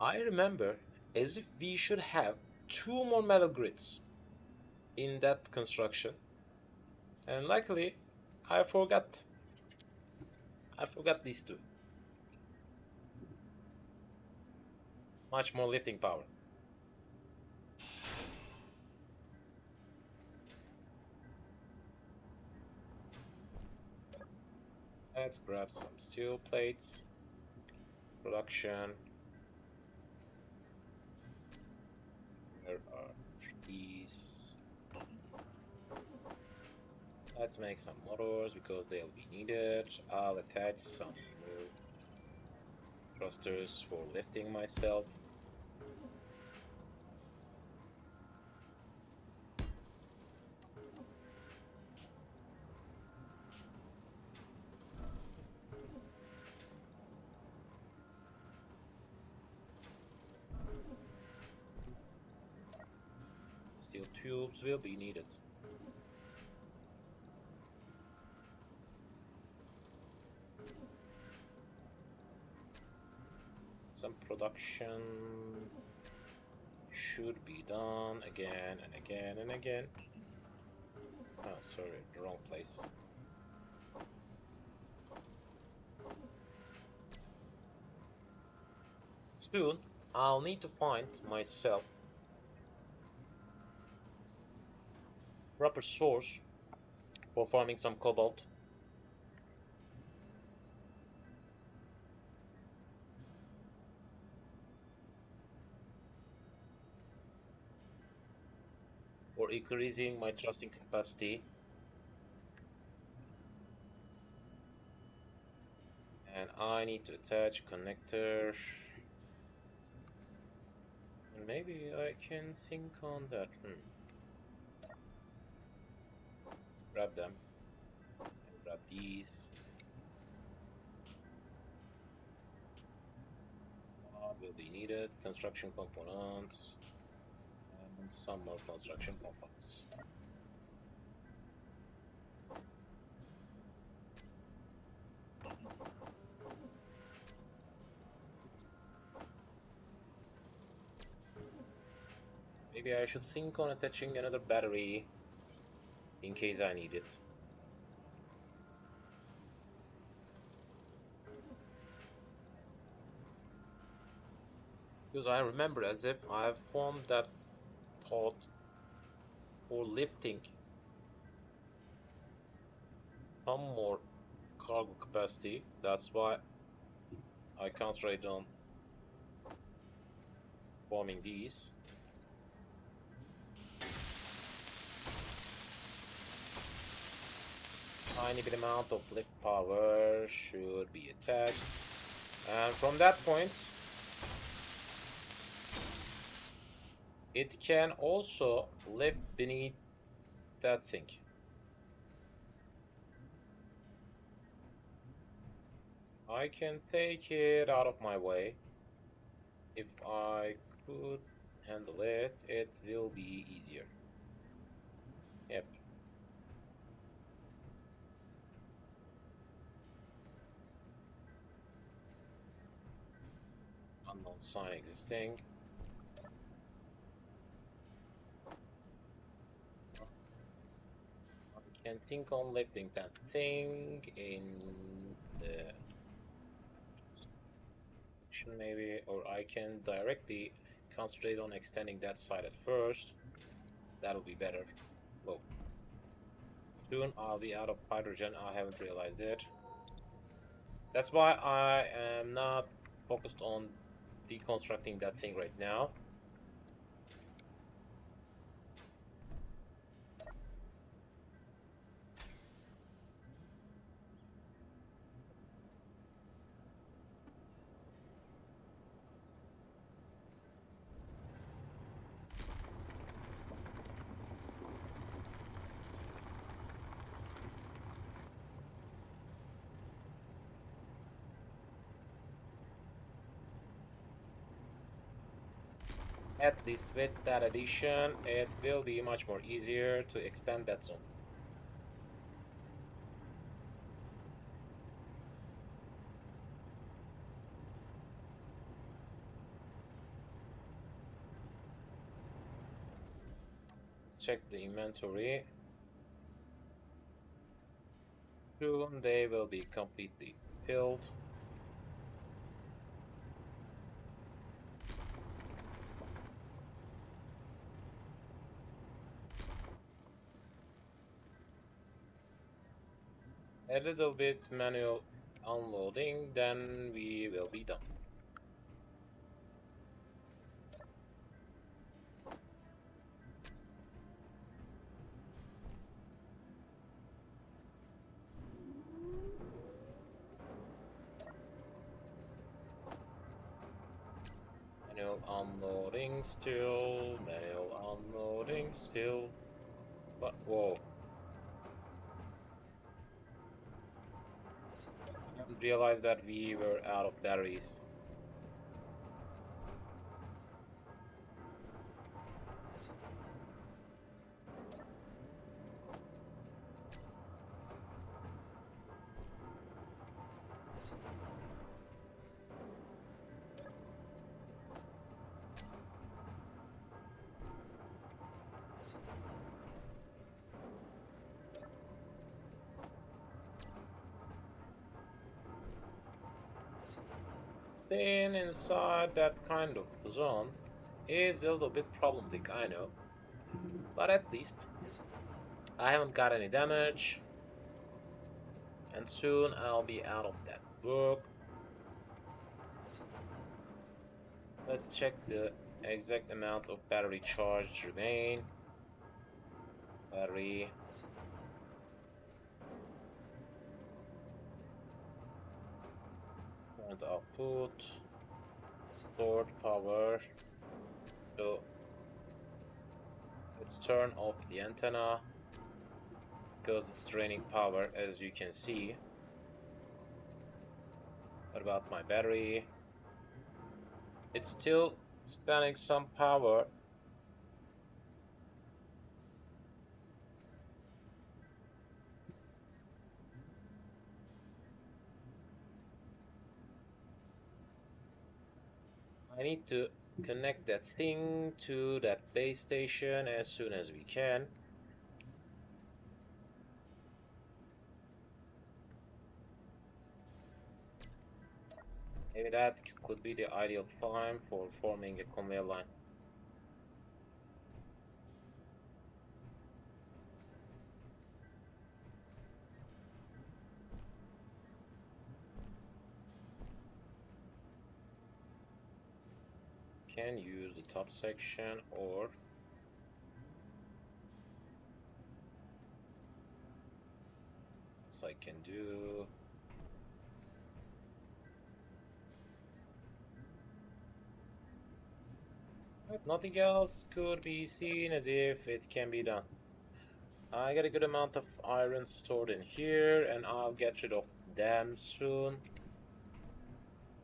I remember as if we should have 2 more metal grids in that construction, and luckily I forgot. I forgot these 2. Much more lifting power. Let's grab some steel plates. Production. Where are these? Let's make some motors because they'll be needed. I'll attach some new thrusters for lifting myself. Steel tubes will be needed. Some production should be done again and again and again. Oh, sorry, the wrong place. Soon, I'll need to find myself proper source for farming some cobalt. Or increasing my trusting capacity. And I need to attach connector. And maybe I can sync on that. Let's grab them. And grab these. Will be needed. Construction components. and some more construction components. Maybe I should think on attaching another battery in case I need it. Because I remember as if I've formed that pod for lifting some more cargo capacity. That's why I concentrate on forming these. Tiny bit amount of lift power should be attached, and from that point it can also lift beneath that thing. I can take it out of my way. If I could handle it, it will be easier. Yep. Unknown sign existing. I can think on lifting that thing in the maybe, or I can directly concentrate on extending that side at first. That'll be better. Well, soon I'll be out of hydrogen. I haven't realized it. That's why I am not focused on deconstructing that thing right now. At least with that addition, it will be much more easier to extend that zone. Let's check the inventory. Soon they will be completely filled. A little bit manual unloading, then we will be done. Manual unloading still, manual unloading still. But whoa. I didn't realize that we were out of batteries. Staying inside that kind of zone is a little bit problematic, I know. But at least I haven't got any damage. And soon I'll be out of that book. Let's check the exact amount of battery charge remain. Battery. Current output. Stored power. So let's turn off the antenna because it's draining power, as you can see. What about my battery? It's still spending some power, I need to connect that thing to that base station as soon as we can. Maybe that could be the ideal time for forming a conveyor line. Can use the top section or I can do. But nothing else could be seen as if it can be done. I got a good amount of iron stored in here, and I'll get rid of them soon.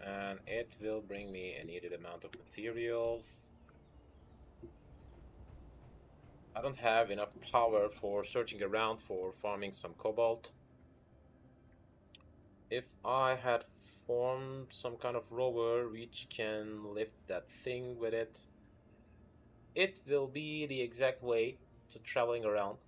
And it will bring me a needed amount of materials. I don't have enough power for searching around for farming some cobalt. If I had formed some kind of rover which can lift that thing with it, it will be the exact way to traveling around.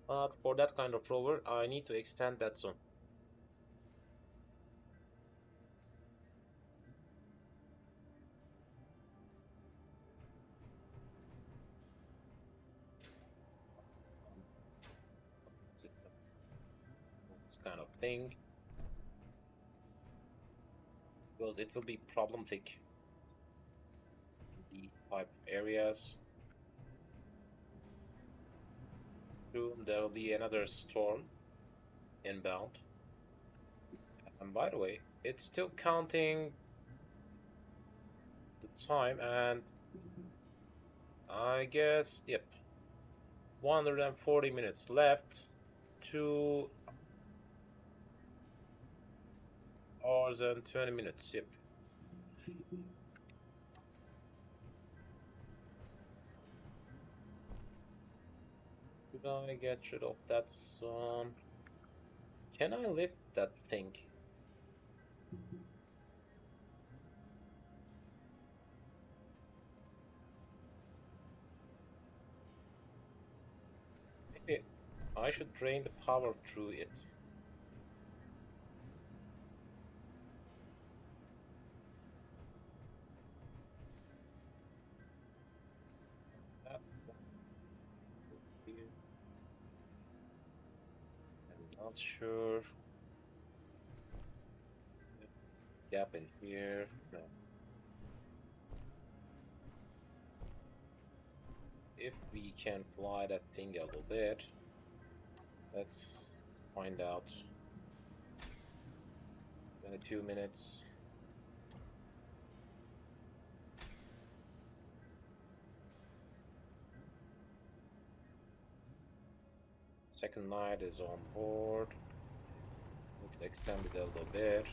But for that kind of rover, I need to extend that zone. This kind of thing. Because it will be problematic in these type of areas. Soon there will be another storm inbound. And by the way, it's still counting the time, and I guess, yep, 140 minutes left. 2 hours and 20 minutes, yep. Should I get rid of that zone? Can I lift that thing? Maybe I should drain the power through it. That I'm not sure. Gap in here. No. If we can fly that thing a little bit, let's find out. 22 minutes. Second night is on board. Let's extend it a little bit.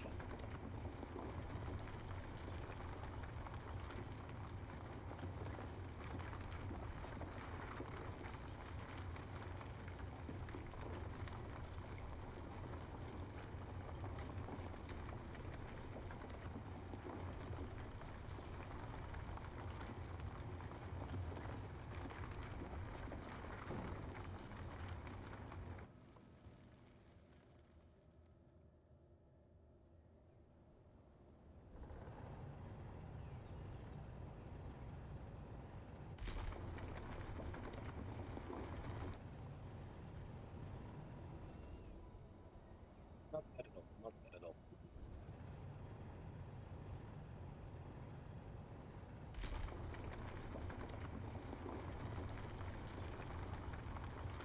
Not bad at all, not bad at all.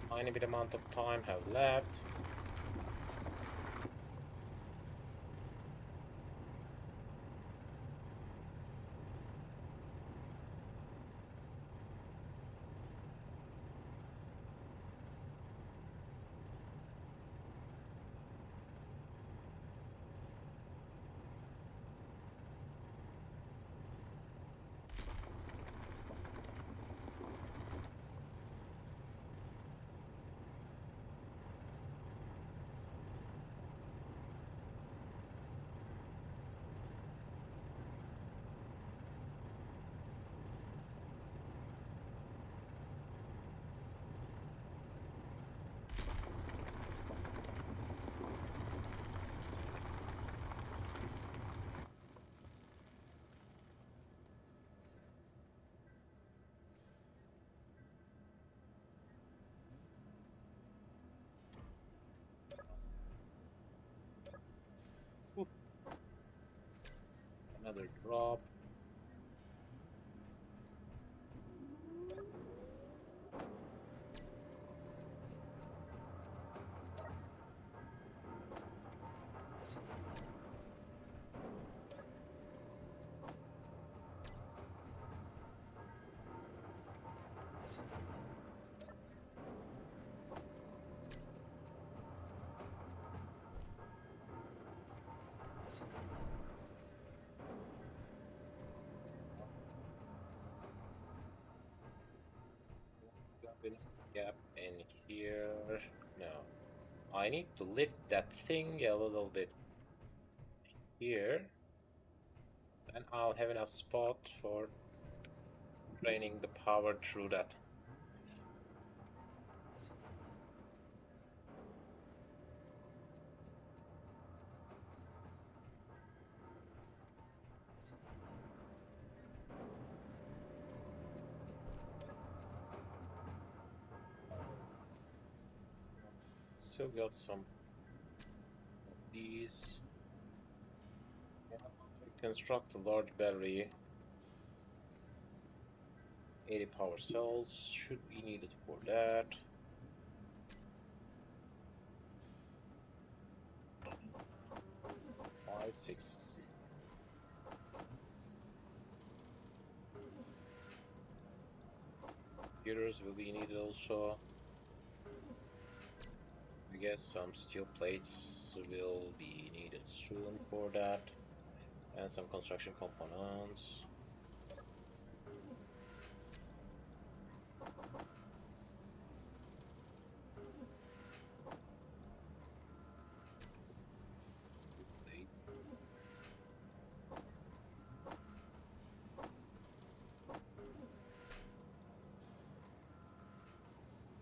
Tiny bit amount of time have left. Another drop. Gap in here. No. I need to lift that thing a little bit here. Then I'll have enough spot for draining the power through that. Still got some of these. Construct a large battery. 80 power cells should be needed for that. 5, 6. Computers will be needed also. I guess some steel plates will be needed soon for that. And some construction components.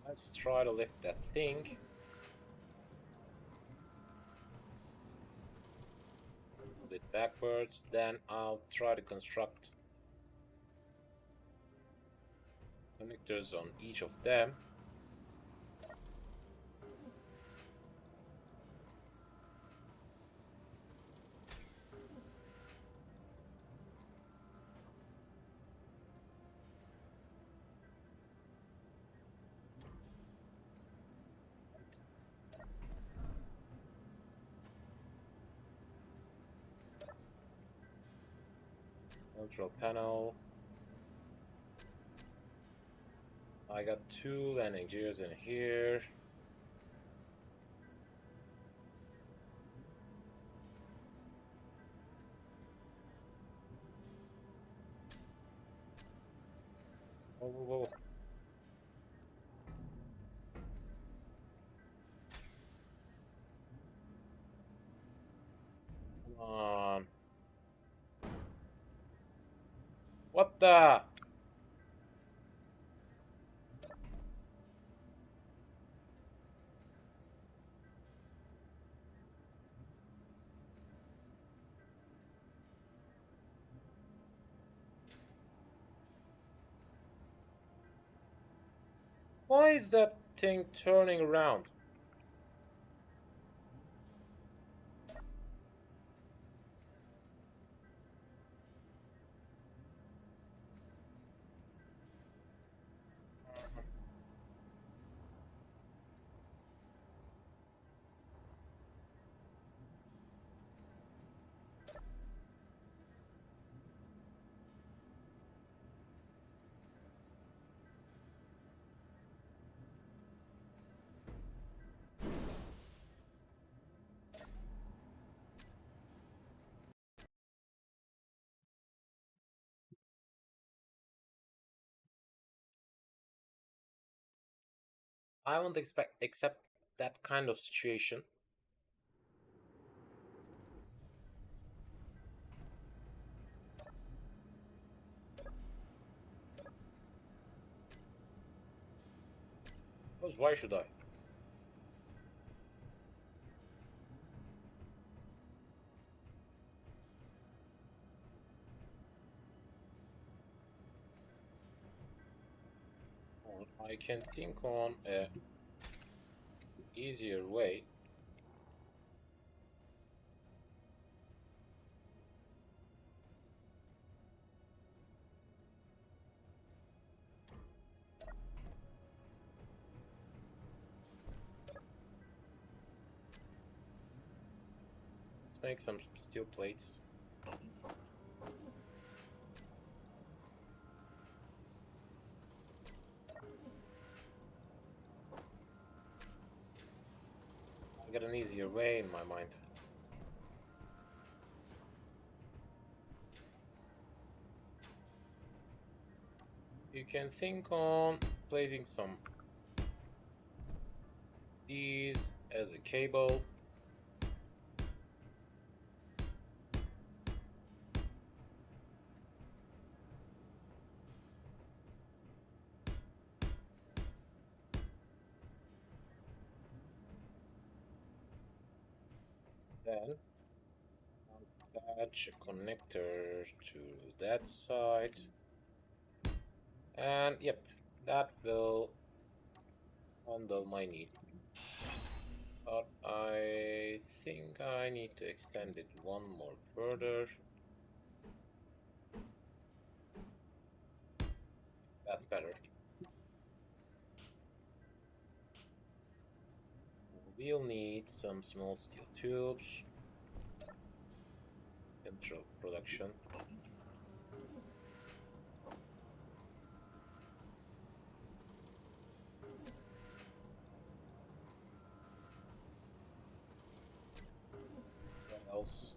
Let's try to lift that thing. Move it backwards, then I'll try to construct connectors on each of them. Control panel. I got 2 landing gears in here. Oh, whoa, whoa. Come on. What the? Why is that thing turning around? I won't accept that kind of situation. Because why should I? I can think on a easier way. Let's make some steel plates. I got an easier way in my mind. You can think on placing some these as a cable. Then I'll attach a connector to that side. And yep, that will handle my need. But I think I need to extend it one more further. That's better. We'll need some small steel tubes. Intro production. What else?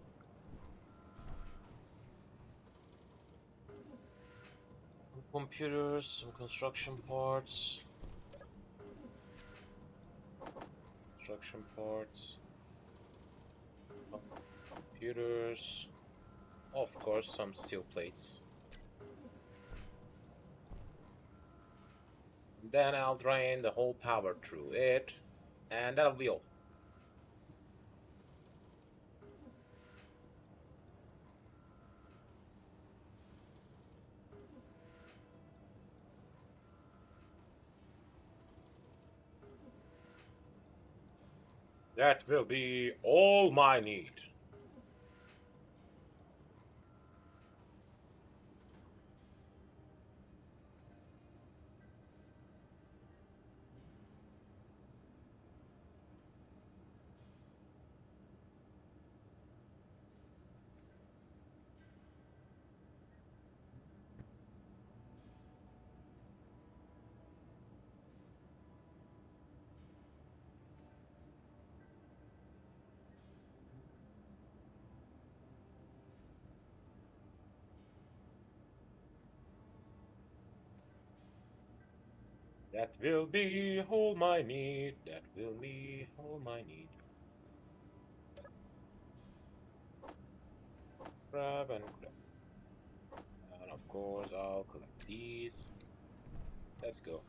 Computers, some construction parts. Construction parts. Computers. Of course, some steel plates. Then I'll drain the whole power through it, and that'll be all. That will be all my need. That will be all my need. That will be all my need. Grab and grab. And of course, I'll collect these. Let's go.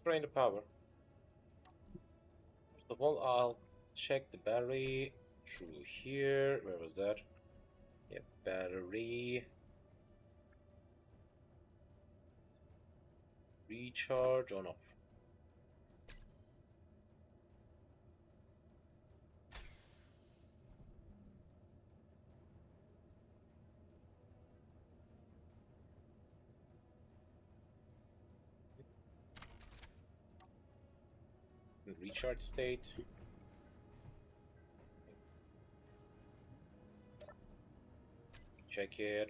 Drain the power. First of all, I'll check the battery through here. Where was that? Yeah, battery. Recharge on off. Recharge state. Check it.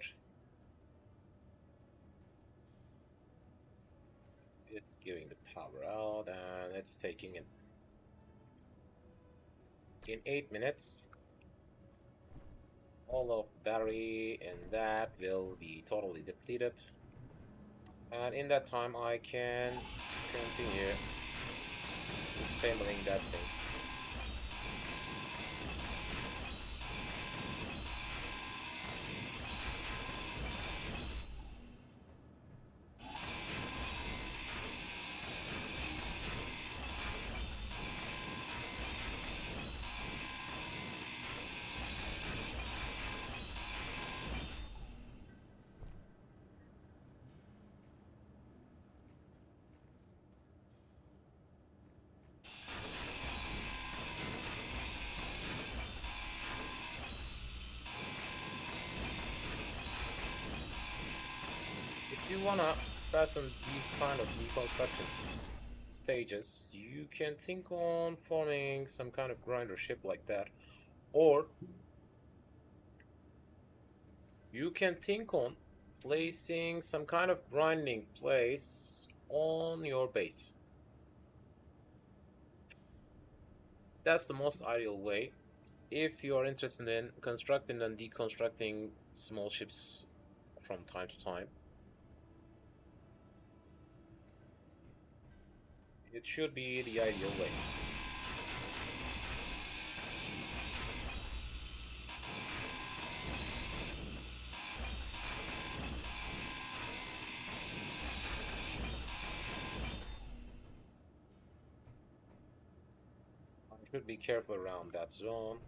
It's giving the power out and it's taking it. In 8 minutes, all of the battery in that will be totally depleted. And in that time, I can continue assembling that thing. you wanna pass on these kind of deconstruction stages, you can think on forming some kind of grinder ship like that, or you can think on placing some kind of grinding place on your base. That's the most ideal way if you are interested in constructing and deconstructing small ships from time to time. It should be the ideal way. I should be careful around that zone.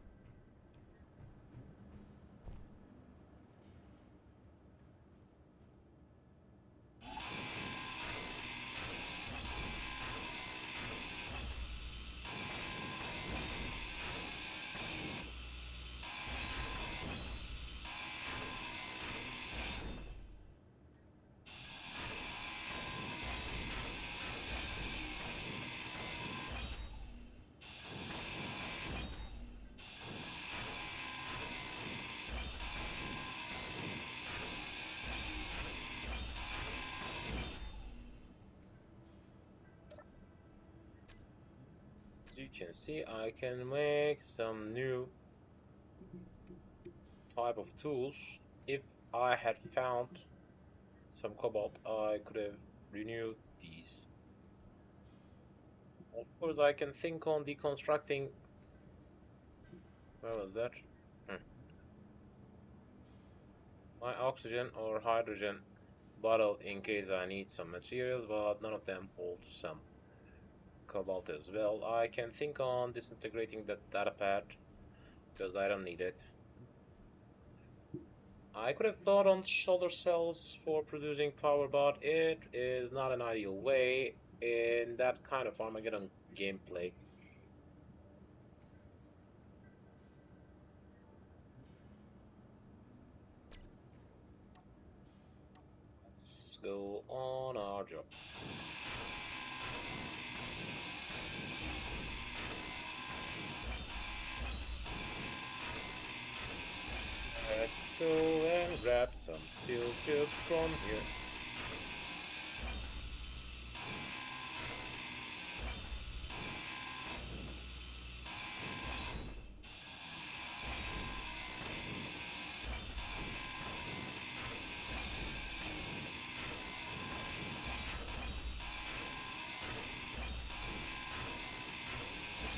As you can see, I can make some new type of tools. If I had found some cobalt, I could have renewed these. Of course, I can think on deconstructing. Where was that? Hmm. My oxygen or hydrogen bottle in case I need some materials, but none of them hold some cobalt as well. I can think on disintegrating that data pad because I don't need it. I could have thought on shoulder cells for producing power, but it is not an ideal way in that kind of Armageddon gameplay. Let's go on our job. Let's go and grab some steel tubes from here.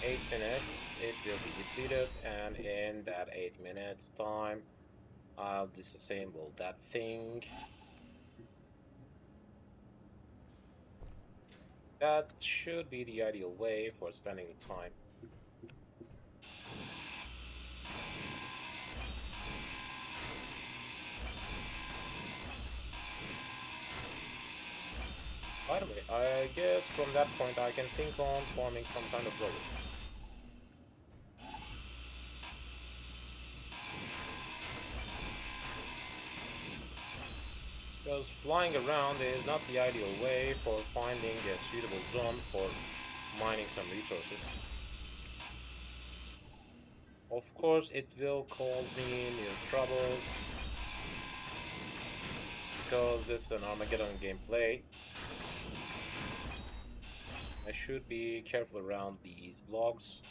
In 8 minutes it will be depleted, and in that 8 minutes time I'll disassemble that thing. That should be the ideal way for spending the time. By the way, I guess from that point I can think on forming some kind of road. Because flying around is not the ideal way for finding a suitable zone for mining some resources. Of course, it will cause me new troubles, because this is an Armageddon gameplay. I should be careful around these blocks.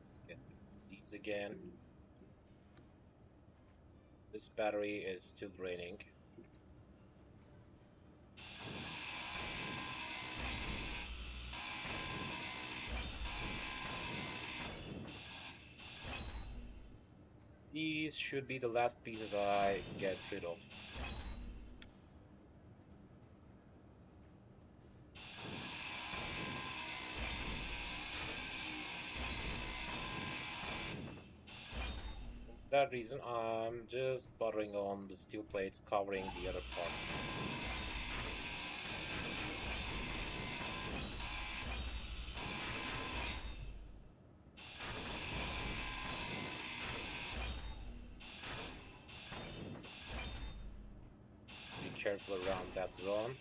Let's get these again. This battery is still draining. These should be the last pieces I get rid of. For that reason, I'm just buttering on the steel plates covering the other parts. careful around that zone.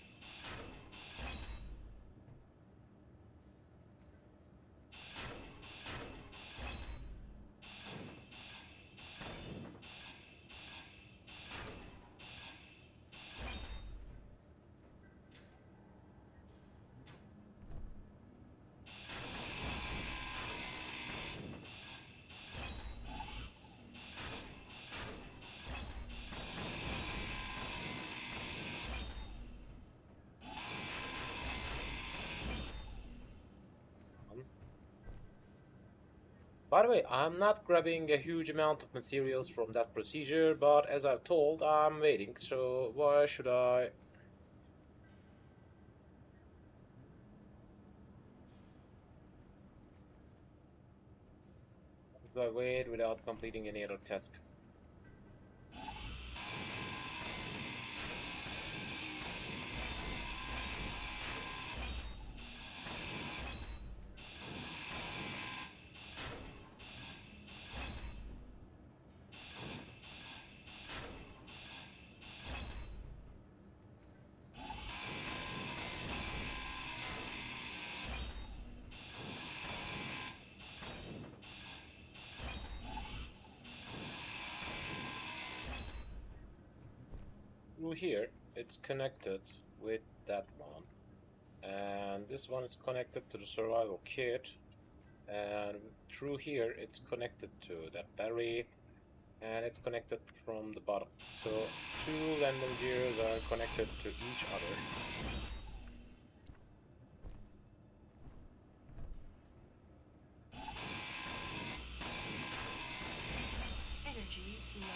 By the way, I'm not grabbing a huge amount of materials from that procedure, but as I've told, I'm waiting, so why should I? Do I wait without completing any other task? Through here, it's connected with that one, and this one is connected to the survival kit, and through here, it's connected to that battery, and it's connected from the bottom. So two random gears are connected to each other. Energy low.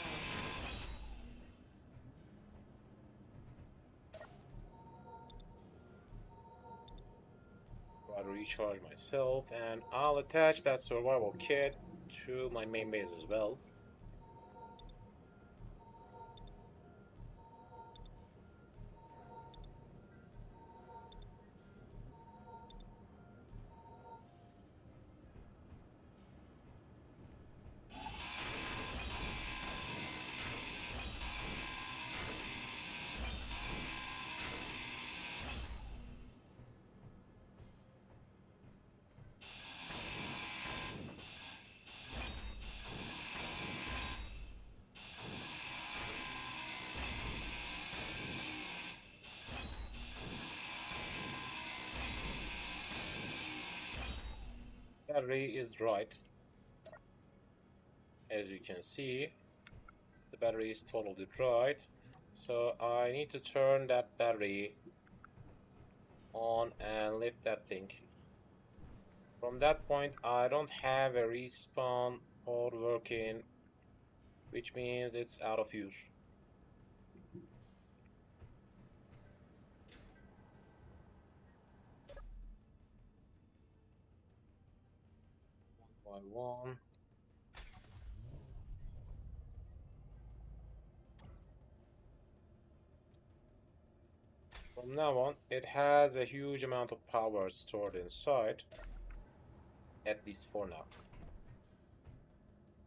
Try to recharge myself, and I'll attach that survival kit to my main base as well. Battery is right. As you can see, the battery is totally dried. So I need to turn that battery on and lift that thing. From that point, I don't have a respawn pod working, which means it's out of use. One by one. From now on, it has a huge amount of power stored inside, at least for now.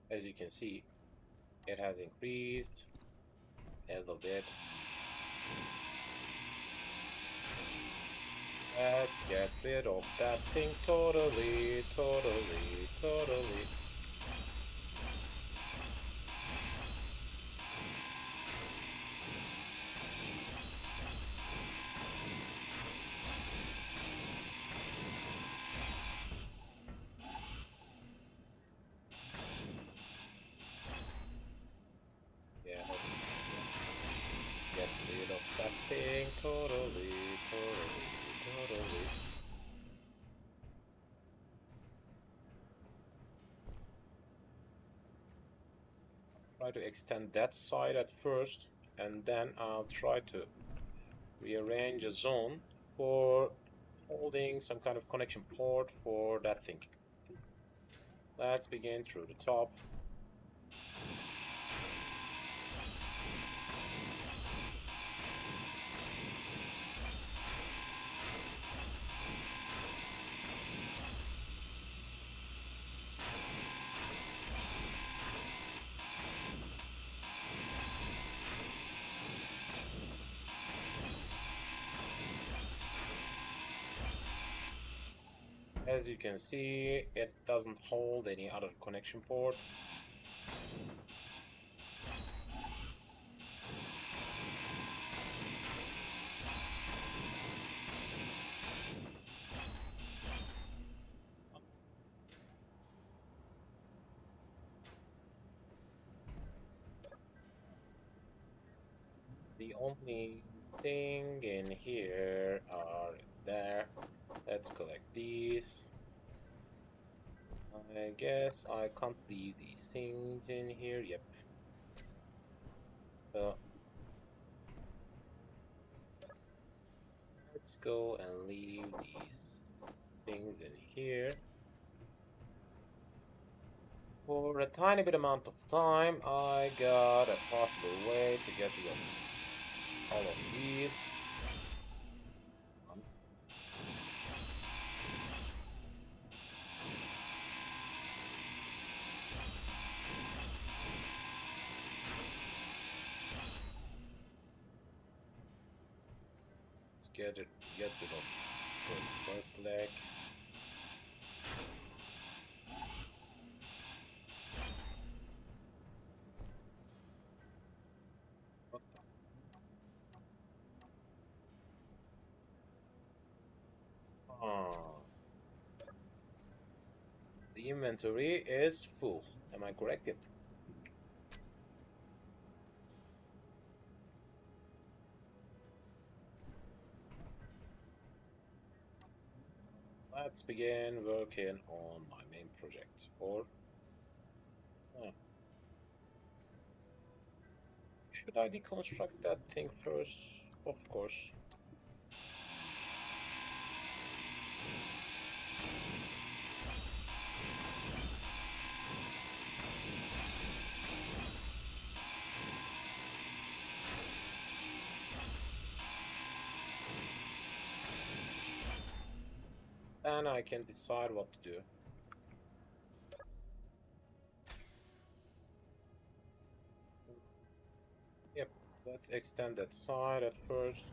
As you can see, it has increased a little bit. Let's get rid of that thing totally. Yeah, get rid of that thing totally. Try to extend that side at first, and then I'll try to rearrange a zone for holding some kind of connection port for that thing. Let's begin through the top. As you can see, it doesn't hold any other connection port. The only thing in here are there. Let's collect these. I guess I can't leave these things in here. Yep. So let's go and leave these things in here. For a tiny bit amount of time, I got a possible way to get rid of all of these. Let's get rid of the first leg. Ah, the inventory is full. Am I correct? Yep. Let's begin working on my main project. Or should I deconstruct that thing first? Of course. Then I can decide what to do. Yep, let's extend that side at first.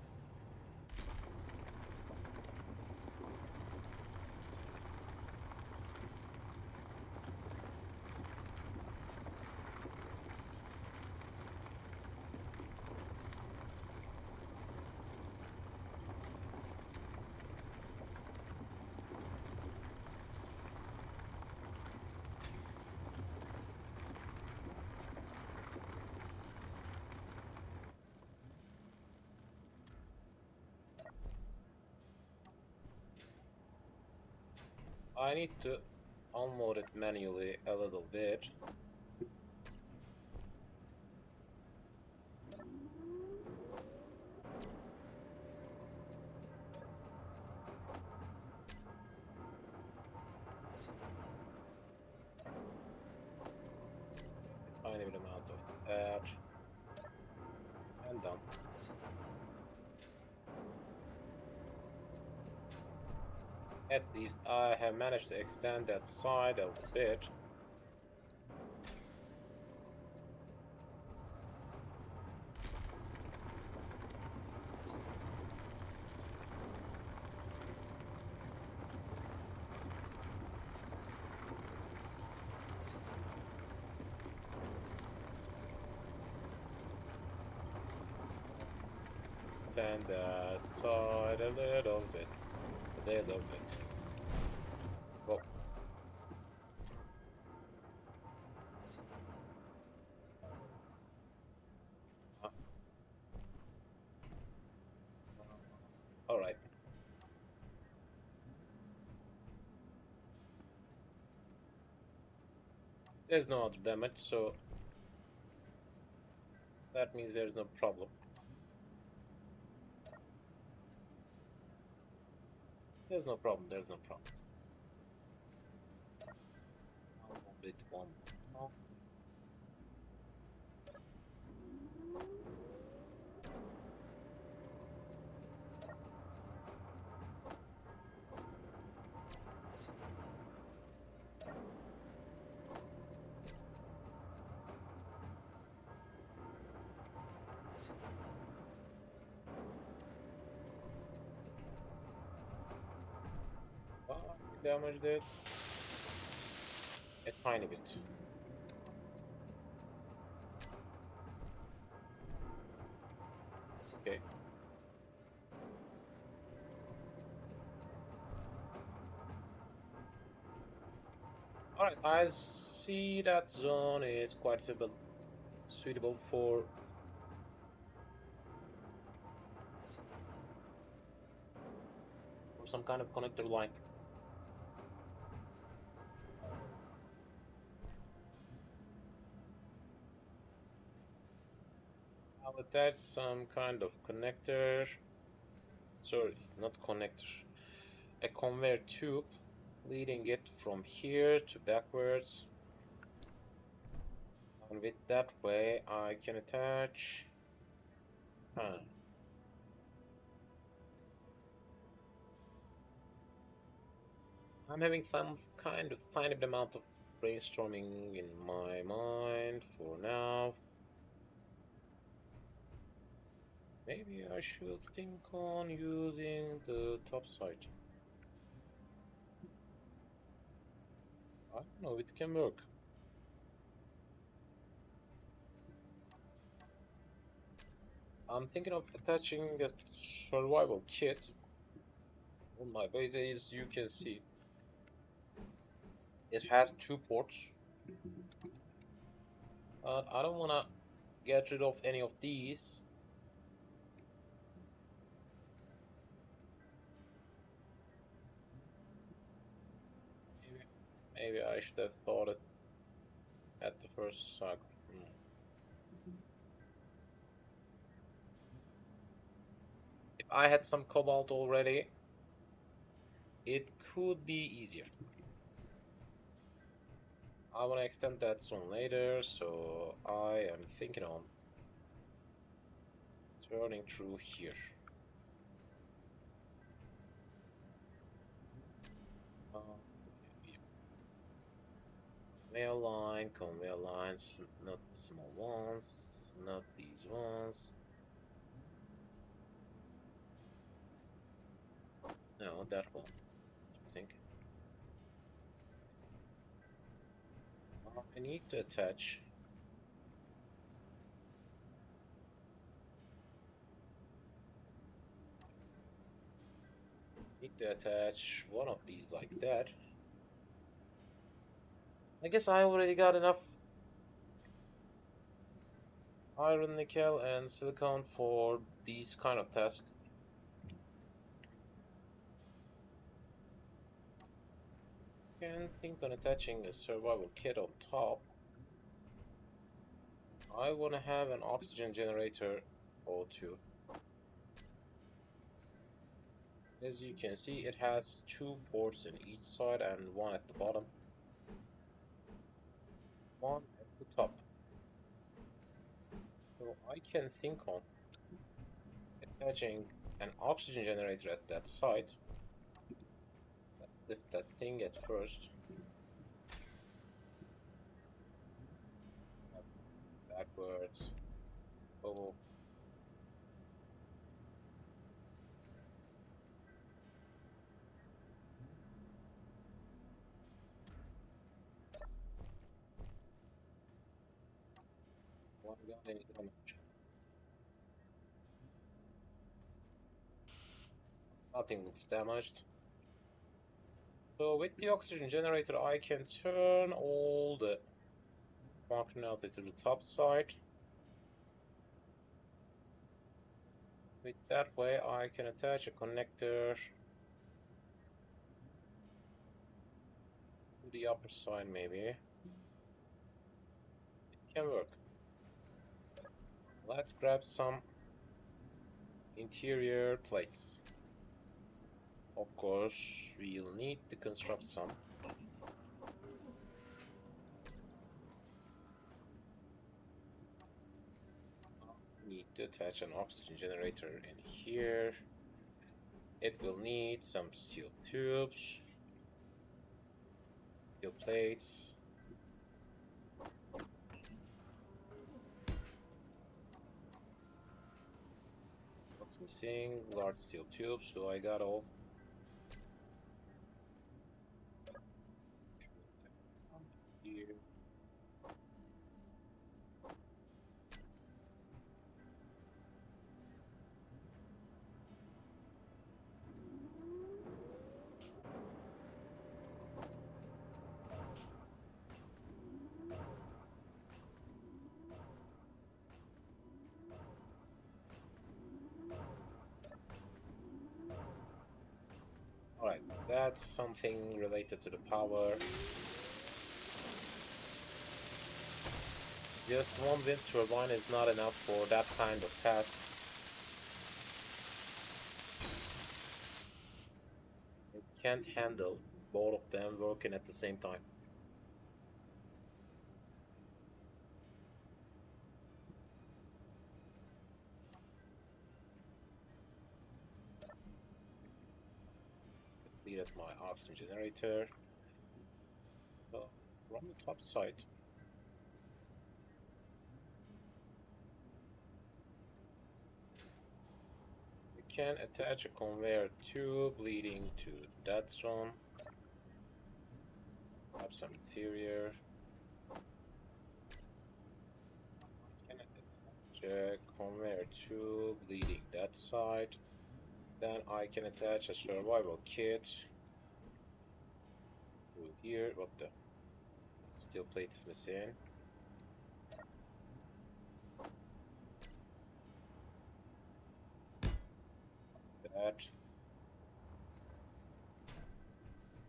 I need to unload it manually a little bit. Tiny bit amount of that. And done. At least I have managed to extend that side a bit. Extend that side a little bit. A little bit. Well, alright. There's no other damage, so that means there's no problem. There's no problem, there's no problem. I'll hold it one more. damaged it a tiny bit. Okay. Alright, I see that zone is quite suitable for some kind of connector line. I'll attach some kind of connector. Sorry, not connector. A conveyor tube leading it from here to backwards. And with that way, I can attach. I'm having some kind of tiny bit amount of brainstorming in my mind for now. Maybe I should think on using the top side. I don't know, it can work. I'm thinking of attaching a survival kit on my base. As you can see, it has 2 ports. I don't want to get rid of any of these. Maybe I should have thought it at the first cycle. If I had some cobalt already, it could be easier. I want to extend that zone later, so I am thinking on turning through here. Conveyor lines, not the small ones, not these ones. No, that one, I think. I need to attach. Need to attach one of these like that. I guess I already got enough iron, nickel, and silicon for these kind of tasks. Can think on attaching a survival kit on top. I want to have an oxygen generator or two. As you can see, it has 2 ports in each side and one at the bottom. One at the top. So I can think on attaching an oxygen generator at that side. Let's lift that thing at first. Backwards. Oh. One got any damage. Nothing looks damaged. So with the oxygen generator, I can turn all the functionality to the top side. With that way, I can attach a connector to the upper side, maybe. It can work. Let's grab some interior plates. Of course, we'll need to construct some. Need to attach an oxygen generator in here. It will need some steel tubes, steel plates. What's missing? Large steel tubes. So I got all. That's something related to the power. Just one wind turbine is not enough for that kind of task. It can't handle both of them working at the same time. Completed my oxygen generator. From the top side. You can attach a conveyor tube leading to that zone. Have some interior. Can attach a conveyor tube leading that side. Then I can attach a survival kit to here. What the? Steel plate is missing. That.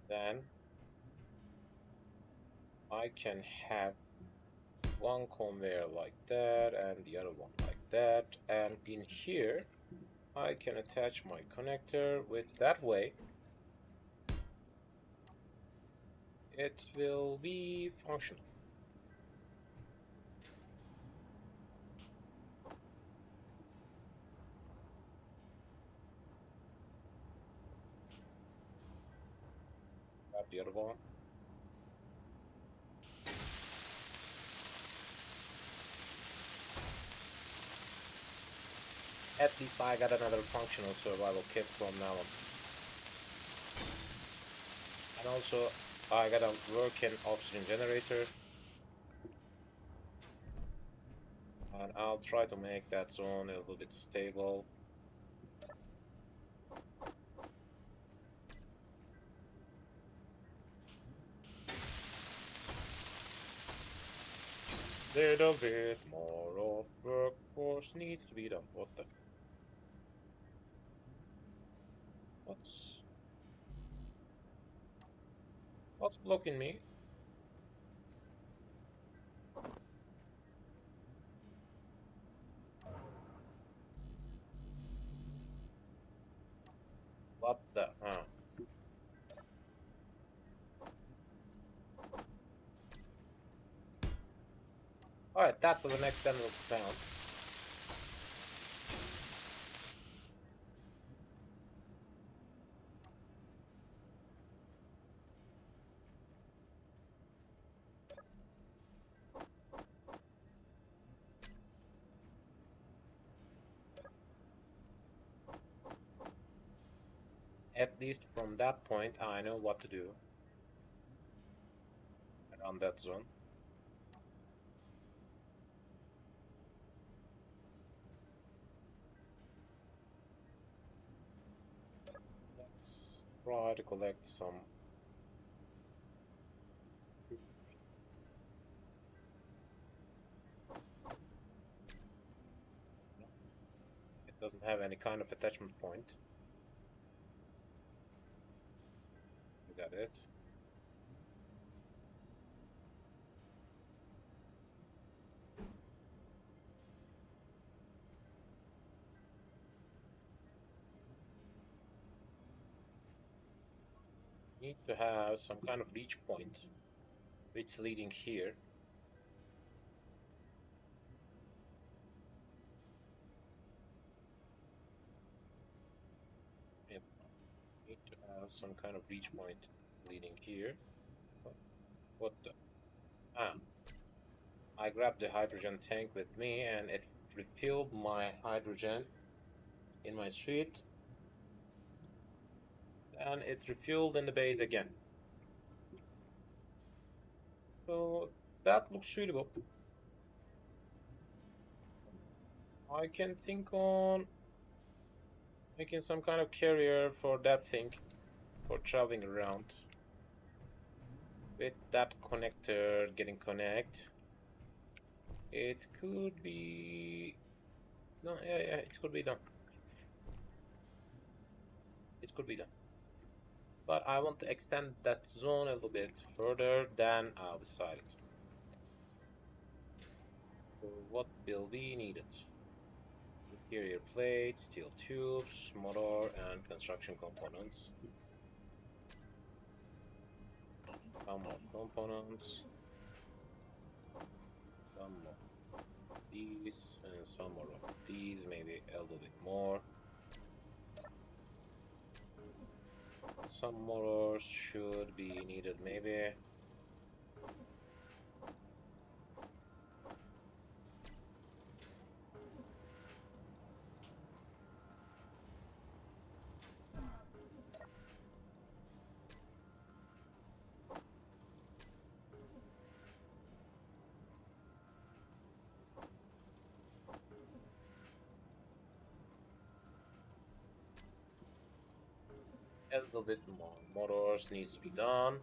Then I can have one conveyor like that and the other one like that, and in here I can attach my connector with that way. It will be functional. Grab the other one. At least I got another functional survival kit from now on. And also I got a working oxygen generator. And I'll try to make that zone a little bit stable. Little bit more of workforce needs to be done. What the? What's blocking me? What the? Alright, that was an accidental sound. At least from that point, I know what to do around that zone. Let's try to collect some. It doesn't have any kind of attachment point. We got it. Need to have some kind of reach point, which leading here. Yep. Need to have some kind of reach point leading here. What the? I grabbed the hydrogen tank with me and it refilled my hydrogen in my street. And it refueled in the base again. So that looks suitable. I can think on making some kind of carrier for that thing for traveling around. With that connector getting connect, it could be no, yeah, it could be done. It could be done. But I want to extend that zone a little bit further, then I'll decide it. So what will be needed? Interior plates, steel tubes, motor, and construction components. Some more components. Some more of these, and some more of these, maybe a little bit more. Some motors should be needed, maybe. A little bit more motors needs to be done.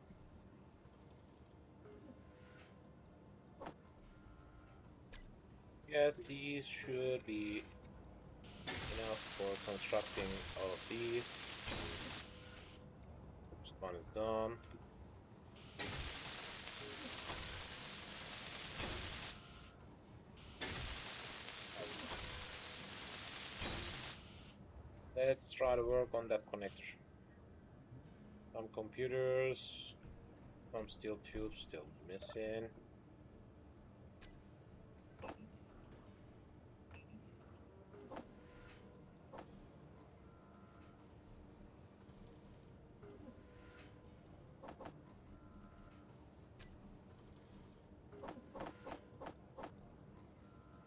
Yes, these should be enough for constructing all of these. First one is done. Let's try to work on that connector. Some computers, some steel tubes still missing.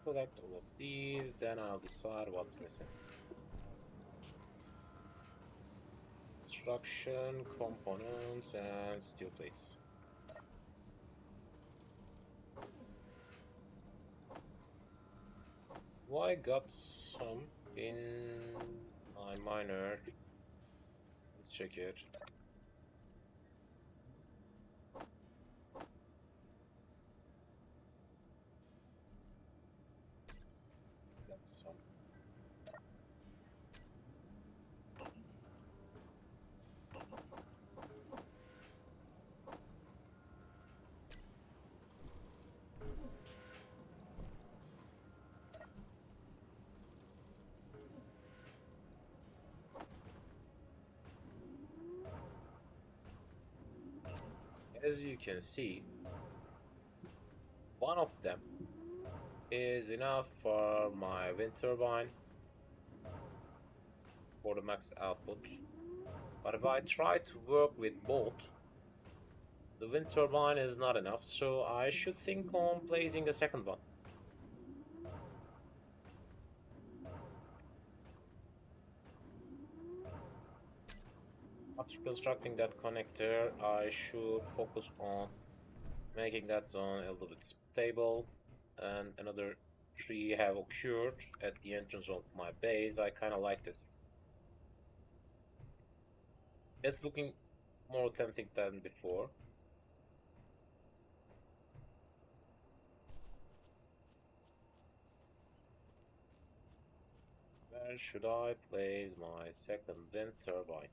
Collect all of these, then I'll decide what's missing. Construction, components, and steel plates. Well, I got some in my miner. Let's check it. Got some. As you can see, one of them is enough for my wind turbine for the max output. But if I try to work with both, the wind turbine is not enough, so I should think on placing a second one. After constructing that connector, I should focus on making that zone a little bit stable. And another tree have occurred at the entrance of my base. I kind of liked it. It's looking more tempting than before. Where should I place my second wind turbine?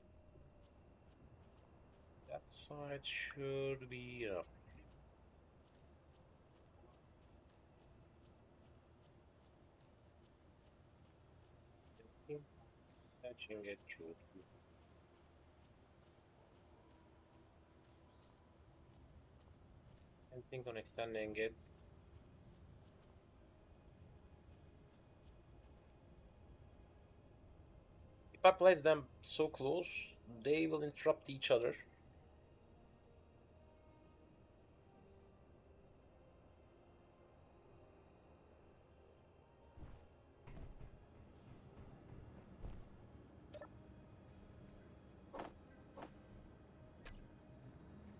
That side should be enough. Patching it should be. And think on extending it. If I place them so close, they will interrupt each other.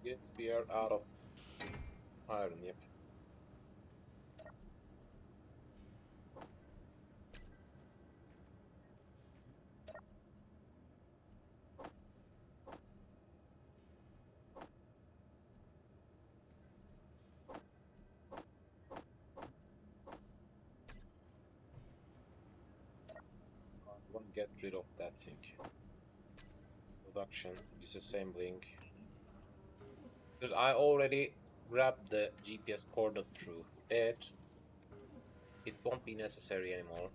Yes, we are out of iron, yep. I won't get rid of that thing. production, disassembling. Because I already grabbed the GPS coordinate through it. It won't be necessary anymore.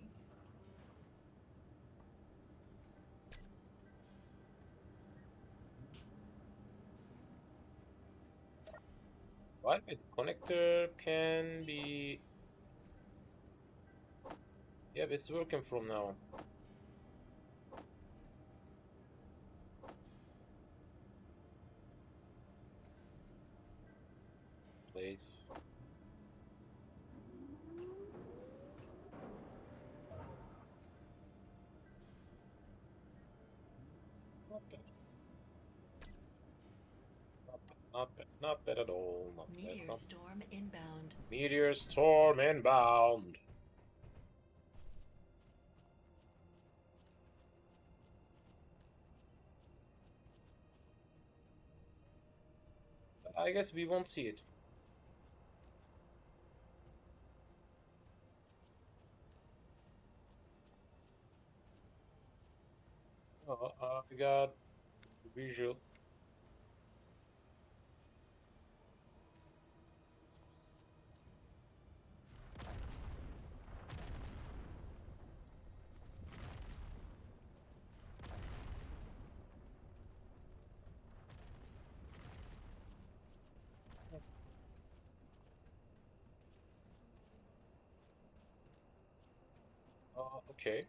Right, the connector can be... Yeah, it's working from now. Place. Not bad. Not bad. Not bad at all. Not bad. Meteor storm inbound. Meteor storm inbound. I guess we won't see it. I got visual. Okay.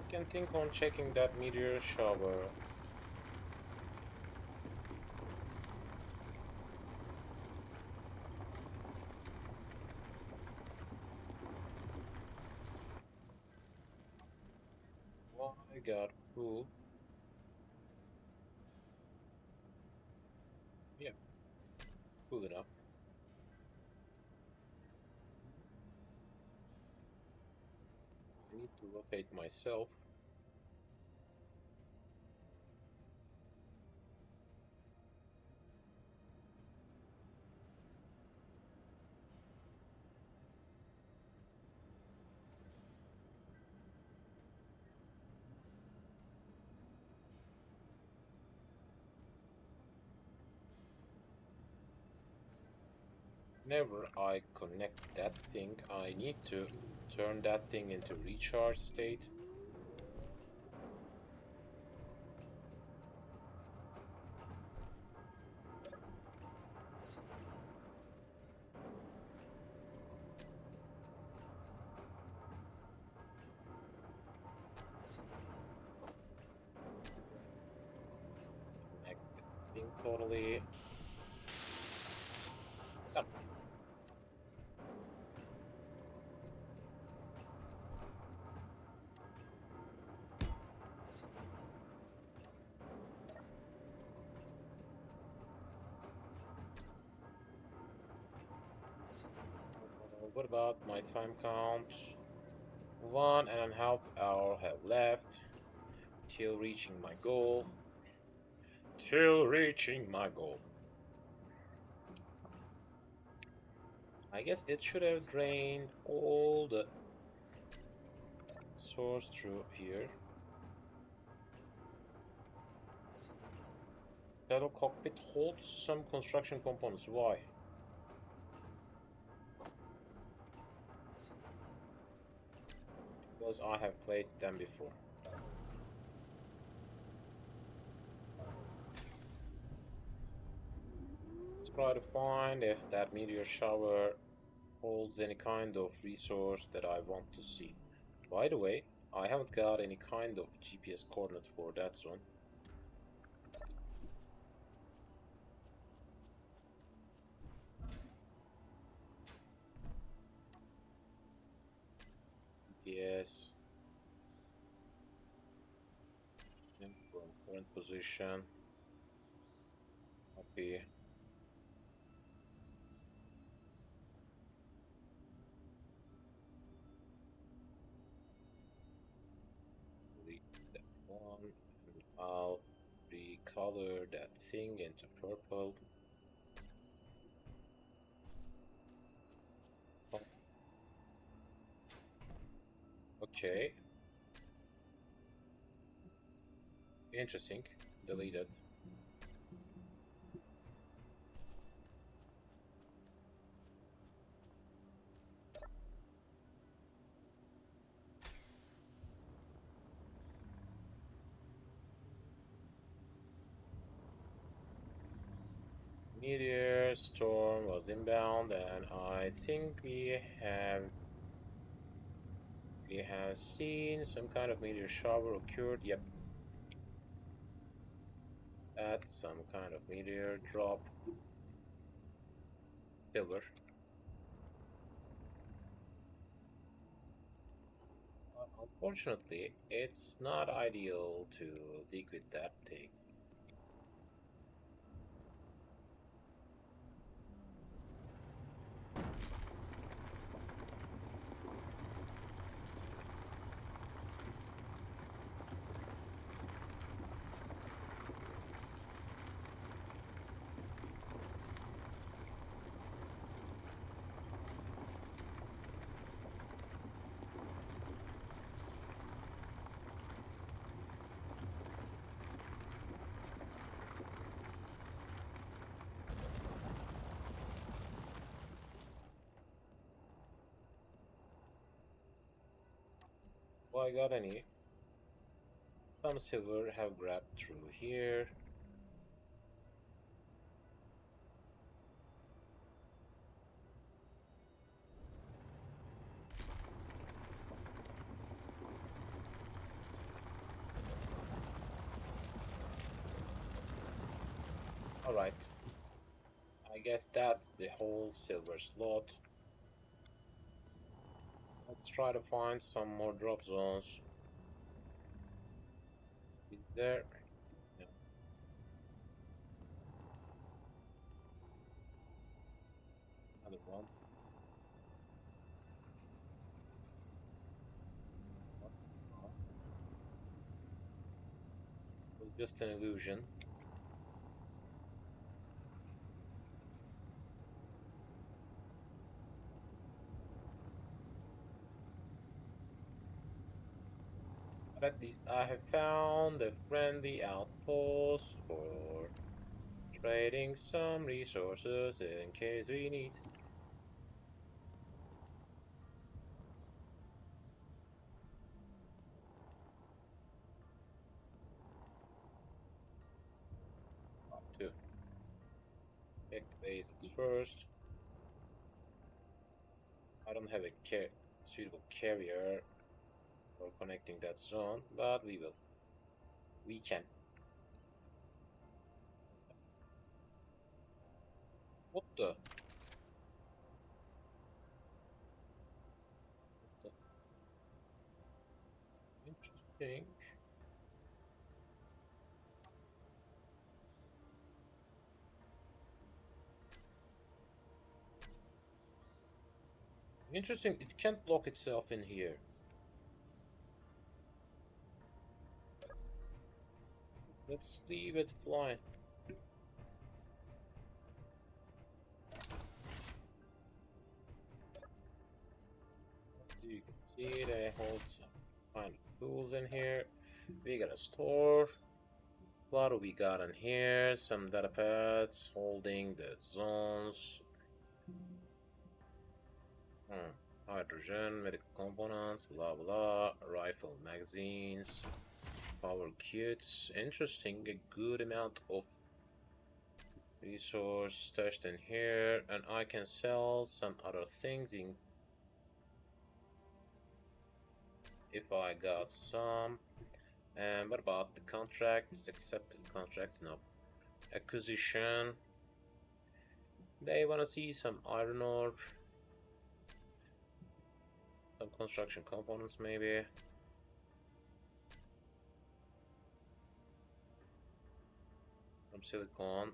Can think on checking that meteor shower. Oh my god, cool. Yeah, cool enough. I need to rotate myself. Whenever I connect that thing, I need to turn that thing into recharge state. Connect the thing totally. Done. What about my time count? 1.5 hours have left till reaching my goal. Till reaching my goal. I guess it should have drained all the source through here. Shadow cockpit holds some construction components. Why? Because I have placed them before. Let's try to find if that meteor shower holds any kind of resource that I want to see. By the way, I haven't got any kind of GPS coordinate for that one. guess. And from current position, copy. Delete that one, and I'll recolor that thing into purple. Oh, okay, interesting. Deleted. Meteor storm was inbound, and I think we have seen some kind of meteor shower occurred. Yep, that's some kind of meteor drop. Silver. Unfortunately, it's not ideal to dig with that thing. Well, I got any. Some silver have grabbed through here. Alright, I guess that's the whole silver slot. Let's try to find some more drop zones. Is there? No. Another one. What? Oh, it was just an illusion. But at least I have found a friendly outpost for trading some resources in case we need. To check the basics first. I don't have a suitable carrier for connecting that zone, but we will. We can. What the? What the? Interesting. Interesting. It can't block itself in here. Let's leave it flying. So you can see they hold some kind of tools in here. We got a store. What do we got in here? Some data pads holding the zones. Hydrogen, medical components, blah blah. Rifle magazines, power kits. Interesting, a good amount of resource stashed in here, and I can sell some other things in if I got some. And what about the contracts? Accepted contracts? No. Acquisition. They want to see some iron ore, Some construction components, maybe. Some silicon.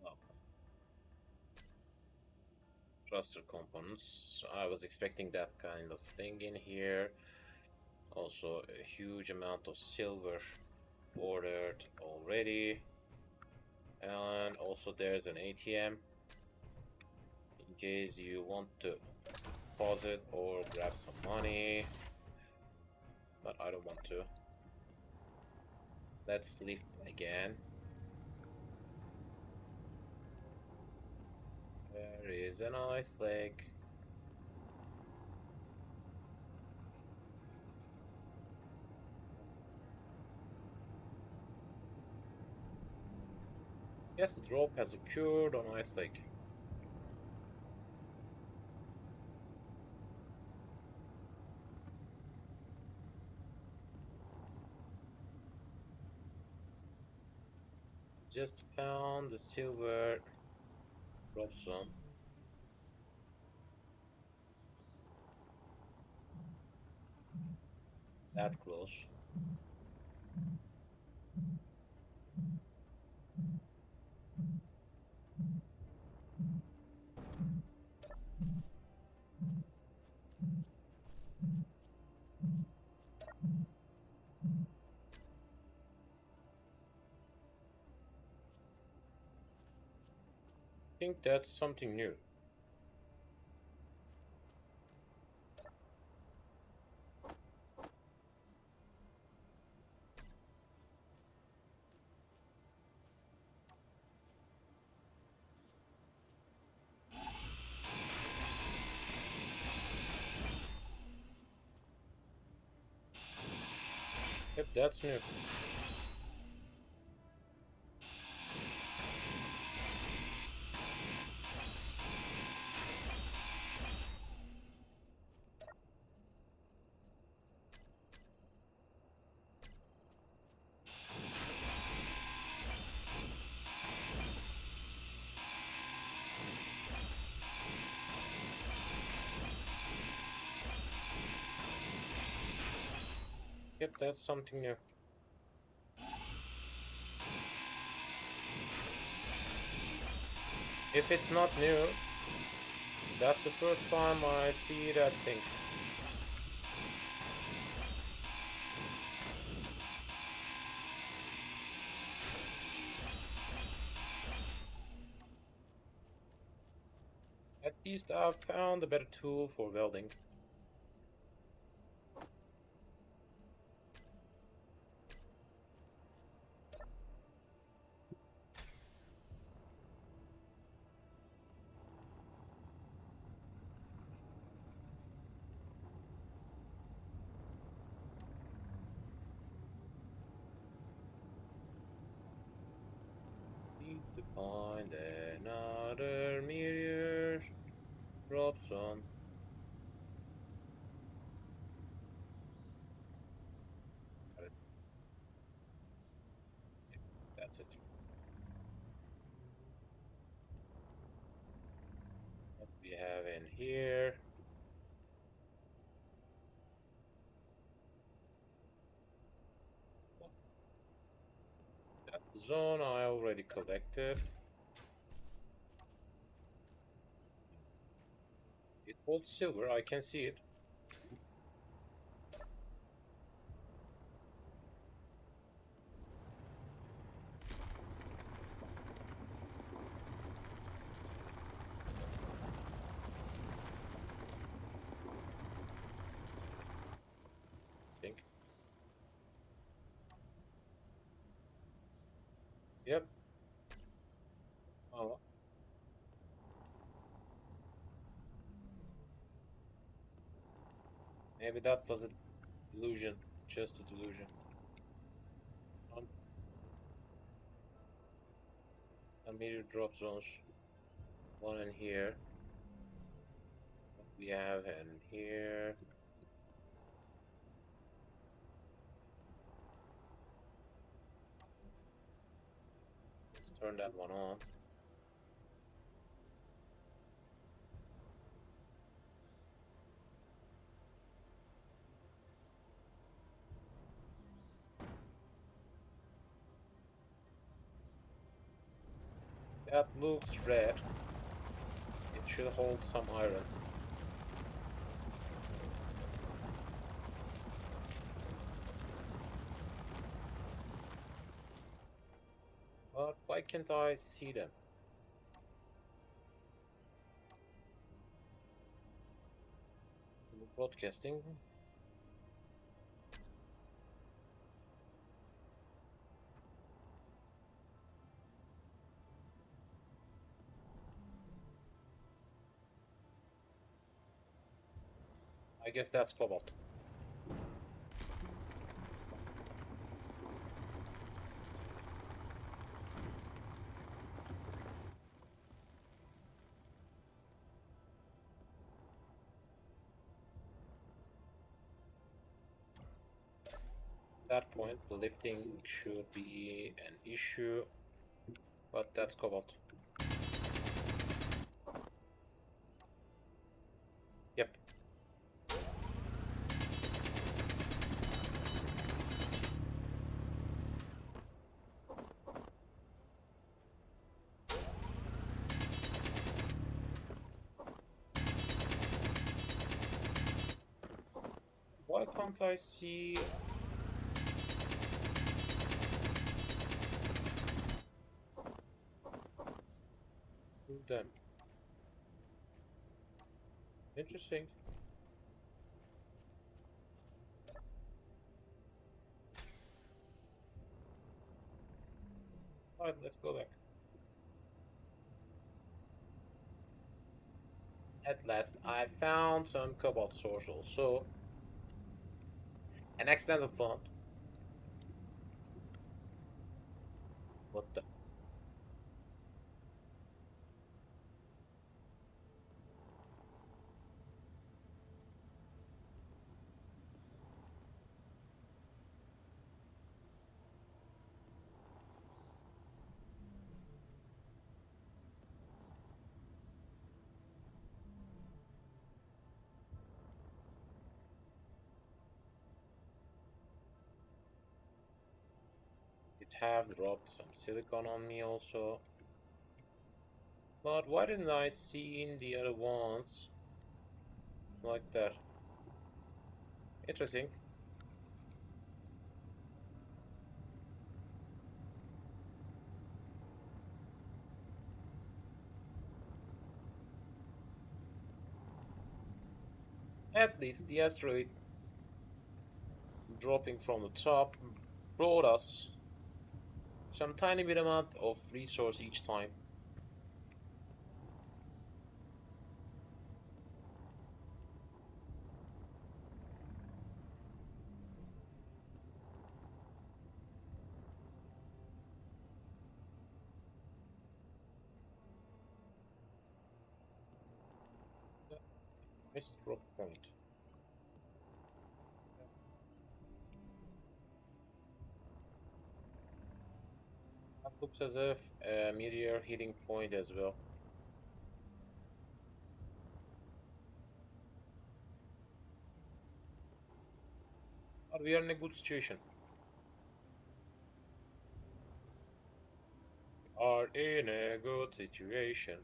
Wow. Thruster components. I was expecting that kind of thing in here. Also, a huge amount of silver ordered already. And also there's an ATM in case you want to pause it or grab some money. But I don't want to. Let's lift again. There is an ice lake. Yes, the drop has occurred on ice lake. Just found the silver drop zone. That close. I think that's something new. Yep, that's new. Yep, that's something new. If it's not new, that's the first time I see that thing. At least I've found a better tool for welding. Need to find another meteor drop zone. Got it. That's it. What we have in here? That zone I already collected. It holds silver, I can see it. I think. Yep. Oh. Maybe that was a delusion. Just a delusion. A meteor drop zones. One in here. What we have in here. Let's turn that one on. That looks red. It should hold some iron. But why can't I see them? Broadcasting. I guess that's cobalt. At that point, the lifting should be an issue, but that's cobalt. Yep. Why can't I see them? Interesting. Alright, let's go back. At last, I found some cobalt source also. An accidental font. What the? It have dropped some silicon on me also. But why didn't I see in the other ones like that? Interesting. At least the asteroid dropping from the top brought us some tiny bit amount of resource each time. Nice drop point. That looks as if a meteor hitting point as well. But we are in a good situation. Are in a good situation.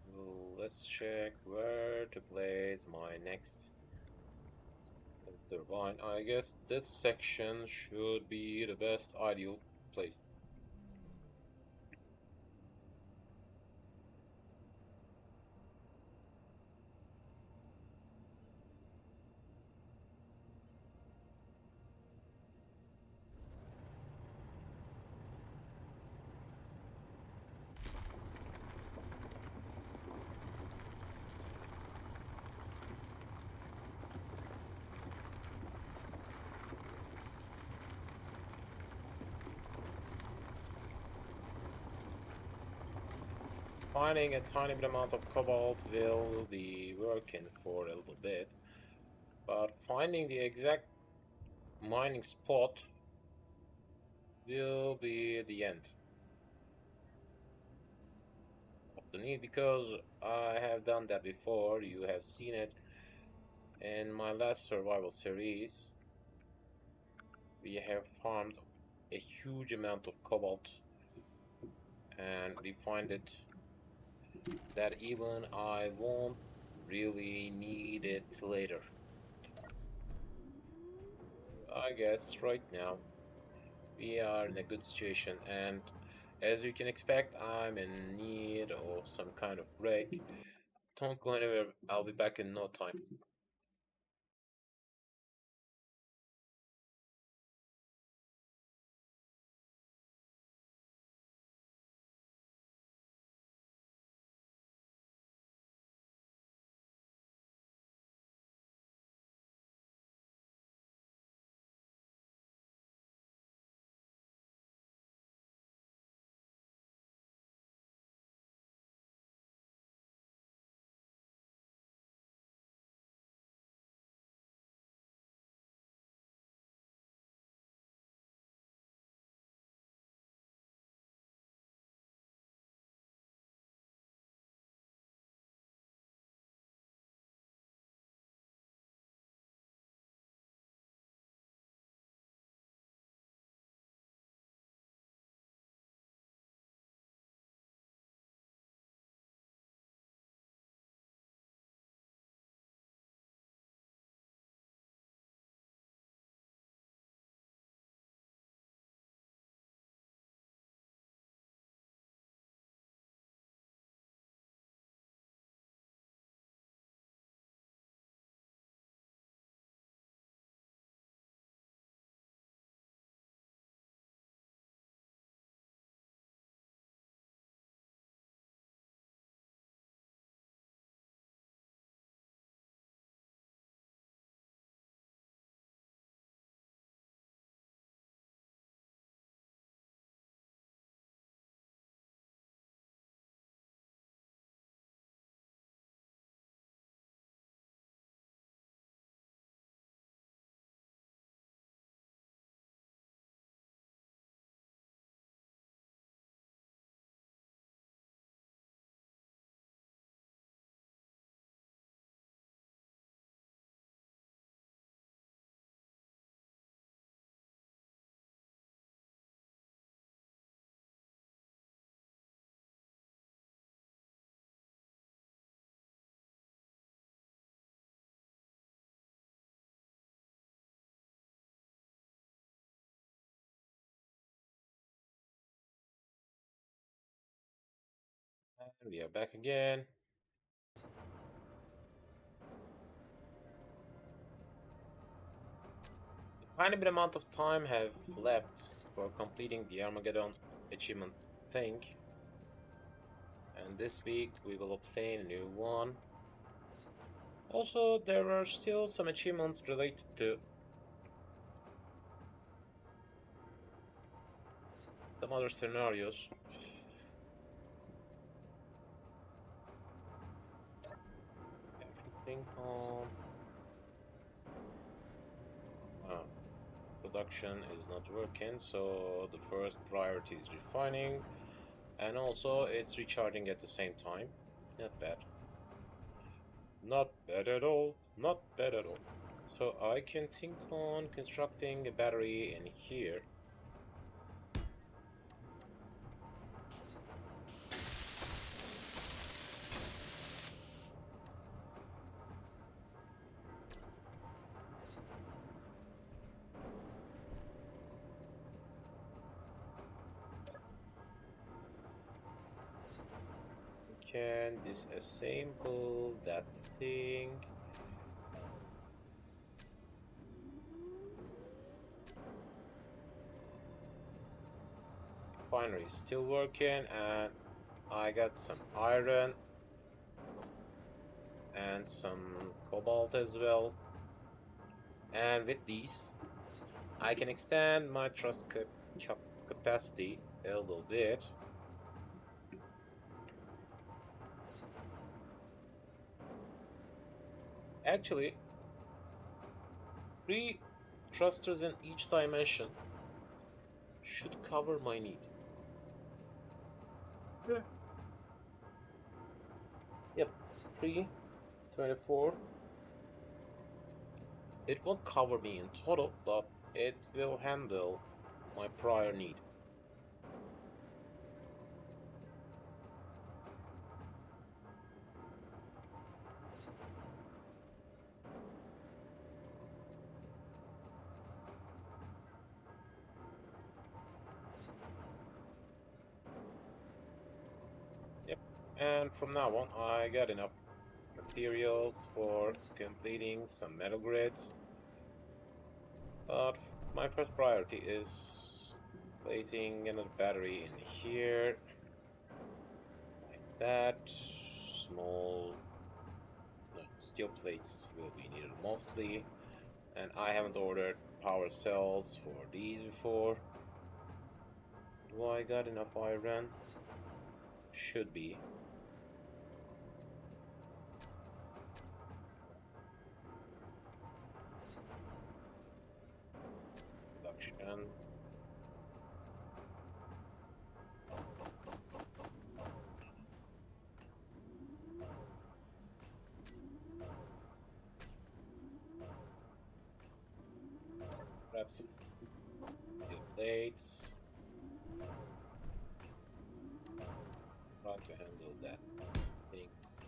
So let's check where to place my next turbine. I guess this section should be the best ideal place. Finding a tiny bit amount of cobalt will be working for a little bit, but finding the exact mining spot will be the end of the need, because I have done that before. You have seen it in my last survival series. We have farmed a huge amount of cobalt and refined it that even I won't really need it later. I guess right now we are in a good situation, and as you can expect, I'm in need of some kind of break. Don't go anywhere, I'll be back in no time. And we are back again. A tiny bit amount of time have left for completing the Armageddon achievement thing, and this week we will obtain a new one. Also, there are still some achievements related to some other scenarios. Everything on ah, production is not working, so the first priority is refining, and also it's recharging at the same time. Not bad. Not bad at all. Not bad at all. So I can think on constructing a battery in here. Can disassemble that thing. Refinery is still working, and I got some iron and some cobalt as well. And with these, I can extend my trust capacity a little bit. Actually, 3 thrusters in each dimension should cover my need. Yeah. Yep, 3, 24. It won't cover me in total, but it will handle my prior need. And from now on, I got enough materials for completing some metal grids. But my first priority is placing another battery in here, like that. Small steel plates will be needed mostly, and I haven't ordered power cells for these before. Do I got enough iron? Should be. Production. Grab some steel plates. Try to handle that things.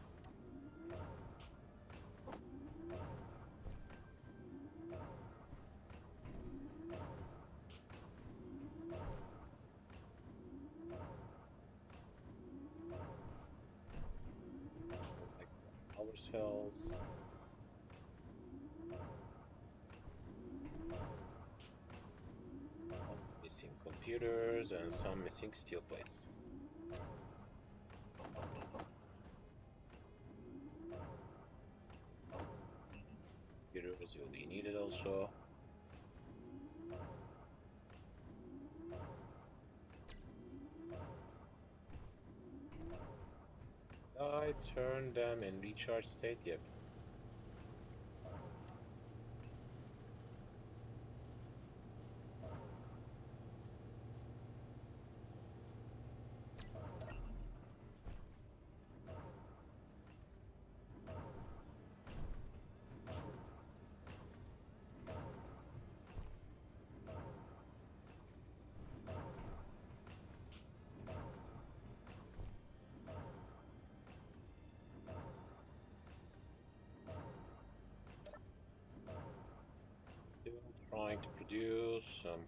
Like some power cells. Missing computers and some missing steel plates. Computers will be needed also. I turn them in recharge state, yep. Still trying to produce some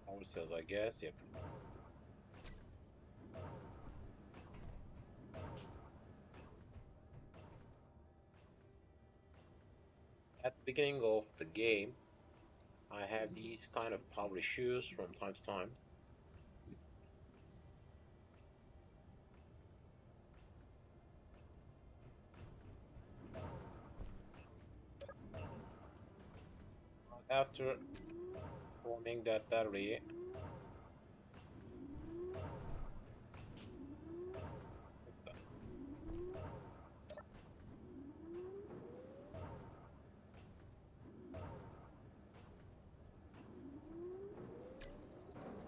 power cells, I guess, yep. At the beginning of the game, I have these kind of power issues from time to time. After forming that battery,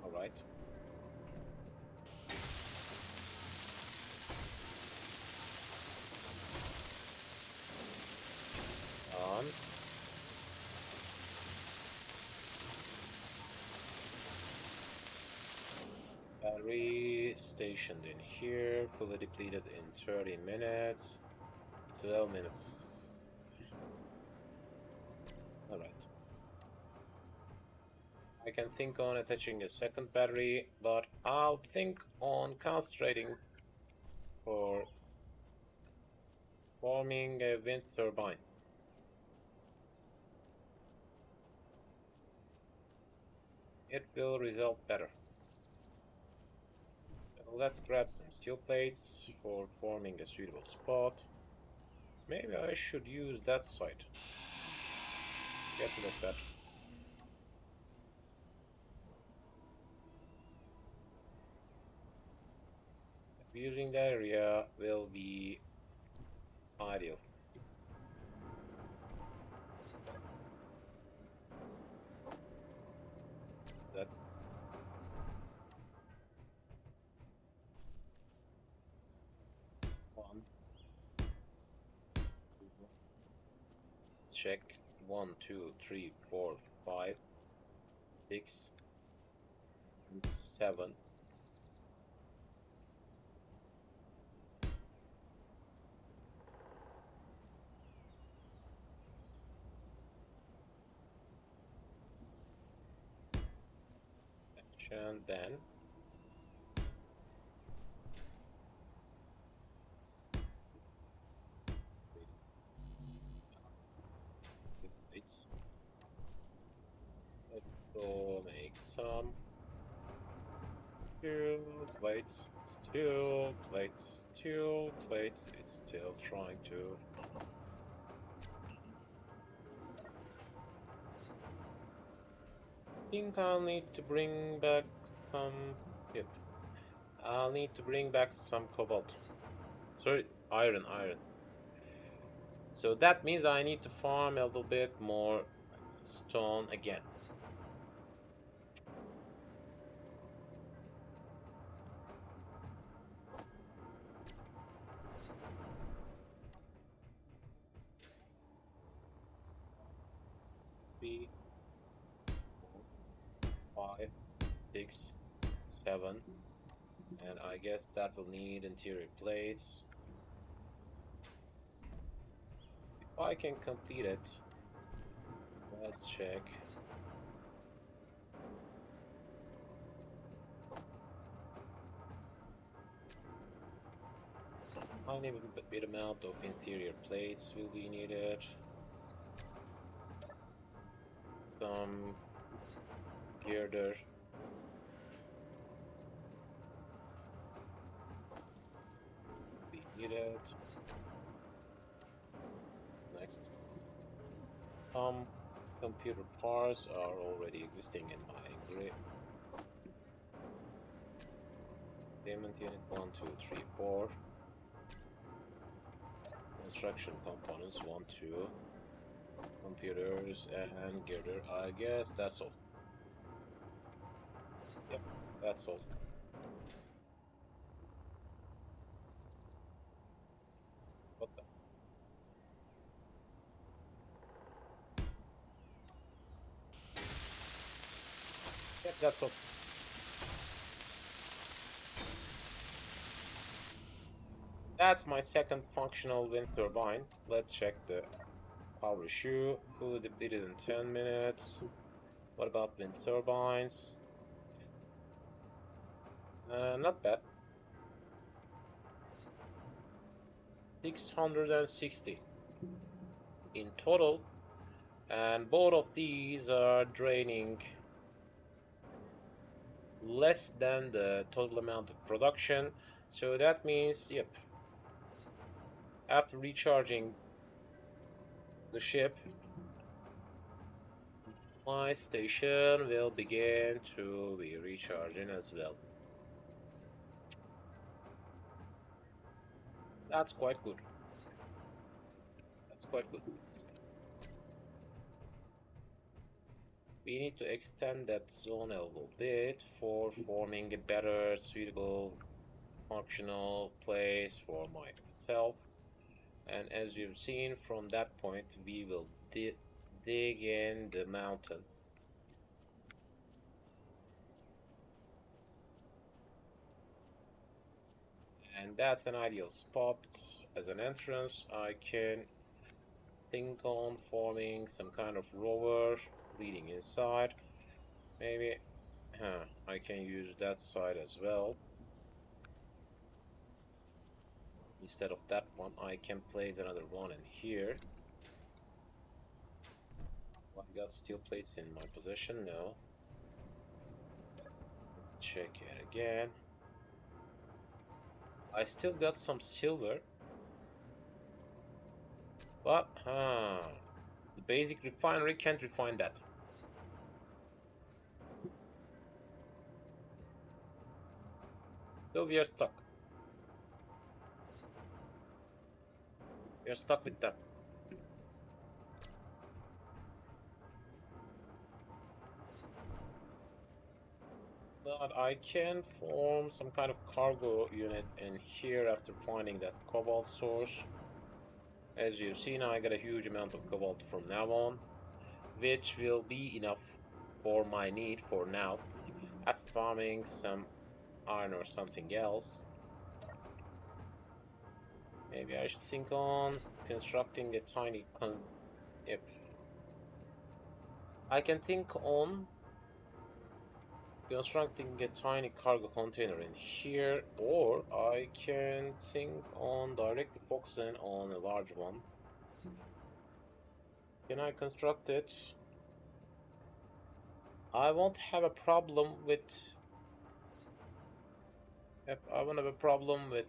all right. On. Battery stationed in here, fully depleted in 30 minutes. 12 minutes. Alright. I can think on attaching a second battery, but I'll think on concentrating for forming a wind turbine. It will result better. So let's grab some steel plates for forming a suitable spot. Maybe I should use that site. Get rid of that. Using that area will be ideal. That one. Let's check 1, 2, 3, 4, 5, 6, and 7. And then Let's go make some steel plates, steel plates, steel plates. It's still trying to. I think I'll need to bring back some. Yep. I'll need to bring back some cobalt. Sorry, iron. So that means I need to farm a little bit more stone again. Three, 4, 5, 6, 7, and I guess that will need interior plates. If I can complete it, let's check. Tiny bit amount of interior plates will be needed. Some girder. Be needed. What's next? Some computer parts are already existing in my grid. Payment unit 1, 2, 3, 4. Construction components 1, 2. Computers and girder. I guess that's all. Yep, that's all. What the? Yep, that's all. That's my second functional wind turbine. Let's check the power issue. Fully depleted in 10 minutes. What about wind turbines? Not bad. 660 in total, and both of these are draining less than the total amount of production. So that means, yep, after recharging the ship, my station will begin to be recharging as well. That's quite good. That's quite good. We need to extend that zone a little bit for forming a better, suitable, functional place for myself. And as you've seen from that point, we will dig in the mountain. And that's an ideal spot as an entrance. I can think on forming some kind of rover leading inside. Maybe I can use that side as well. Instead of that one, I can place another one in here. I got steel plates in my possession? No. Let's check it again. I still got some silver. But, the basic refinery can't refine that. So we are stuck. We are stuck with that. But I can form some kind of cargo unit in here after finding that cobalt source. As you've seen, I got a huge amount of cobalt from now on, which will be enough for my need for now. After farming some iron or something else, maybe I should think on constructing a tiny yep. I can think on constructing a tiny cargo container in here, or I can think on directly focusing on a large one. Can I construct it? I won't have a problem with. I won't have a problem with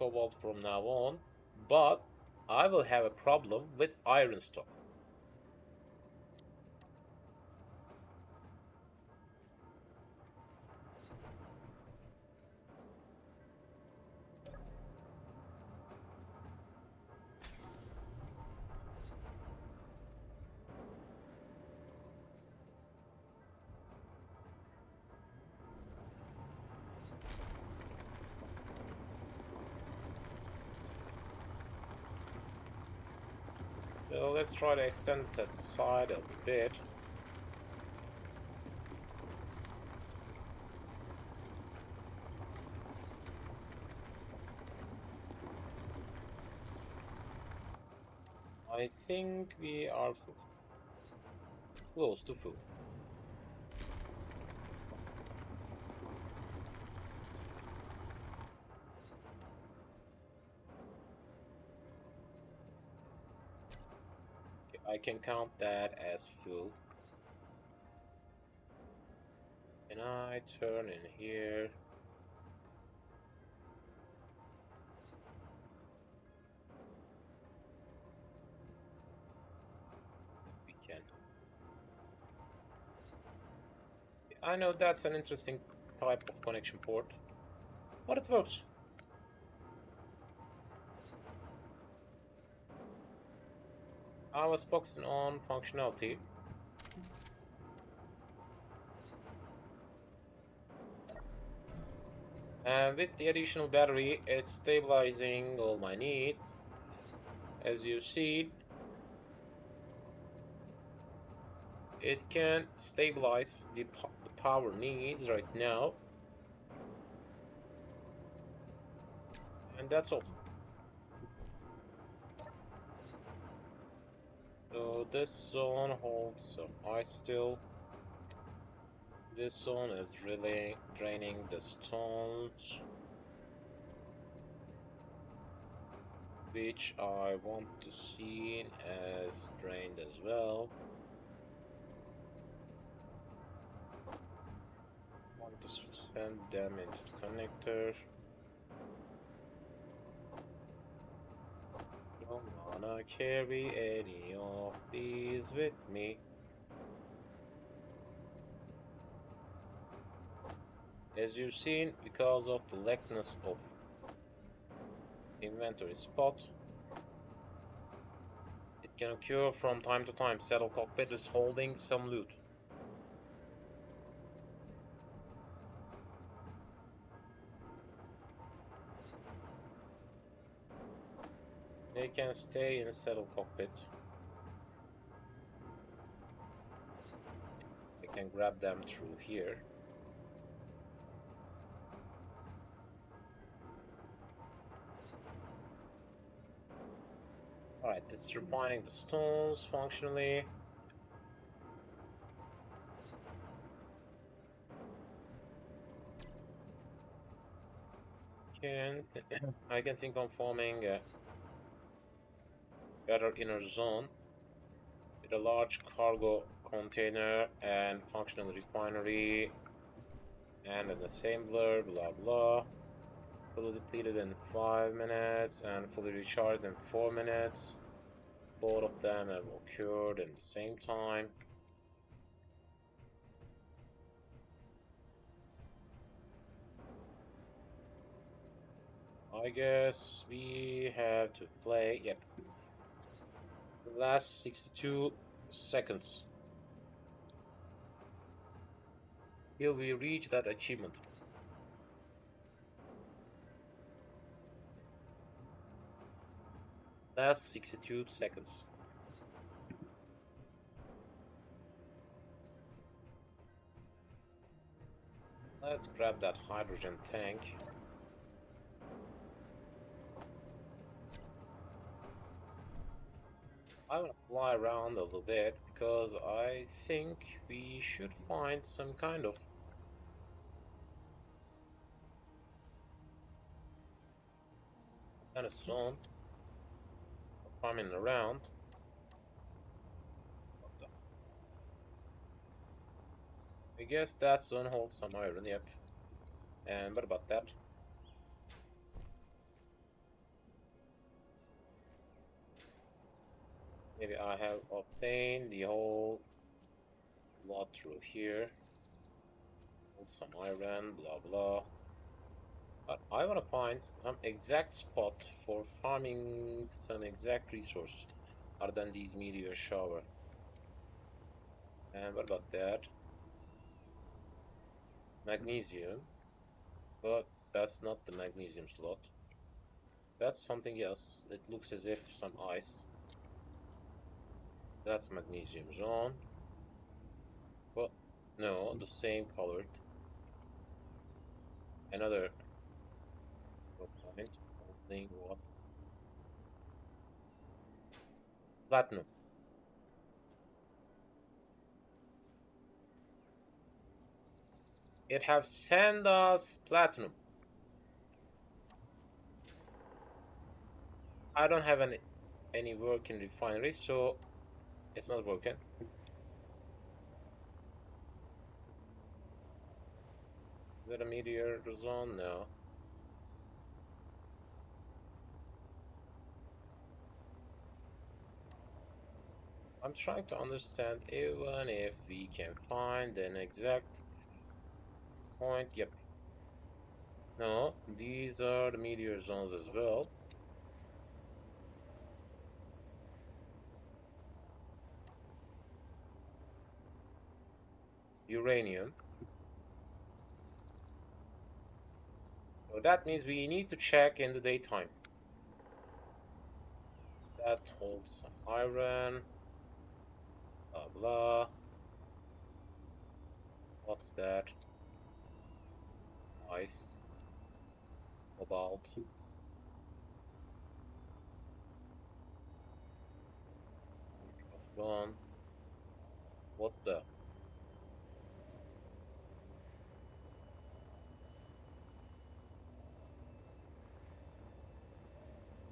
cobalt from now on, but I will have a problem with ironstone. So let's try to extend that side a little bit. I think we are full. Close to full. I can count that as full. Can I turn in here? We can. I know that's an interesting type of connection port, but it works. I was focusing on functionality. And with the additional battery, it's stabilizing all my needs. As you see, it can stabilize the power needs right now. And that's all. So this zone holds some ice still. This zone is draining the stones, which I want to see as drained as well. Want to send them into the connector. Don't wanna carry any of these with me. As you've seen, because of the lackness of inventory spot, it can occur from time to time. Saddle cockpit is holding some loot. They can stay in saddle cockpit. I can grab them through here. Alright, it's refining the stones functionally. I can think of forming a better inner zone with a large cargo container and functional refinery and an assembler, blah blah. Fully depleted in 5 minutes and fully recharged in 4 minutes. Both of them have occurred in the same time. I guess we have to play, yep. The last 62 seconds. Will we reach that achievement? Last 62 seconds. Let's grab that hydrogen tank. I want to fly around a little bit because I think we should find some kind of zone farming around. I guess that zone holds some iron, yep. And what about that? Maybe I have obtained the whole lot through here. Hold some iron, blah blah. But I want to find some exact spot for farming some exact resources other than these meteor shower. And what about that? Magnesium. But that's not the magnesium slot. That's something else. It looks as if some ice. That's magnesium zone. But no, the same colored. Another point holding what? Platinum. It have sent us platinum. I don't have any working refinery, so it's not working. Is it a meteor zone? No. I'm trying to understand even if we can find an exact point. Yep. No, these are the meteor zones as well. Uranium. So that means we need to check in the daytime. That holds some iron. Blah blah. What's that? Ice. Cobalt. Gone. What the?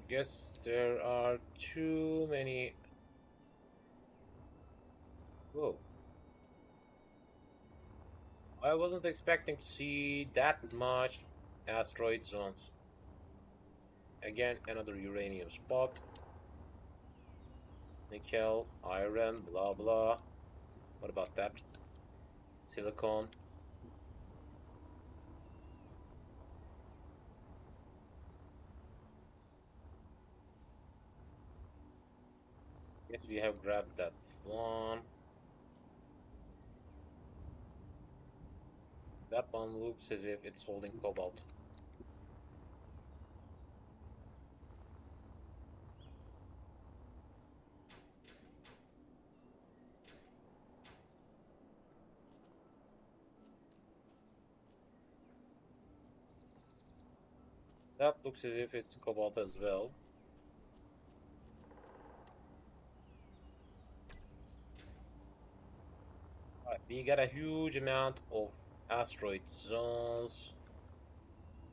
Guess there are too many. Whoa. I wasn't expecting to see that much asteroid zones. Again, another uranium spot. Nickel, iron, blah blah. What about that? Silicon. Yes, we have grabbed that one. That one looks as if it's holding cobalt. That looks as if it's cobalt as well. Right, we got a huge amount of asteroid zones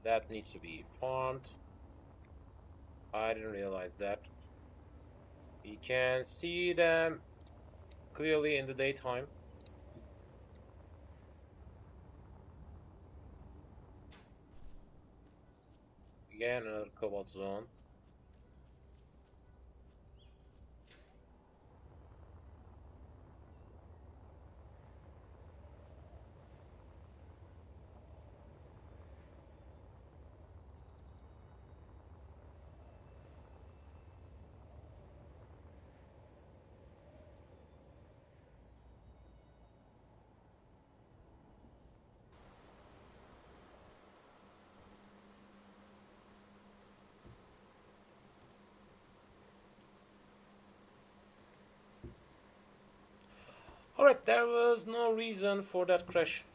that needs to be farmed. I didn't realize that. We can see them clearly in the daytime. Again, another cobalt zone. Alright, there was no reason for that crash.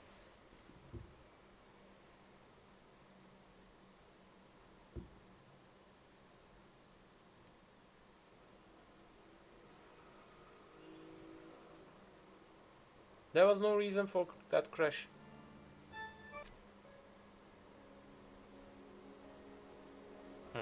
There was no reason for that crash. Hmm.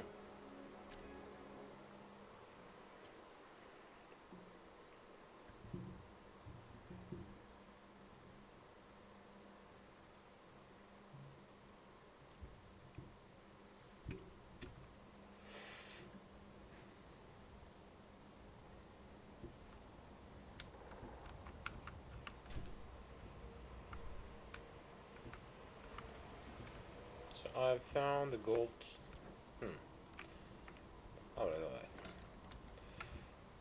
I found the gold. Alright, alright.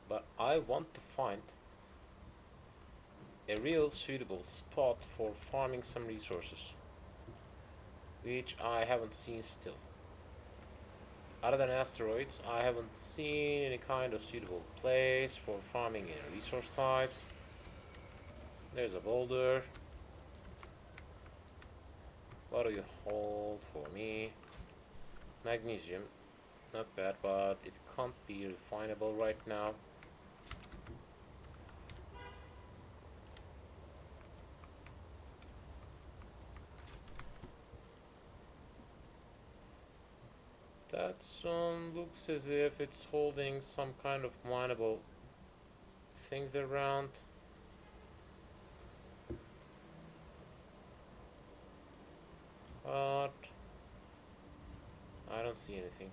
But I want to find a real suitable spot for farming some resources, which I haven't seen still. Other than asteroids, I haven't seen any kind of suitable place for farming any resource types. There's a boulder. What do you hold for me? Magnesium. Not bad, but it can't be refinable right now. That one looks as if it's holding some kind of mineable things around. But I don't see anything.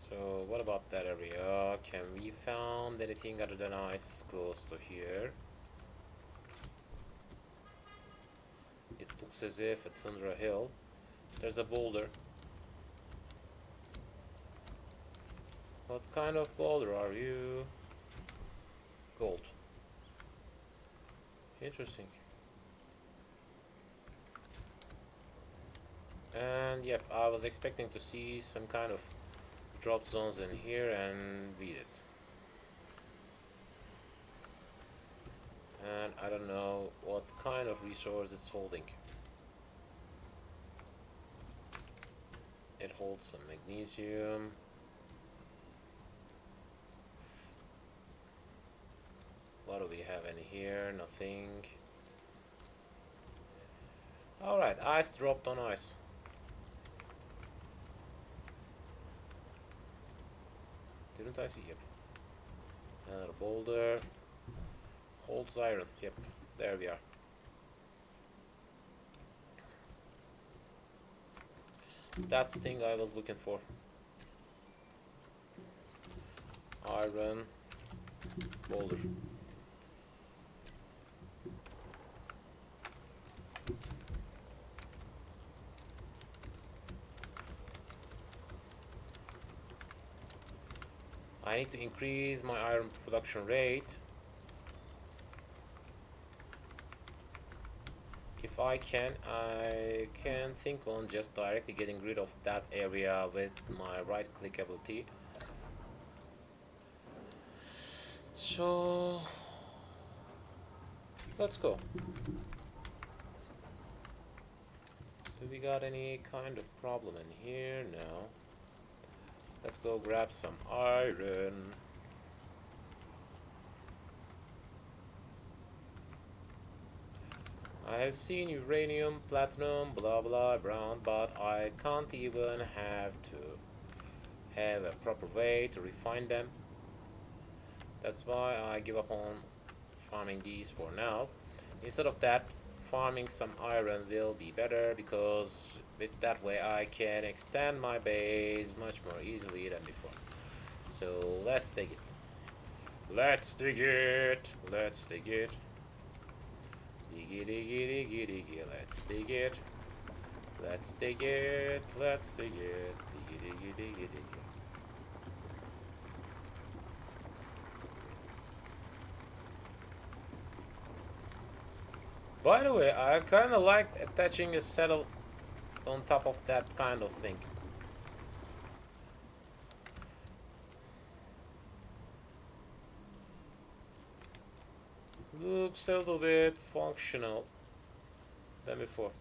So what about that area? Can we found anything other than ice close to here? It looks as if a tundra hill. There's a boulder. What kind of boulder are you? Gold. Interesting. And yep, I was expecting to see some kind of drop zones in here and beat it. And I don't know what kind of resource it's holding. It holds some magnesium. What do we have in here? Nothing. Alright, ice dropped on ice. Didn't I see? Yep. Another boulder. Holds iron. Yep. There we are. That's the thing I was looking for. Iron. Boulder. I need to increase my iron production rate. If I can think on just directly getting rid of that area with my right click ability. So let's go. Do we got any kind of problem in here? No. Let's go grab some iron. I have seen uranium, platinum, blah blah around, but I can't even have a proper way to refine them. That's why I give up on farming these for now. Instead of that, farming some iron will be better, because with that way I can extend my base much more easily than before. So let's dig it. Let's dig it. Let's dig it. Diggy diggy diggy diggy. Let's dig it. Let's dig it. Let's dig it. Diggy diggy diggy diggy. By the way, I kind of liked attaching a saddle on top of that kind of thing. Looks a little bit functional than before.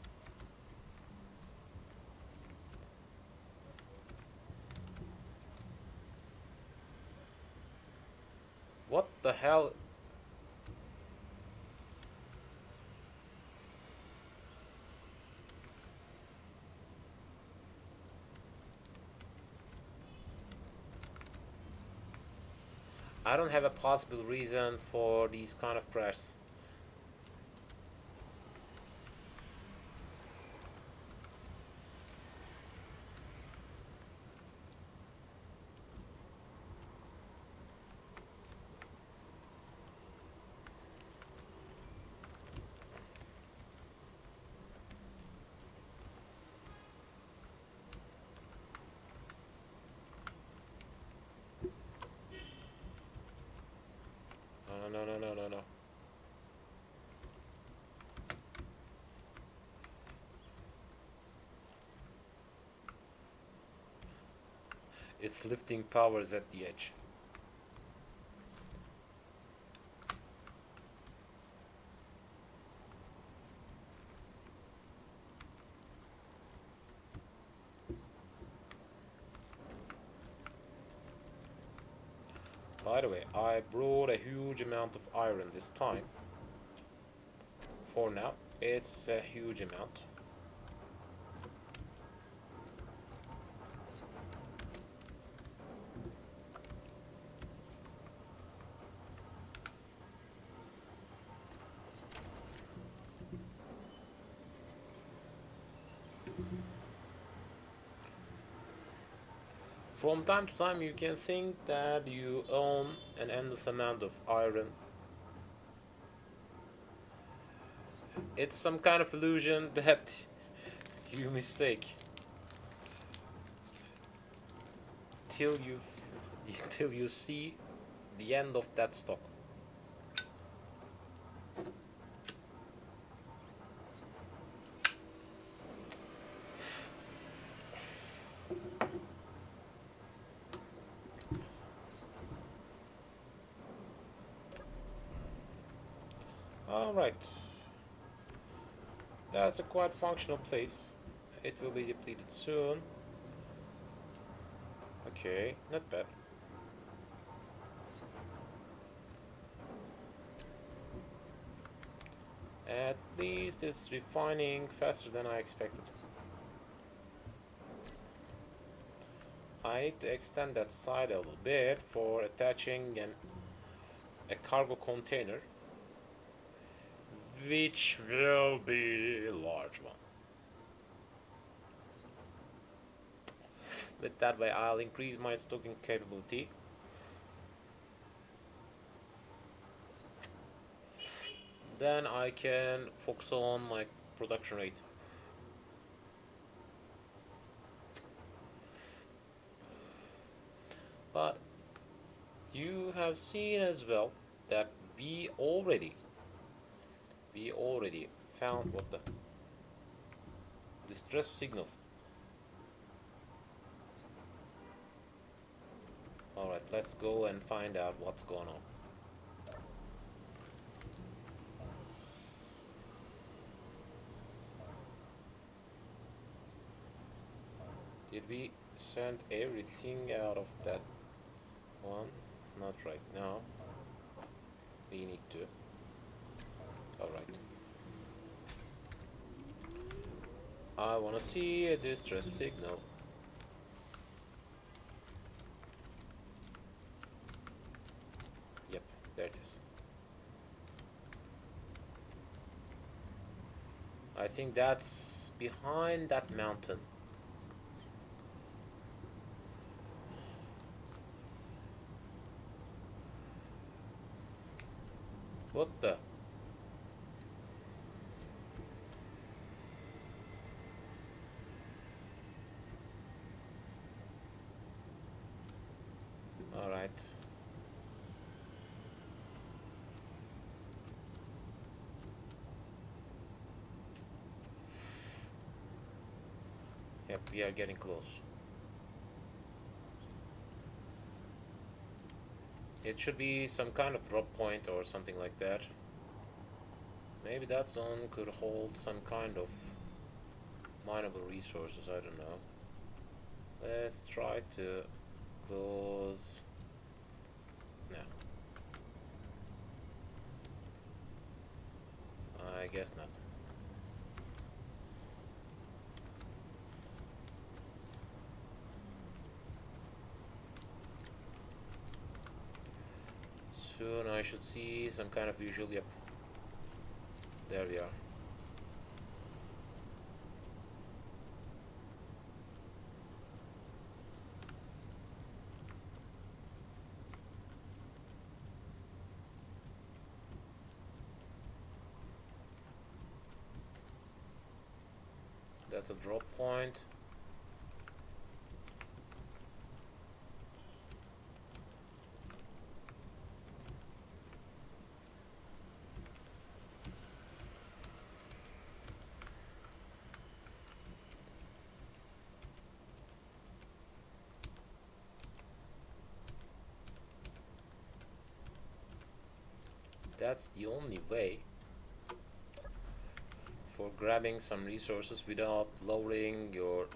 What the hell? I don't have a possible reason for these kind of crashes. No, no, no, no, no, no. It's lifting powers at the edge. By the way, I brought a huge amount of iron this time. For now, it's a huge amount. From time to time, you can think that you own an endless amount of iron. It's some kind of illusion that you mistake till you till you see the end of that stock. Alright. That's a quite functional place. It will be depleted soon. Okay, not bad. At least it's refining faster than I expected. I need to extend that side a little bit for attaching a cargo container, which will be a large one. But that way I'll increase my stocking capability. Then I can focus on my production rate. But you have seen as well that we already found what the distress signal. Alright, let's go and find out what's going on. Did we send everything out of that one? Not right now. We need to. Alright. I wanna see a distress signal. Yep, there it is. I think that's behind that mountain. What the? Alright. Yep, we are getting close. It should be some kind of drop point or something like that. Maybe that zone could hold some kind of mineable resources, I don't know. Let's try to close. No. I guess not. Soon I should see some kind of visual. Yep. There we are. That's a drop point. That's the only way for grabbing some resources without lowering your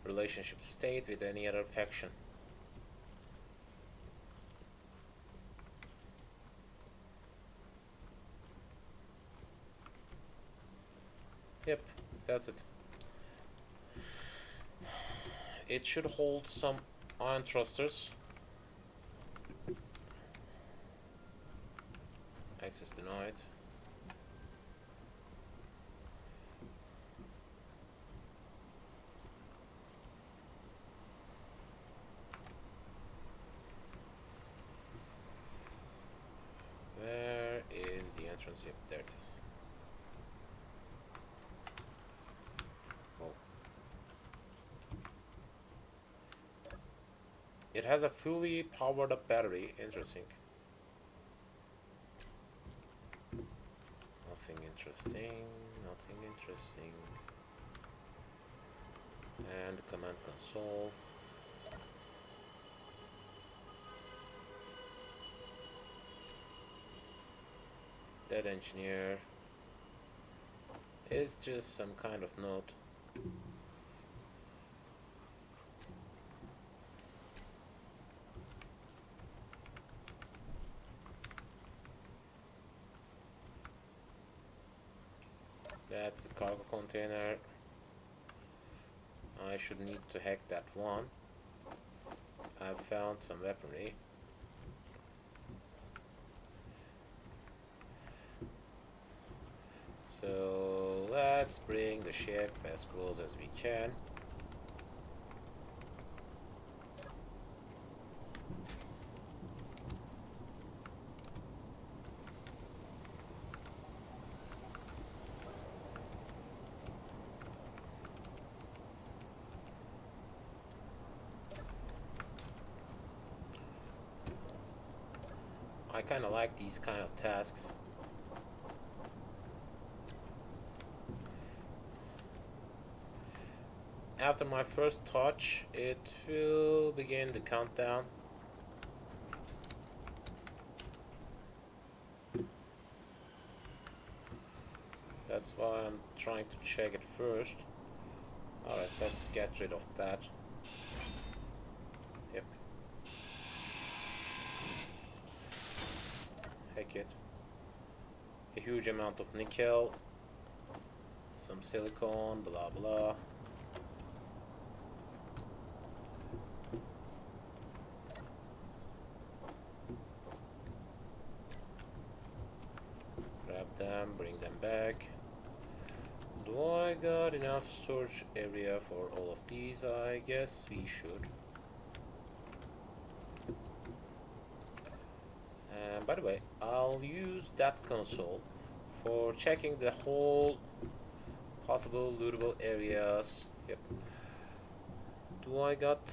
relationship state with any other faction. Yep, that's it. It should hold some iron thrusters. Access denied. Where is the entrance? Yep, there it is. Oh. It has a fully powered up battery. Interesting. Nothing interesting. Nothing interesting. And command console. Dead engineer is just some kind of note. That's the cargo container. I should need to hack that one. I've found some weaponry. So let's bring the ship as close as we can. I kind of like these kind of tasks. After my first touch, it will begin the countdown. That's why I'm trying to check it first. Alright, let's get rid of that. Yep. Heck it. A huge amount of nickel. Some silicone, blah blah. Grab them, bring them back. Do I got enough storage area for all of these? I guess we should. And by the way, I'll use that console for checking the whole possible lootable areas. Yep. Do I got...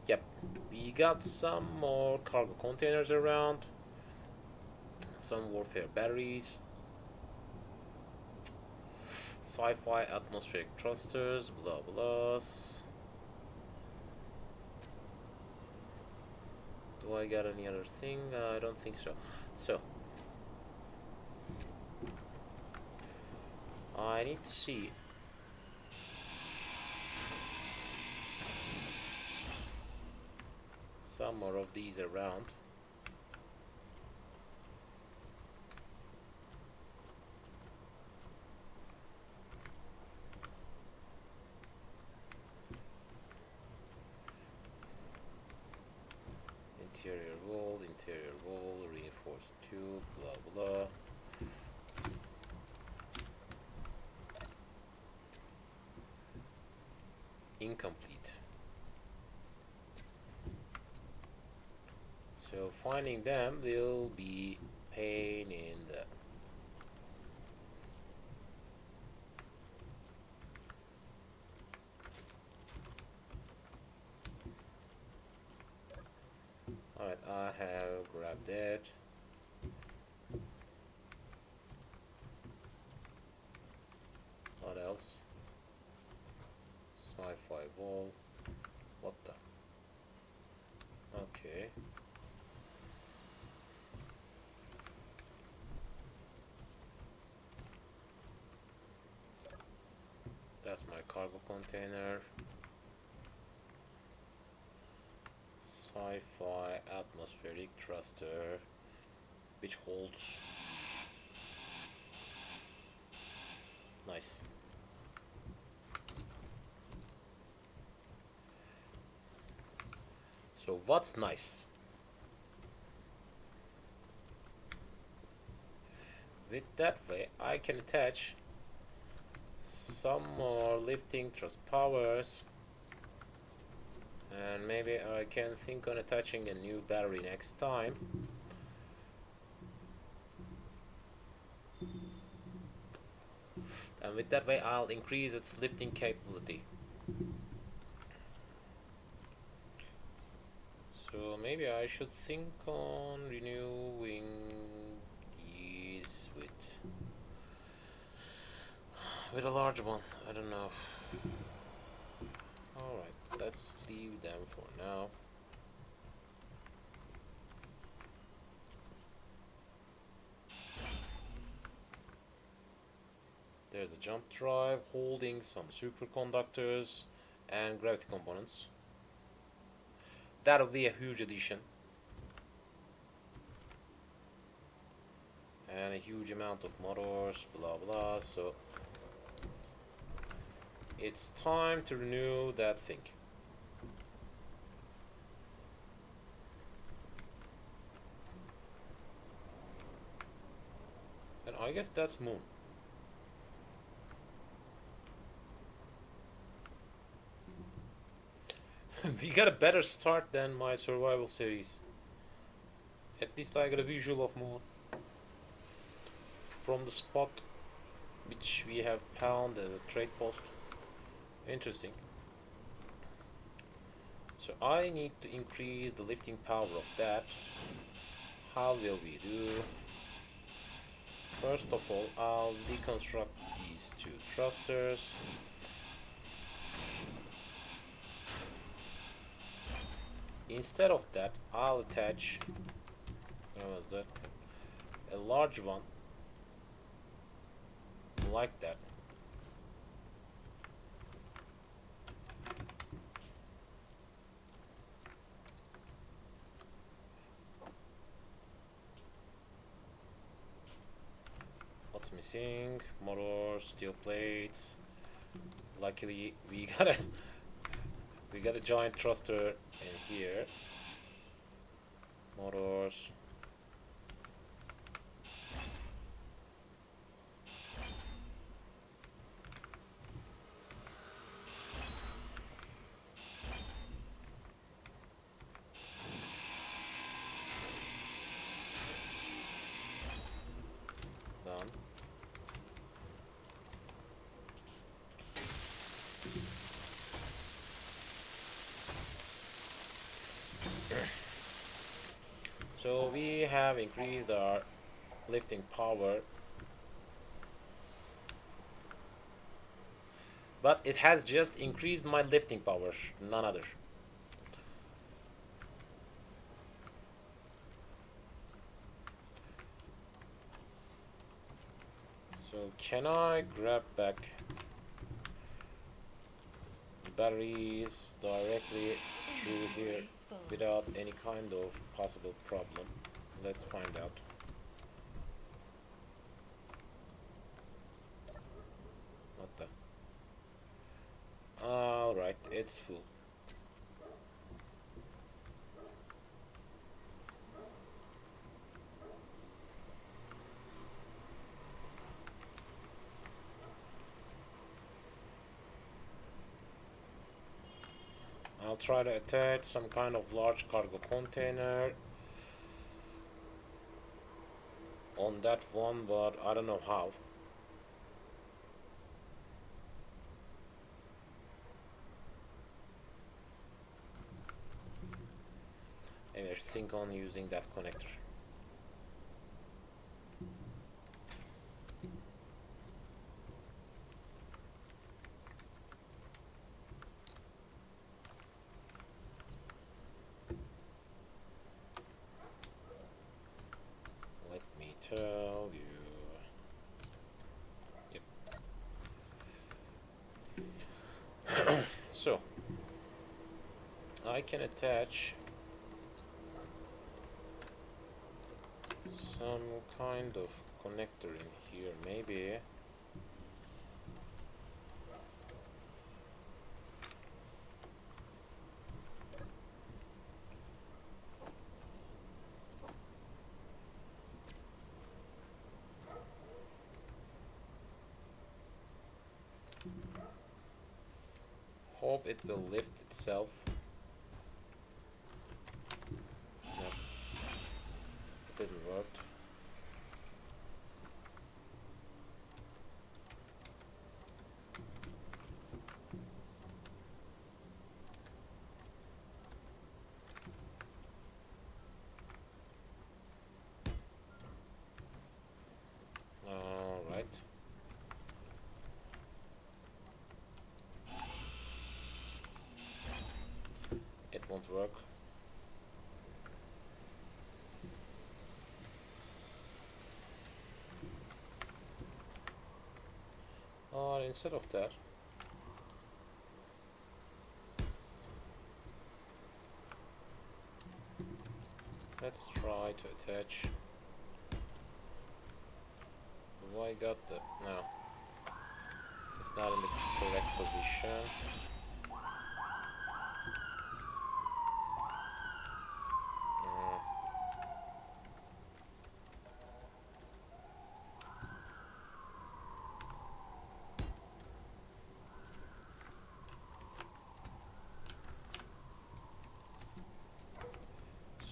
Yep. We got some more cargo containers around. Some warfare batteries. Sci-fi atmospheric thrusters, blah blahs. Do I got any other thing? I don't think so. So I need to see some more of these around. Interior wall, reinforced fuel, blah blah. Incomplete. So finding them will be pain in the. Alright, I have grabbed it. What else? Sci-fi wall. What the? Okay. That's my cargo container. Sci-fi atmospheric thruster, which holds. Nice. So what's nice? With that way, I can attach some more lifting thrust powers, and maybe I can think on attaching a new battery next time. And with that way, I'll increase its lifting capability. So maybe I should think on renewing these with a large one. I don't know. Alright, let's leave them for now. There's a jump drive holding some superconductors and gravity components. That'll be a huge addition. And a huge amount of motors, blah blah, so it's time to renew that thing. And I guess that's Moon. We got a better start than my survival series. At least I got a visual of Moon from the spot which we have found as a trade post. Interesting. So I need to increase the lifting power of that. How will we do? First of all, I'll deconstruct these two thrusters. Instead of that, I'll attach, where was that? A large one, like that. What's missing? Motors, steel plates. Luckily, we got a giant thruster in here. Motors. Done. So we have increased our lifting power, but it has just increased my lifting power, none other. So can I grab back the batteries directly through here without any kind of possible problem? Let's find out. What the? Alright, it's full. try to attach some kind of large cargo container on that one, but I don't know how. Maybe I should think on using that connector. Let me tell you. Yep. So I can attach some kind of connector in here, maybe. Hope it will lift itself. No, it didn't work. Alright. It won't work. Or instead of that, let's try to attach. Have I got the... no. It's not in the correct position.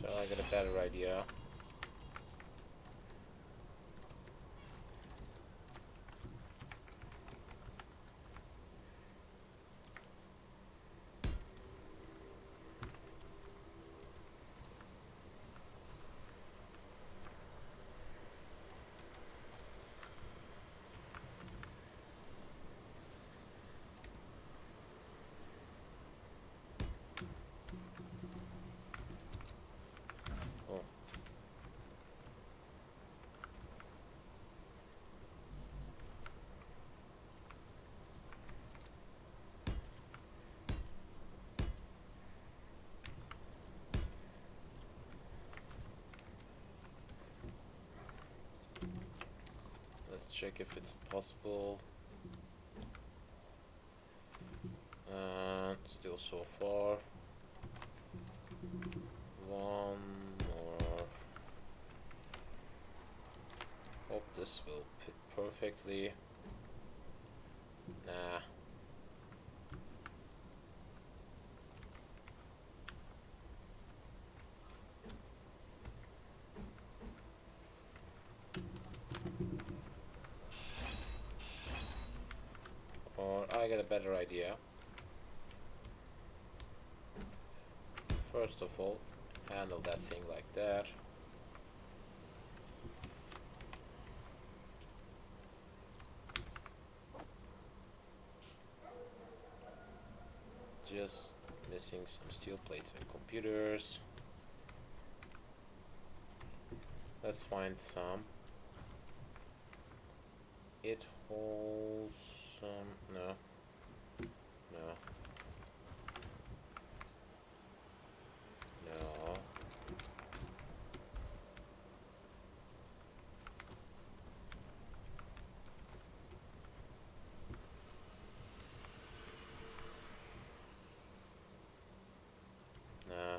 So I got a better idea. Oh. Let's check if it's possible. Still so far. One more. Hope this will fit perfectly. Nah. Or I get a better idea. First of all, handle that thing like that. Just missing some steel plates and computers. Let's find some. It holds some... no. No. No. Nah.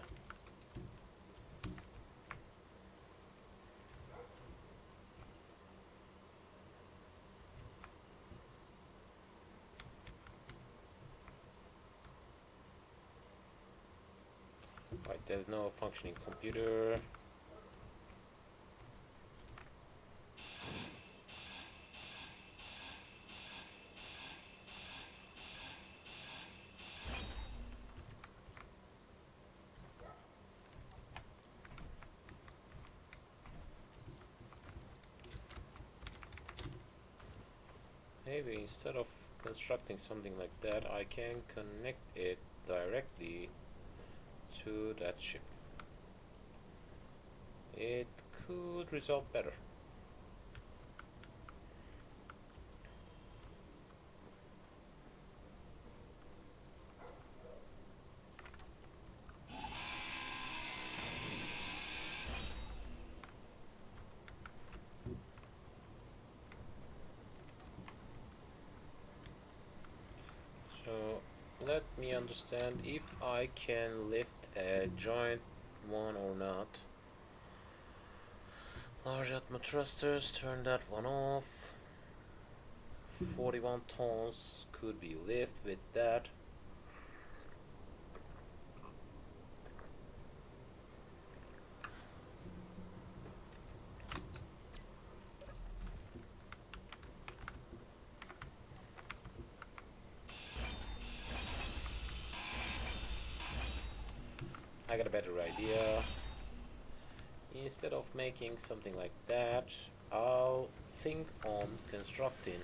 there's no functioning computer. Maybe instead of constructing something like that, I can connect it directly to that ship. It could result better. So let me understand if I can lift a giant one or not. Large atmo thrusters, turn that one off. 41 tons could be lifted with that. I got a better idea. Instead of making something like that, I'll think on constructing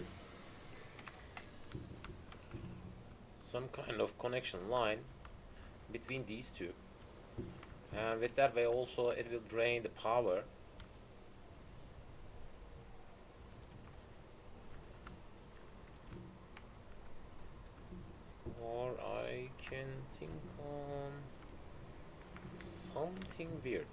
some kind of connection line between these two, and with that way also it will drain the power. Or I can think on something weird.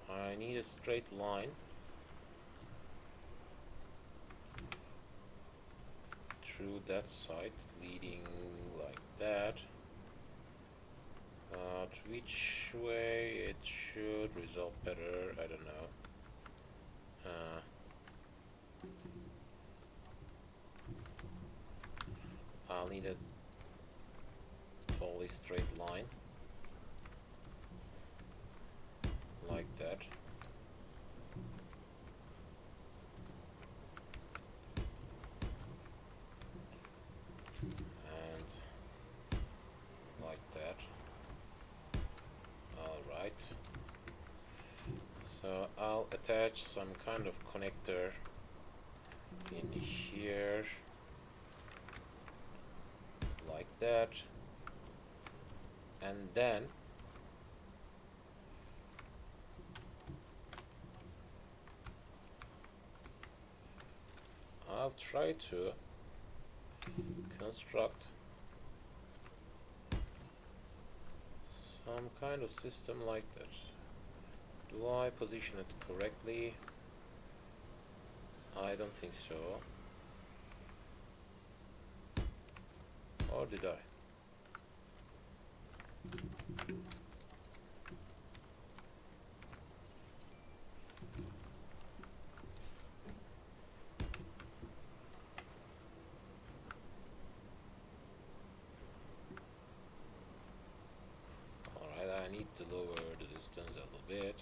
I need a straight line through that side, leading like that. But which way it should result better, I don't know. I'll need a totally straight line like that. And like that. Alright. So I'll attach some kind of connector in here like that, and then I'll try to construct some kind of system like that. Do I position it correctly? I don't think so. Or did I? Alright, I need to lower the distance a little bit.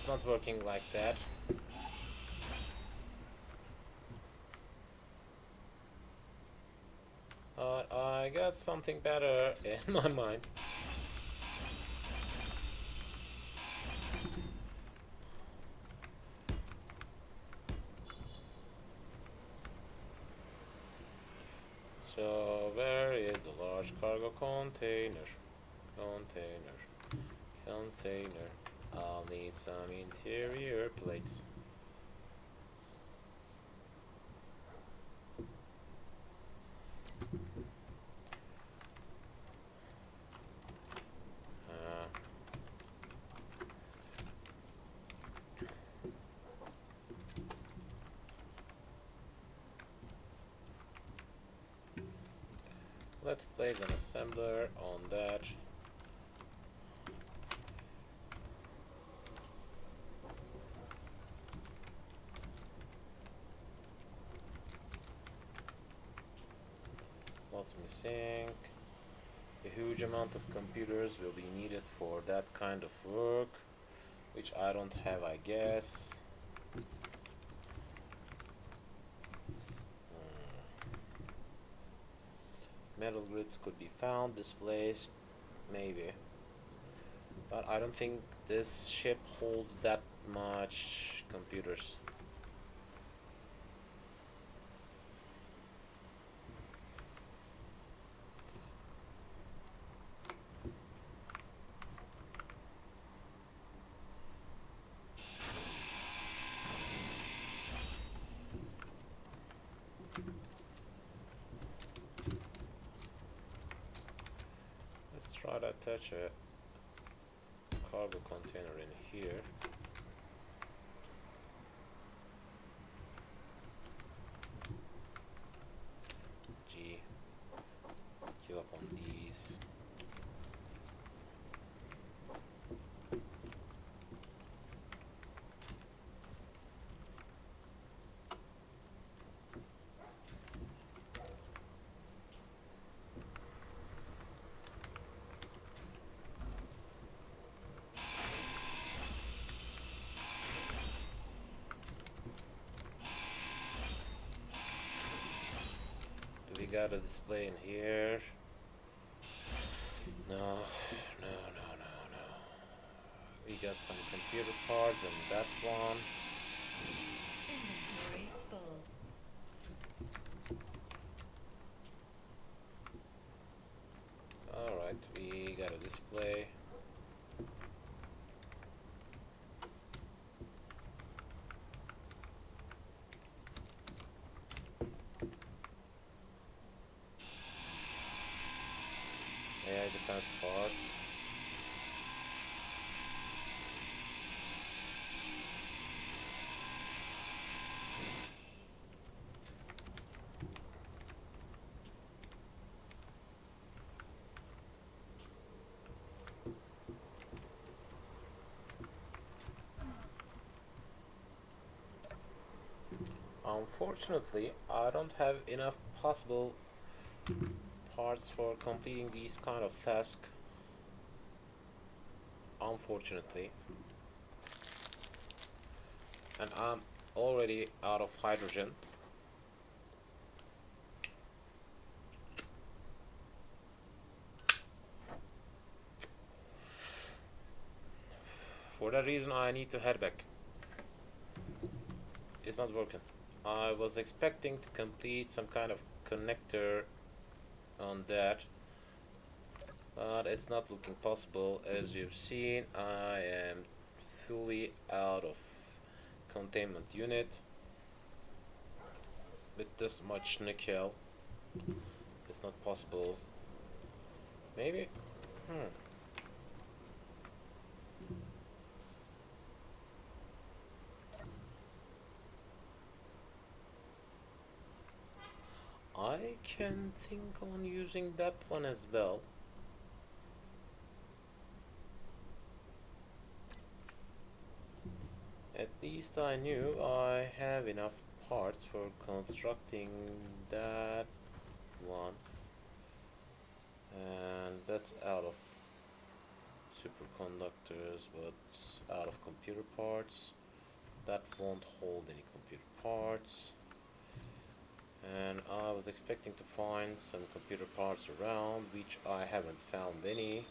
it's not working like that. I got something better in my mind. So where is the large cargo container? Container. I'll need some interior plates. Let's place an assembler on that. What's missing? A huge amount of computers will be needed for that kind of work, which I don't have, I guess. Metal grids could be found this place, maybe. But I don't think this ship holds that much computers. Let's try to attach a cargo container in here. G. Queue up on these. Do we got a display in here? No. We got some computer parts and that one. Inventory full. Alright, we got a display. AI defense part. Unfortunately, I don't have enough possible parts for completing these kind of tasks. Unfortunately. And I'm already out of hydrogen. For that reason, I need to head back. It's not working. I was expecting to complete some kind of connector on that, but it's not looking possible. As you've seen, I am fully out of containment unit. With this much nickel, it's not possible. Maybe? I can think on using that one as well. At least I knew I have enough parts for constructing that one. And that's out of superconductors, but out of computer parts. That won't hold any computer parts. And I was expecting to find some computer parts around, which I haven't found any.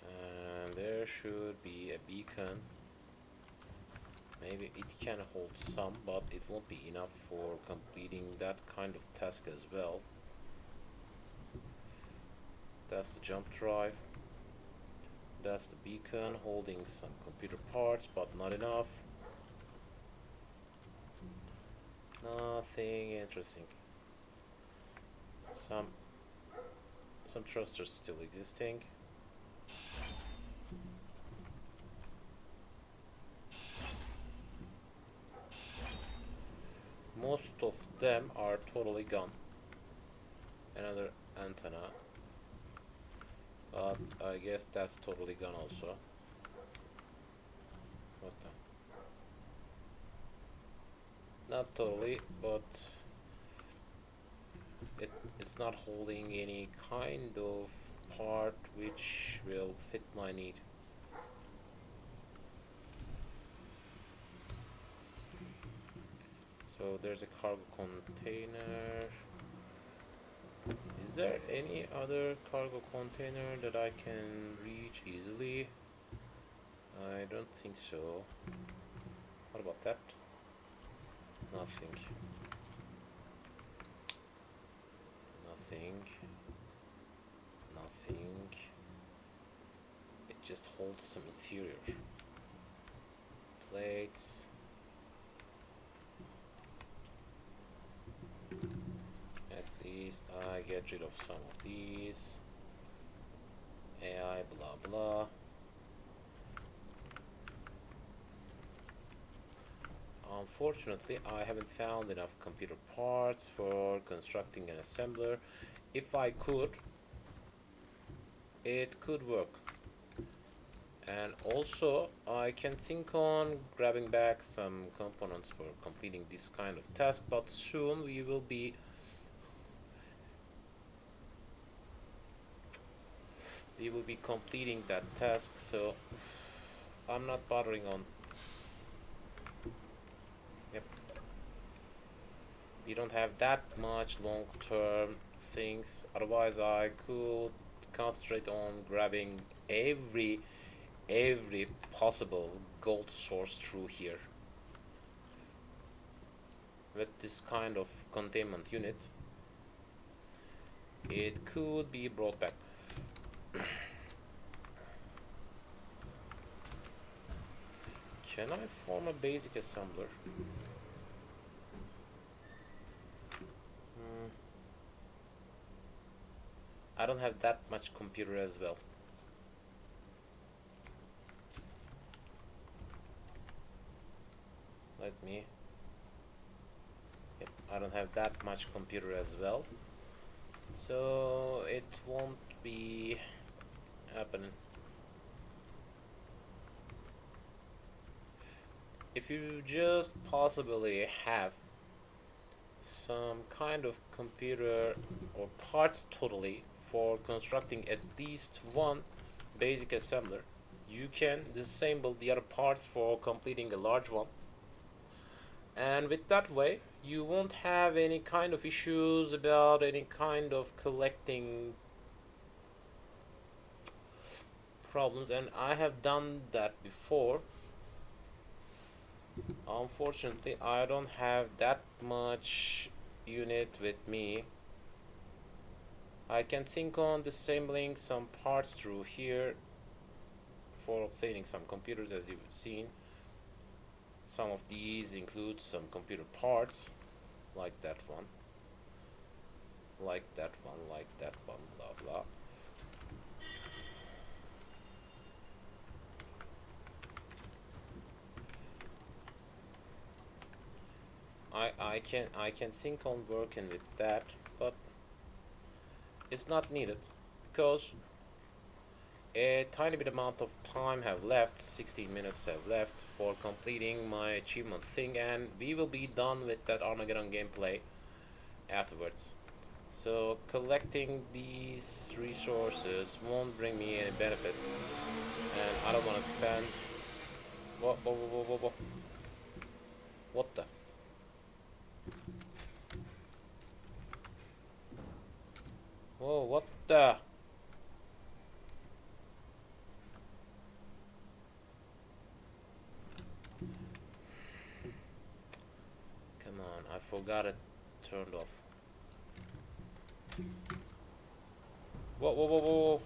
And there should be a beacon. Maybe it can hold some, but it won't be enough for completing that kind of task as well. That's the jump drive. That's the beacon holding some computer parts, but not enough. Nothing interesting. Some thrusters still existing. Most of them are totally gone. Another antenna. But I guess that's totally gone also. What the? Not totally, but it's not holding any kind of part which will fit my need. So there's a cargo container. Is there any other cargo container that I can reach easily? I don't think so. What about that? Nothing. Nothing. Nothing. It just holds some interior plates. At least I get rid of some of these. AI blah blah. Unfortunately, I haven't found enough computer parts for constructing an assembler. If I could, it could work. And also, I can think on grabbing back some components for completing this kind of task, but soon we will be completing that task, so I'm not bothering on. Yep. We don't have that much long-term things, otherwise I could concentrate on grabbing every possible gold source through here. With this kind of containment unit, it could be brought back. Can I form a basic assembler? I don't have that much computer as well. Let me. Yep, I don't have that much computer as well, so it won't be happening. If you just possibly have some kind of computer or parts totally for constructing at least one basic assembler, you can disassemble the other parts for completing a large one, and with that way you won't have any kind of issues about any kind of collecting problems. And I have done that before. Unfortunately, I don't have that much unit with me. I can think on disassembling some parts through here for obtaining some computers, as you've seen. Some of these include some computer parts, like that one, like that one, like that one, blah blah. I can think on working with that, but it's not needed because a tiny bit amount of time have left, 16 minutes have left for completing my achievement thing, and we will be done with that Armageddon gameplay afterwards. So collecting these resources won't bring me any benefits, and I don't want to spend. What the? Whoa, what the? Come on, I forgot it turned off. Whoa.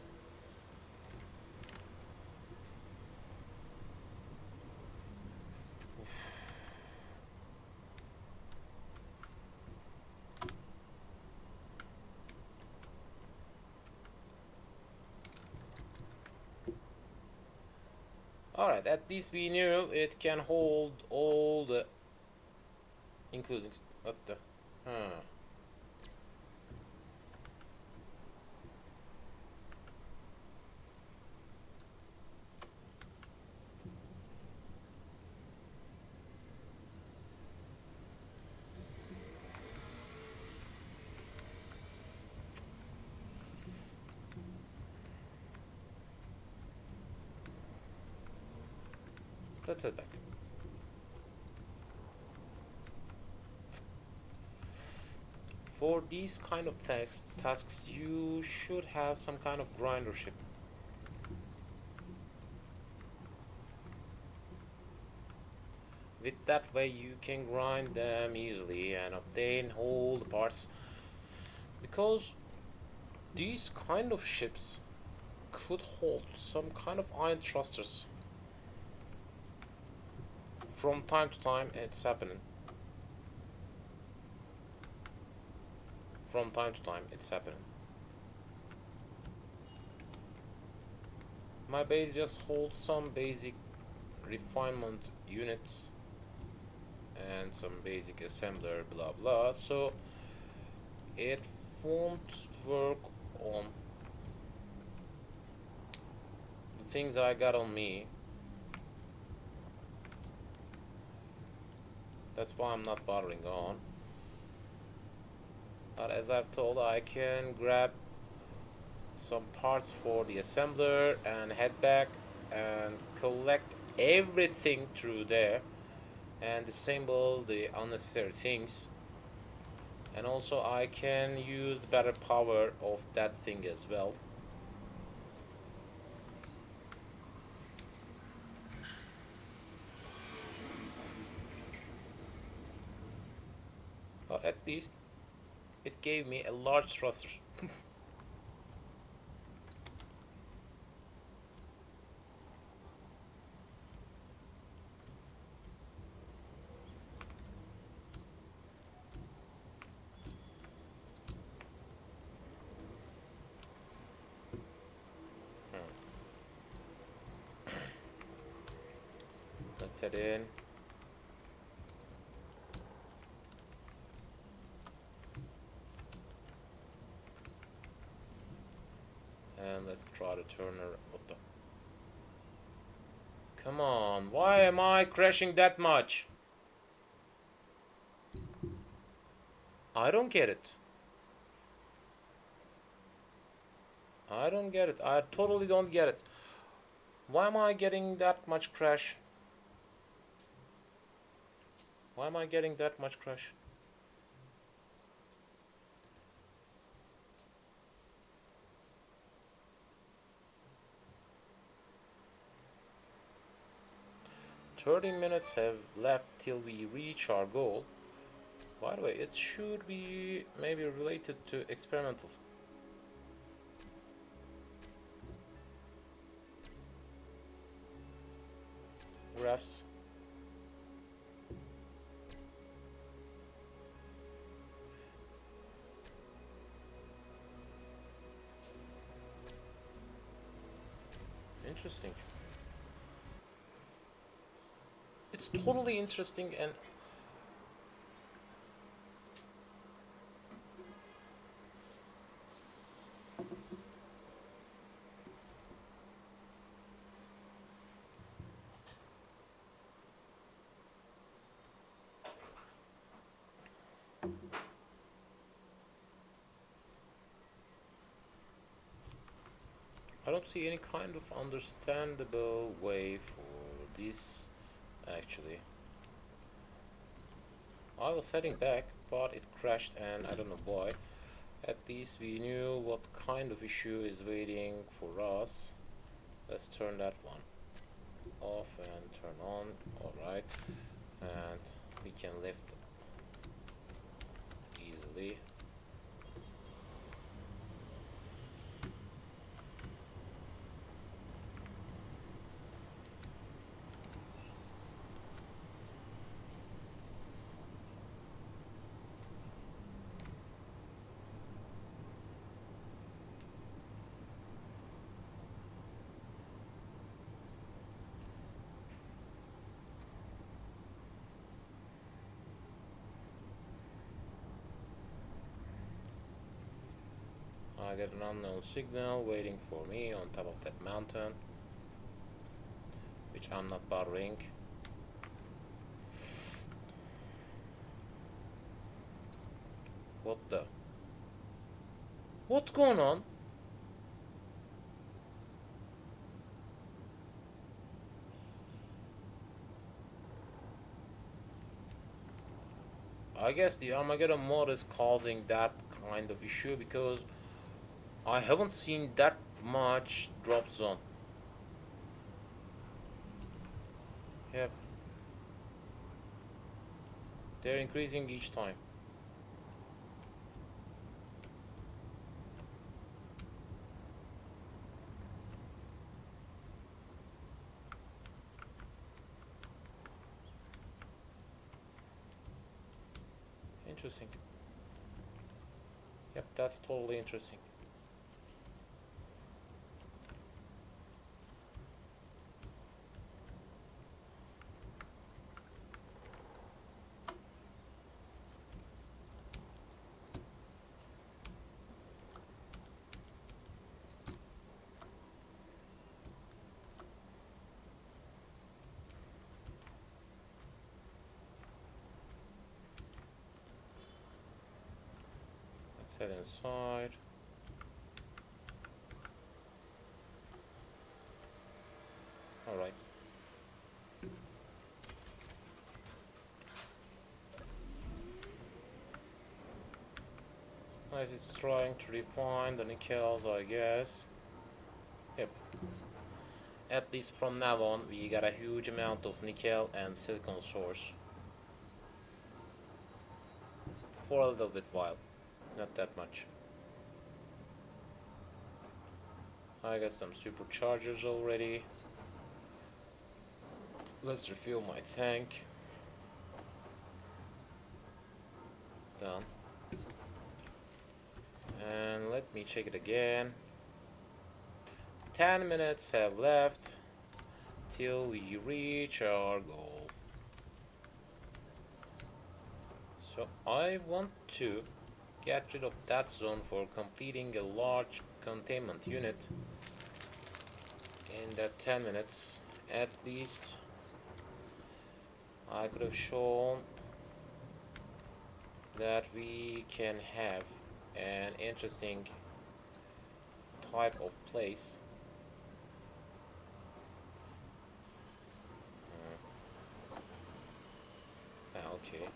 Alright, at least we knew it can hold all the. Including. What the? Huh. Let's head back. For these kind of tasks, you should have some kind of grindership. With that way, you can grind them easily and obtain all the parts. Because these kind of ships could hold some kind of iron thrusters. From time to time, it's happening. From time to time, it's happening. My base just holds some basic refinement units and some basic assembler, blah blah, so it won't work on the things I got on me. That's why I'm not bothering on. But as I've told, I can grab some parts for the assembler and head back and collect everything through there and disassemble the unnecessary things. And also I can use the better power of that thing as well. But at least it gave me a large thruster. Let's head in. And let's try to turn her. What the? Come on, why am I crashing that much? I don't get it. I don't get it. I totally don't get it. Why am I getting that much crash? Why am I getting that much crash? "30 minutes have left till we reach our goal." By the way, it should be maybe related to experimental. Graphs. Interesting. It's totally interesting and I don't see any kind of understandable way for this, actually. I was heading back, but it crashed and I don't know why. At least we knew what kind of issue is waiting for us. Let's turn that one off and turn on. Alright. And we can lift easily. I get an unknown signal waiting for me on top of that mountain, which I'm not bothering. What the? What's going on? I guess the Armageddon mod is causing that kind of issue because I haven't seen that much drop zone. Yep, they're increasing each time. Interesting. Yep, that's totally interesting. Let's head inside. Alright. As it's trying to refine the nickels, I guess. Yep. At least from now on, we got a huge amount of nickel and silicon source. For a little bit while. Not that much. I got some superchargers already. Let's refill my tank. Done. And let me check it again. 10 minutes have left till we reach our goal. So I want to get rid of that zone for completing a large containment unit in that 10 minutes. At least I could have shown that we can have an interesting type of place. Okay.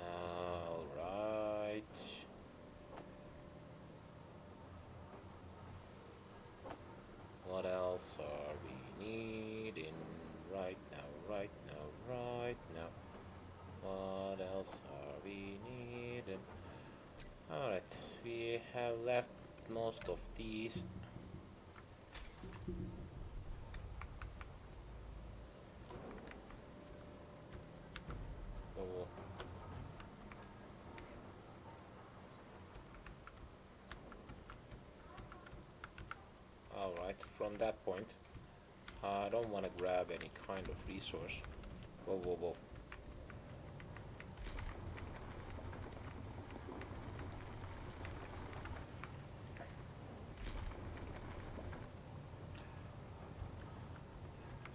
Alright. What else are we needing right now, right now, right now? What else are we needing? Alright, we have left most of these. Oh. Alright, from that point, I don't want to grab any kind of resource. Whoa, whoa, whoa.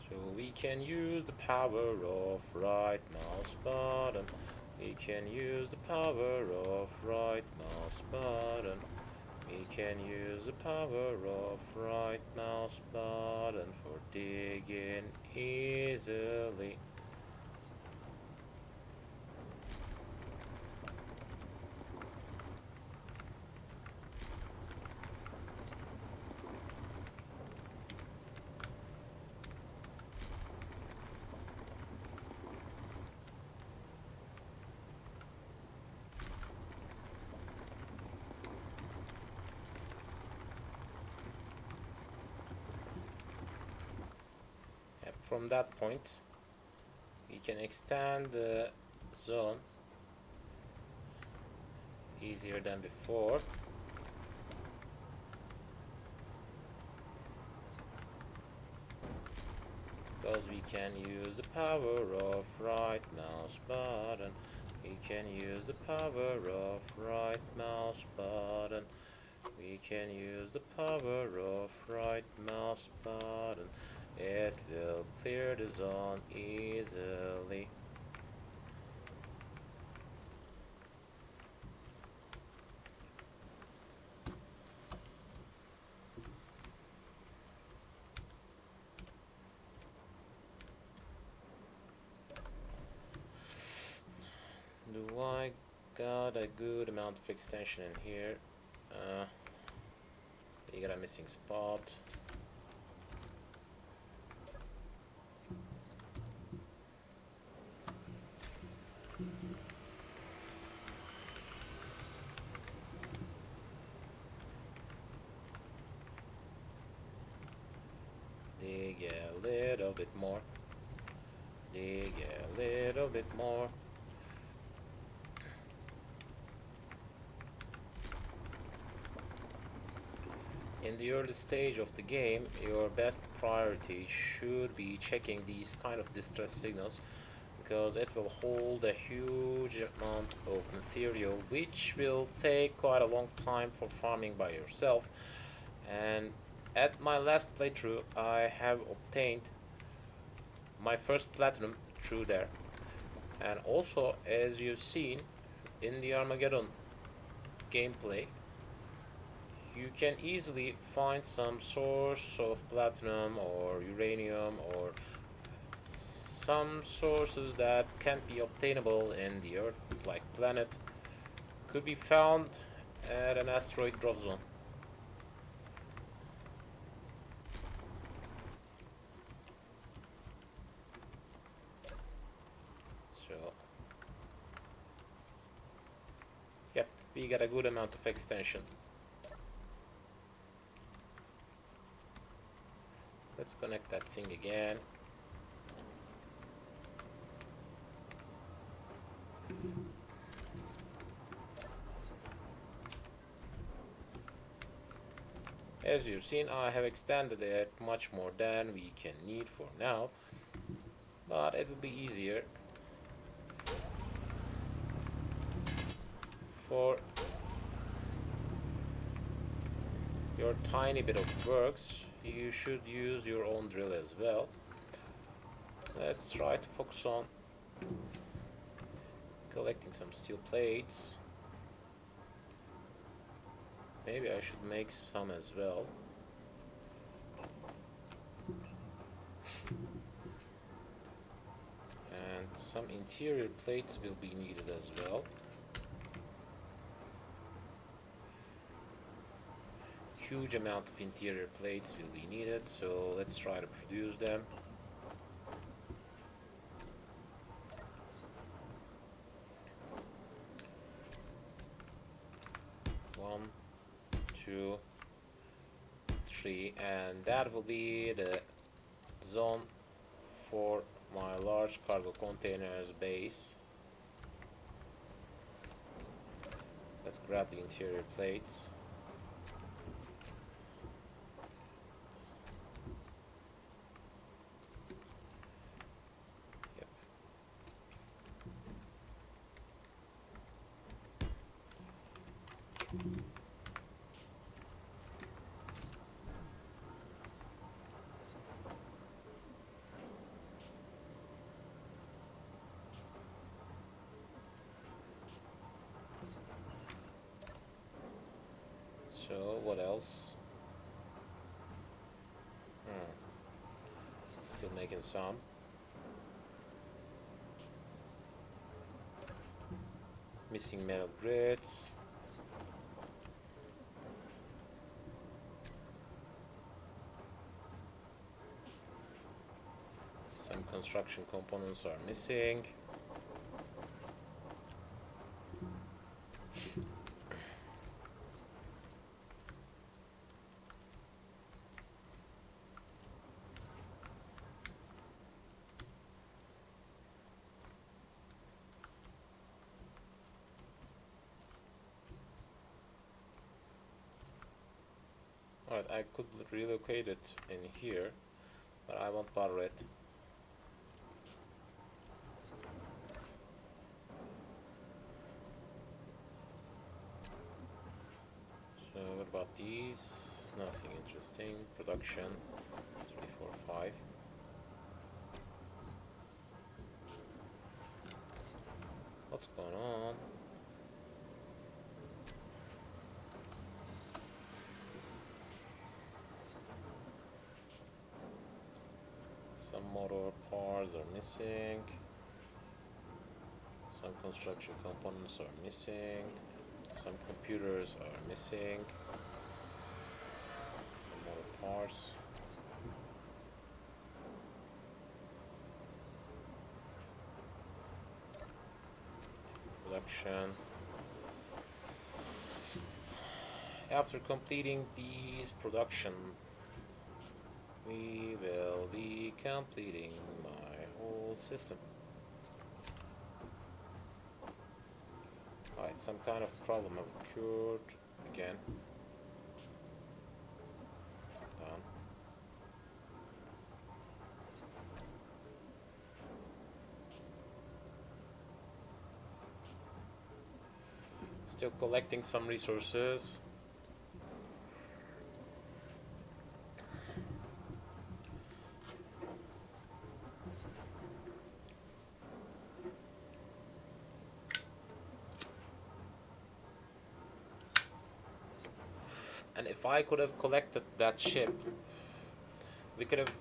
So we can use the power of right mouse button We can use the power of right mouse button. We can use the power of right mouse button for digging easily. And from that point, we can extend the zone easier than before. Because we can use the power of right mouse button. We can use the power of right mouse button. We can use the power of right mouse button. It will clear the zone easily. Do I got a good amount of extension in here? You got a missing spot. Dig a little bit more. Dig a little bit more. In the early stage of the game, your best priority should be checking these kind of distress signals, because it will hold a huge amount of material which will take quite a long time for farming by yourself. And at my last playthrough, I have obtained my first platinum through there. And also, as you've seen in the Armageddon gameplay, you can easily find some source of platinum or uranium or some sources that can't be obtainable in the Earth-like planet could be found at an asteroid drop zone. So, yep, we got a good amount of extension. Let's connect that thing again. As you've seen, I have extended it much more than we can need for now, but it will be easier for your tiny bit of works. You should use your own drill as well. Let's try to focus on collecting some steel plates. Maybe I should make some as well. And some interior plates will be needed as well. Huge amount of interior plates will be needed, so let's try to produce them. One, two, three, and that will be the zone for my large cargo containers base. Let's grab the interior plates. Yep. What else? Still making some. Missing metal grids. Some construction components are missing. Alright, I could relocate it in here, but I won't bother it. So what about these? Nothing interesting. Production 3, 4, 5. What's going on? Some motor parts are missing. Some construction components are missing. Some computers are missing. Some motor parts. Production. After completing these production, we will be completing my whole system. Alright, some kind of problem occurred again. Done. Still collecting some resources. And if I could have collected that ship, we could have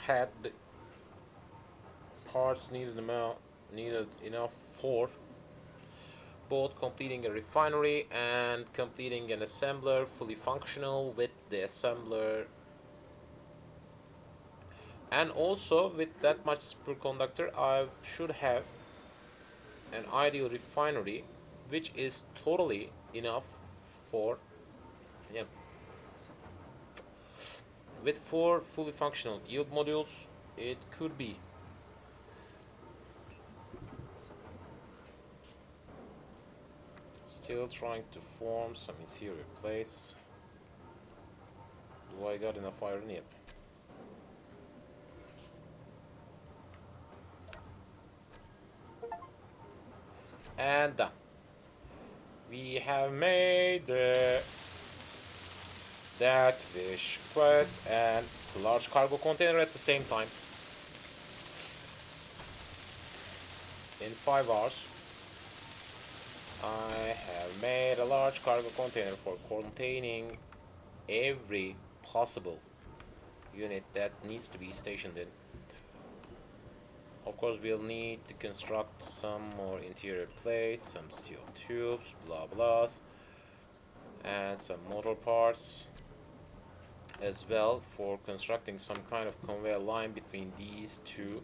had the parts needed enough for both completing a refinery and completing an assembler fully functional with the assembler, and also with that much superconductor I should have an ideal refinery which is totally enough for, yeah, with 4 fully functional yield modules it could be. Still trying to form some interior plates. Do I got enough iron? Yep. And done. We have made that wish quest and large cargo container at the same time. In 5 hours, I have made a large cargo container for containing every possible unit that needs to be stationed in. Of course, we'll need to construct some more interior plates, some steel tubes, blah blahs, and some motor parts as well for constructing some kind of conveyor line between these two.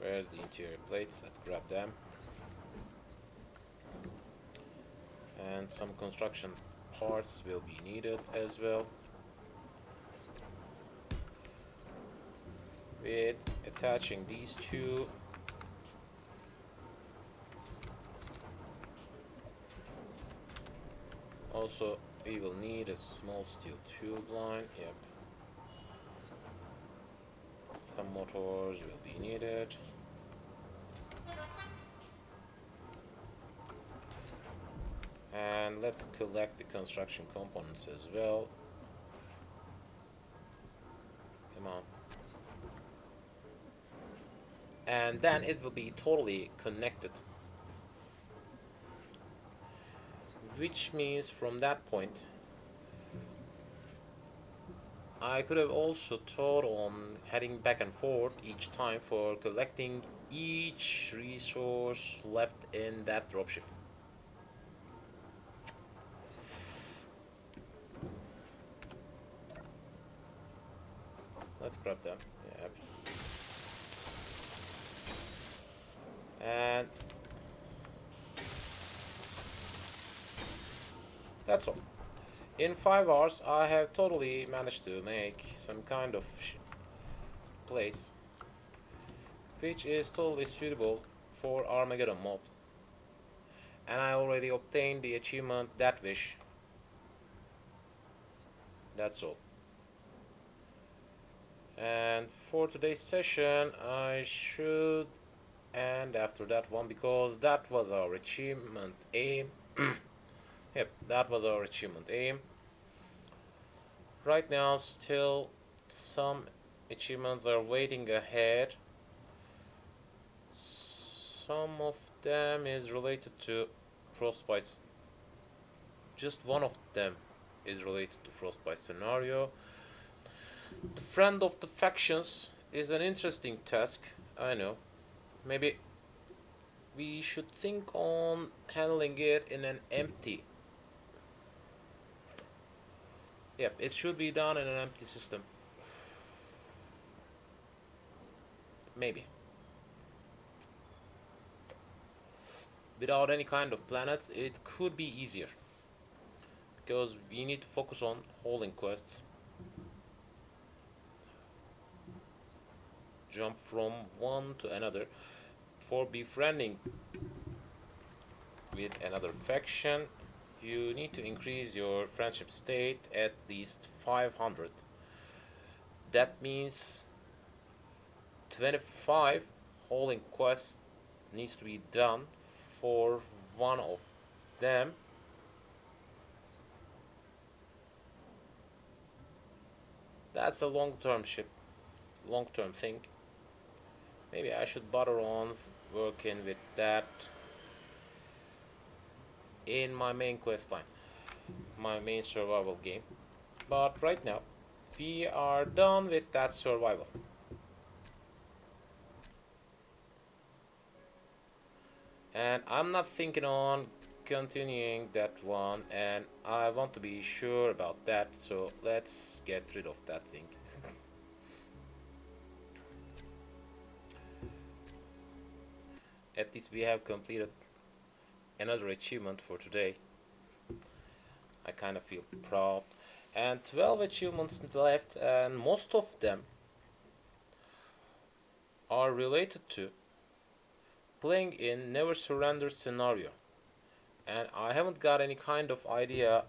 Where's the interior plates? Let's grab them. And some construction parts will be needed as well. With attaching these two, also we will need a small steel tube line. Yep. Some motors will be needed. And let's collect the construction components as well. Come on. And then it will be totally connected. which means from that point I could have also thought on heading back and forth each time for collecting each resource left in that dropship. Let's grab them. Yep. And that's all. In 5 hours, I have totally managed to make some kind of place which is totally suitable for Armageddon mode. And I already obtained the achievement That Wish. That's all. And for today's session, I should end after that one because that was our achievement aim. Yep, that was our achievement aim. Right now, still some achievements are waiting ahead. Some of them is related to Frostbite. Just one of them is related to Frostbite scenario. The Friend of the Factions is an interesting task, I know. Maybe we should think on handling it in an empty. Yep, it should be done in an empty system. Maybe. Without any kind of planets, it could be easier. Because we need to focus on holding quests. Jump from one to another. For befriending with another faction, you need to increase your friendship state at least 500. That means 25 holding quests needs to be done for one of them. That's a long-term thing. Maybe I should bother on working with that in my main quest line, my main survival game. But right now, we are done with that survival. And I'm not thinking on continuing that one, and I want to be sure about that, so let's get rid of that thing. At least we have completed another achievement for today. I kind of feel proud. And 12 achievements left, and most of them are related to playing in Never Surrender scenario. And I haven't got any kind of idea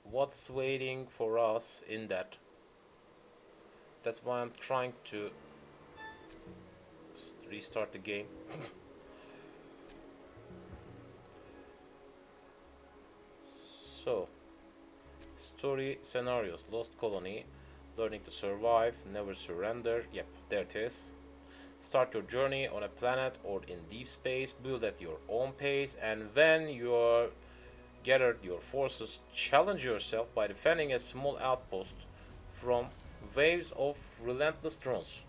what's waiting for us in that. That's why I'm trying to restart the game. So, story scenarios: Lost Colony, Learning to Survive, Never Surrender. Yep, there it is. Start your journey on a planet or in deep space, build at your own pace, and when you are gathered your forces, challenge yourself by defending a small outpost from waves of relentless drones.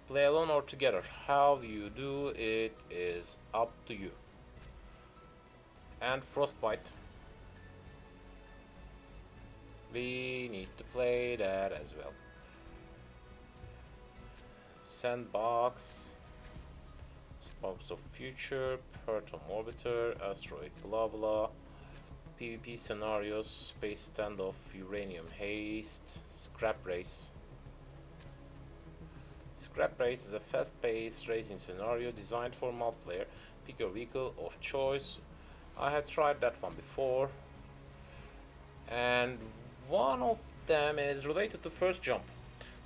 Play alone or together. How you do it is up to you. And Frostbite. We need to play that as well. Sandbox, Sparks of Future, Proton Orbiter, Asteroid blah blah, PvP scenarios, Space Standoff, Uranium Haste, Scrap Race. Scrap Race is a fast-paced racing scenario designed for multiplayer. Pick your vehicle of choice. I have tried that one before, and one of them is related to First Jump.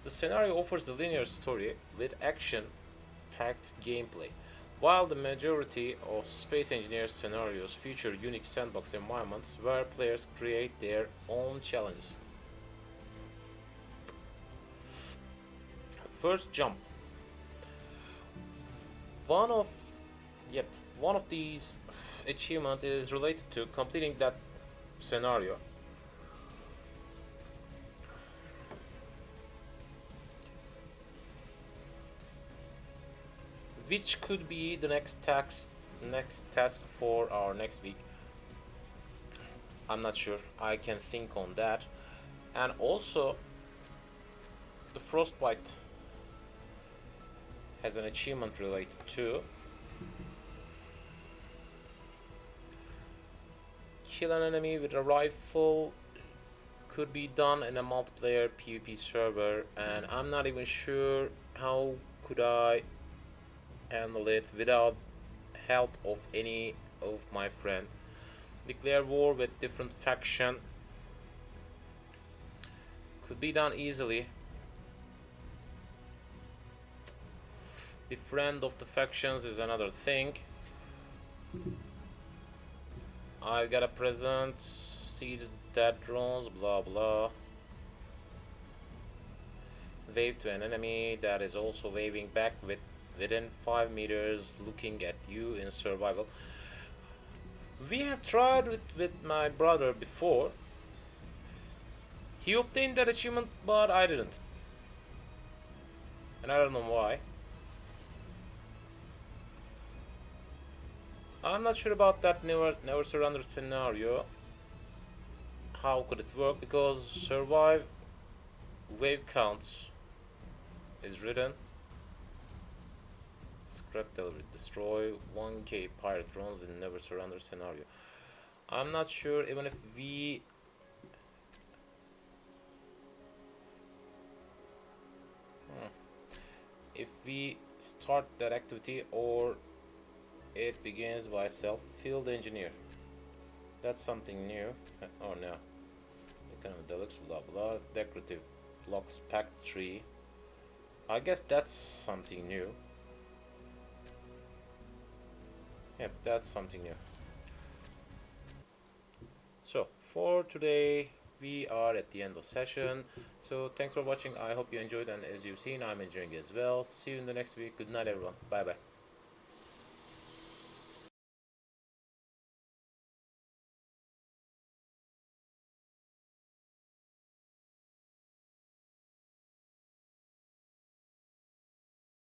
The scenario offers a linear story with action-packed gameplay, while the majority of Space Engineers scenarios feature unique sandbox environments where players create their own challenges. First Jump. One of these achievement is related to completing that scenario. Which could be the next task for our next week. I'm not sure. I can think on that. And also, the Frostbite has an achievement related to kill an enemy with a rifle. Could be done in a multiplayer PvP server, and I'm not even sure how could I handle it without help of any of my friend. Declare war with different faction. Could be done easily. The friend of the factions is another thing. I got a present. See the dead drones, blah blah. Wave to an enemy that is also waving back within 5 meters, looking at you in survival. We have tried with my brother before. He obtained that achievement, but I didn't. And I don't know why. I'm not sure about that never surrender scenario. How could it work? Because survive wave counts is written. Scrap delivery. Destroy 1k pirate drones in never surrender scenario. I'm not sure even if we start that activity or it begins by self. Field engineer. That's something new. Oh no. Economic deluxe, blah blah. Decorative blocks, pack tree. I guess that's something new. Yep, that's something new. So for today we are at the end of session. So thanks for watching. I hope you enjoyed, and as you've seen, I'm enjoying as well. See you in the next week. Good night everyone. Bye bye.